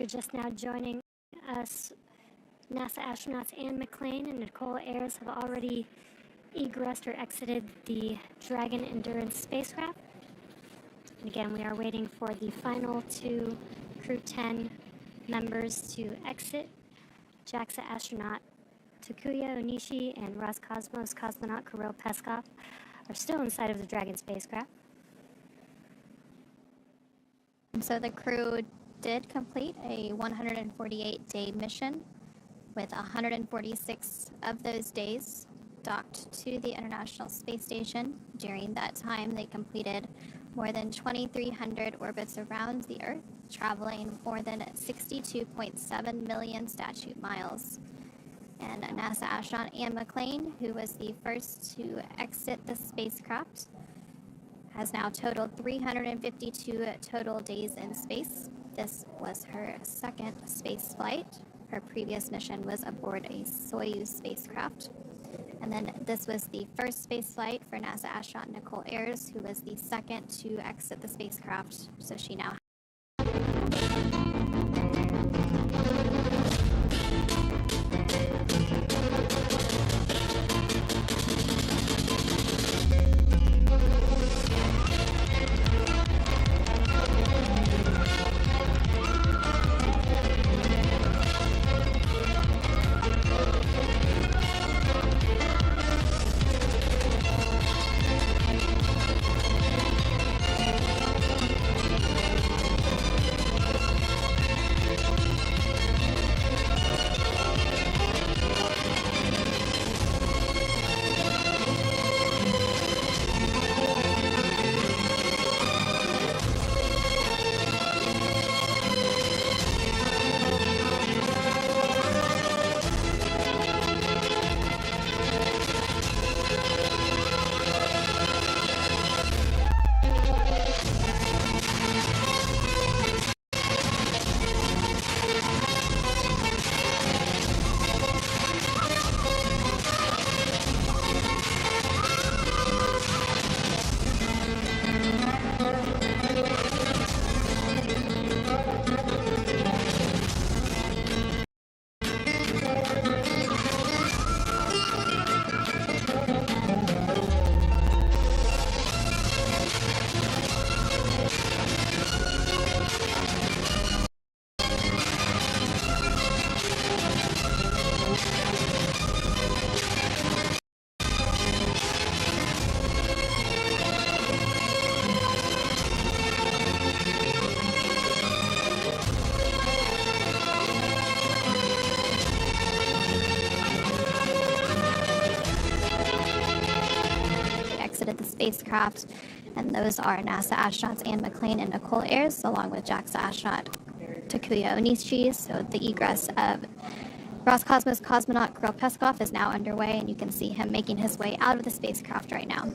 S2: you're just now joining us, NASA astronauts Anne McClain and Nicole Ayers have already egressed or exited the Dragon Endurance spacecraft. And again, we are waiting for the final 2 Crew-10 members to exit. JAXA astronaut Takuya Onishi and Roscosmos cosmonaut Kirill Peskov are still inside of the Dragon spacecraft.
S1: And so the crew did complete a 148-day mission, with 146 of those days docked to the International Space Station. During that time, they completed more than 2,300 orbits around the Earth, traveling more than 62.7 million statute miles. And NASA astronaut Anne McClain, who was the first to exit the spacecraft, has now totaled 352 total days in space. This was her second space flight. Her previous mission was aboard a Soyuz spacecraft. And then this was the first space flight for NASA astronaut Nicole Ayers, who was the second to exit the spacecraft. So she now exited the spacecraft, and those are NASA astronauts Anne McClain and Nicole Ayers, along with JAXA astronaut Takuya Onishi. So the egress of Roscosmos cosmonaut Kirill Peskov is now underway, and you can see him making his way out of the spacecraft right now.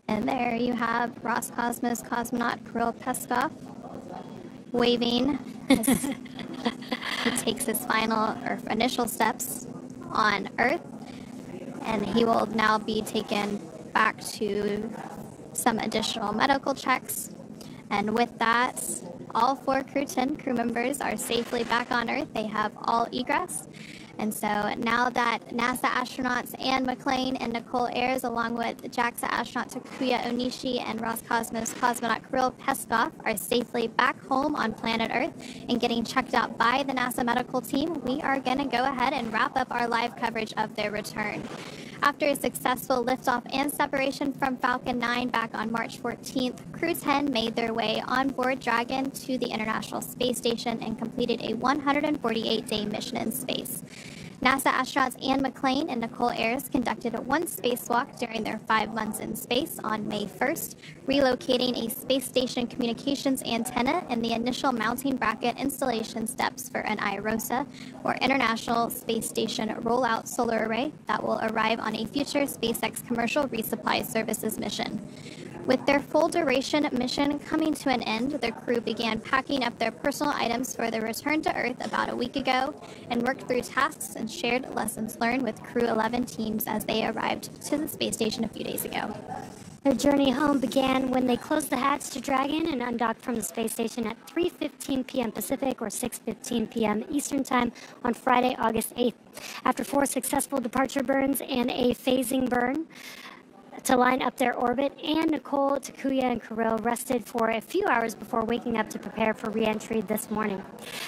S1: And there you have Roscosmos cosmonaut Kirill Peskov waving as he takes his final or initial steps on Earth, and he will now be taken back to some additional medical checks. And with that, all 4 Crew-10 crew members are safely back on Earth. They have all egress. And so now that NASA astronauts Anne McClain and Nicole Ayers, along with JAXA astronaut Takuya Onishi and Roscosmos cosmonaut Kirill Peskov, are safely back home on planet Earth and getting checked out by the NASA medical team, we are going to go ahead and wrap up our live coverage of their return. After a successful liftoff and separation from Falcon 9 back on March 14th, Crew-10 made their way on board Dragon to the International Space Station and completed a 148-day mission in space. NASA astronauts Anne McClain and Nicole Ayers conducted one spacewalk during their 5 months in space on May 1st, relocating a space station communications antenna in the initial mounting bracket installation steps for an IROSA, or International Space Station Rollout Solar Array, that will arrive on a future SpaceX commercial resupply services mission. With their full duration mission coming to an end, the crew began packing up their personal items for their return to Earth about a week ago and worked through tasks and shared lessons learned with Crew-11 teams as they arrived to the space station a few days ago.
S2: Their journey home began when they closed the hatch to Dragon and undocked from the space station at 3:15 p.m. Pacific or 6:15 p.m. Eastern Time on Friday, August 8th. After 4 successful departure burns and a phasing burn to line up their orbit, and Nicole, Takuya, and Kirill rested for a few hours before waking up to prepare for re-entry this morning.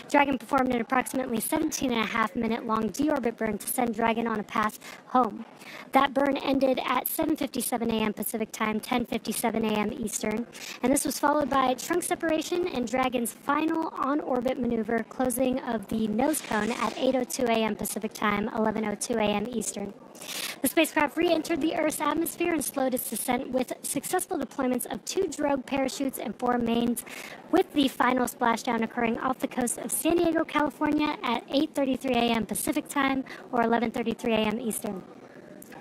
S2: Dragon performed an approximately 17.5-minute long deorbit burn to send Dragon on a path home. That burn ended at 7:57 a.m. Pacific Time, 10:57 a.m. Eastern, and this was followed by trunk separation and Dragon's final on-orbit maneuver, closing of the nose cone at 8:02 a.m. Pacific Time, 11:02 a.m. Eastern. The spacecraft re-entered the Earth's atmosphere and slowed its descent with successful deployments of 2 drogue parachutes and 4 mains, with the final splashdown occurring off the coast of San Diego, California at 8:33 a.m. Pacific Time or 11:33 a.m. Eastern.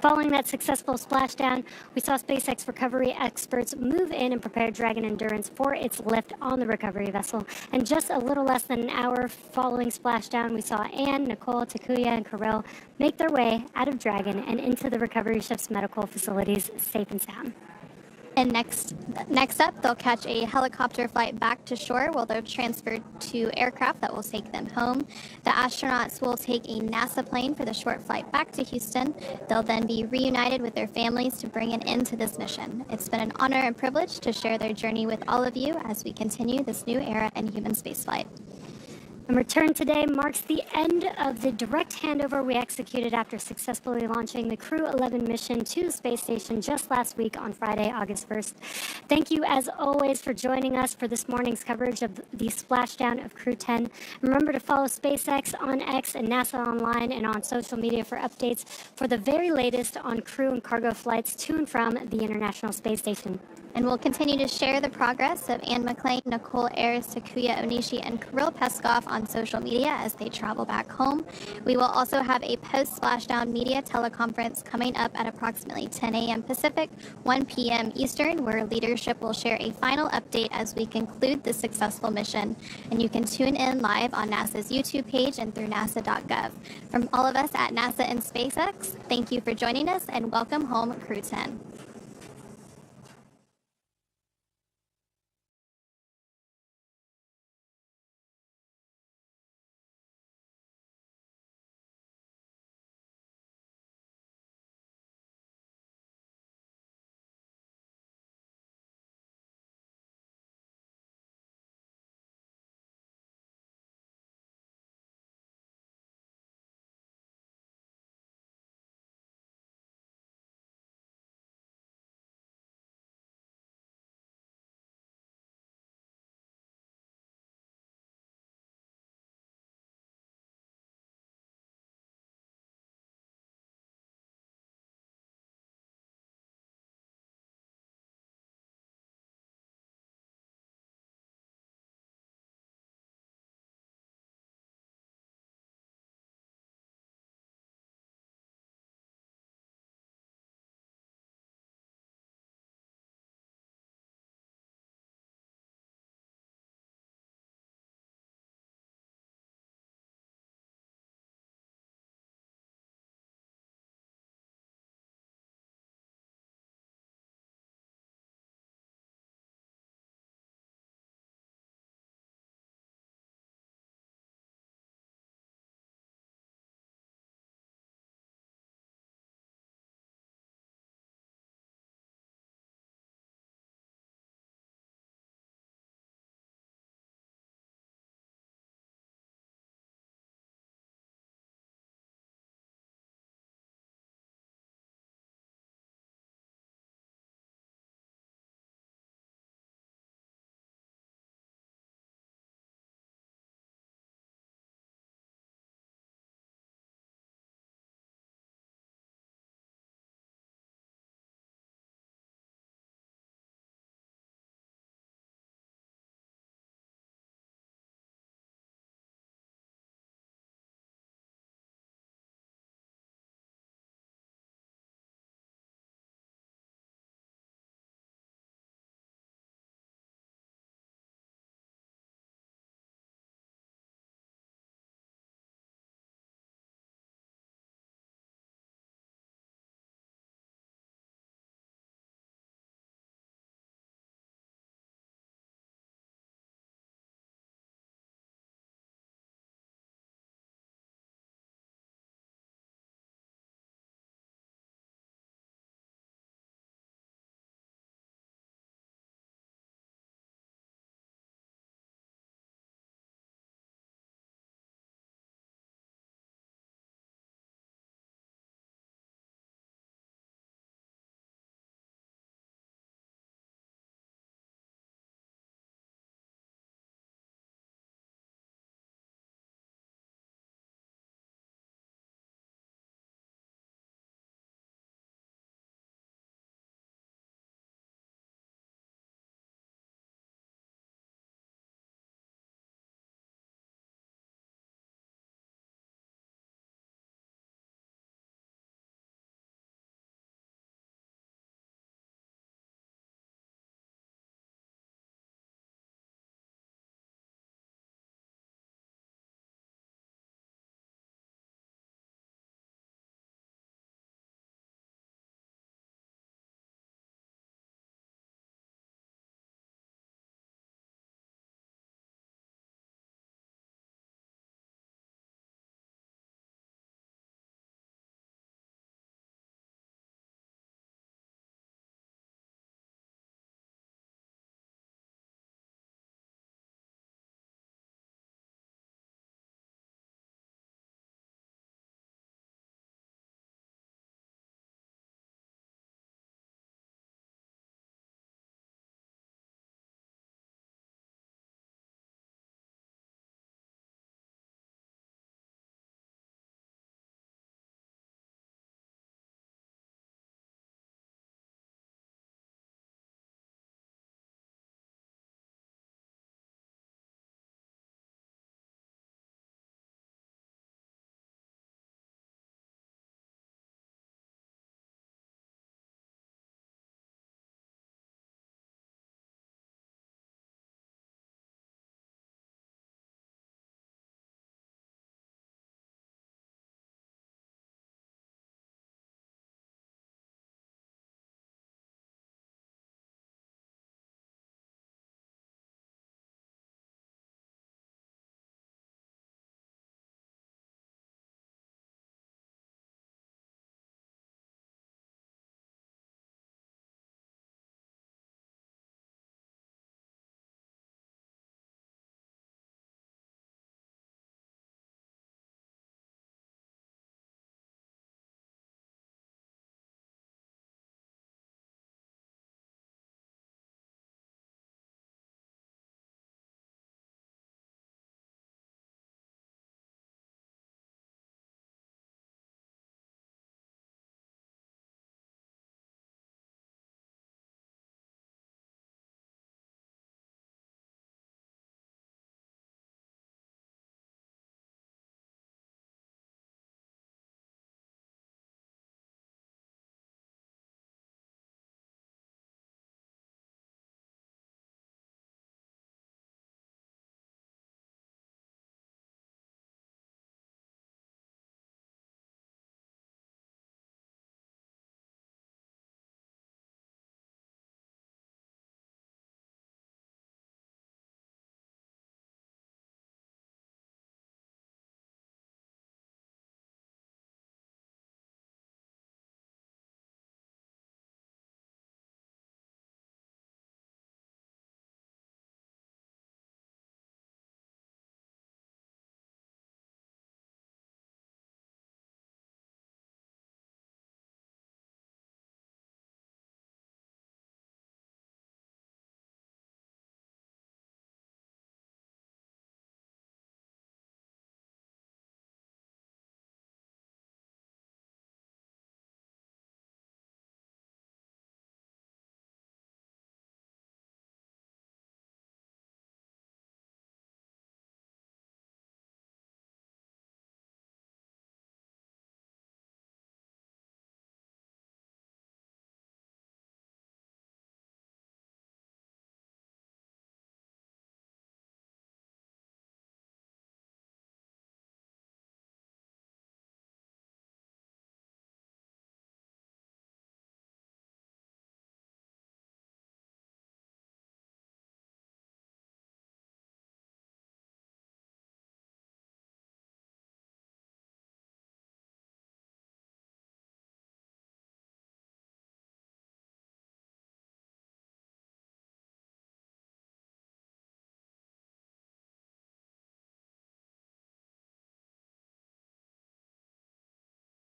S2: Following that successful splashdown, we saw SpaceX recovery experts move in and prepare Dragon Endurance for its lift on the recovery vessel. And just a little less than an hour following splashdown, we saw Anne, Nicole, Takuya, and Kirill make their way out of Dragon and into the recovery ship's medical facilities safe and sound.
S1: And next up, they'll catch a helicopter flight back to shore while they're transferred to aircraft that will take them home. The astronauts will take a NASA plane for the short flight back to Houston. They'll then be reunited with their families to bring an end to this mission. It's been an honor and privilege to share their journey with all of you as we continue this new era in human spaceflight.
S2: And return today marks the end of the direct handover we executed after successfully launching the Crew-11 mission to the space station just last week on Friday, August 1st. Thank you, as always, for joining us for this morning's coverage of the splashdown of Crew-10. Remember to follow SpaceX on X and NASA Online and on social media for updates for the very latest on crew and cargo flights to and from the International Space Station.
S1: And we'll continue to share the progress of Anne McClain, Nicole Ayers, Takuya Onishi, and Kirill Peskov on social media as they travel back home. We will also have a post-splashdown media teleconference coming up at approximately 10 a.m. Pacific, 1 p.m. Eastern, where leadership will share a final update as we conclude the successful mission. And you can tune in live on NASA's YouTube page and through nasa.gov. From all of us at NASA and SpaceX, thank you for joining us and welcome home, Crew-10.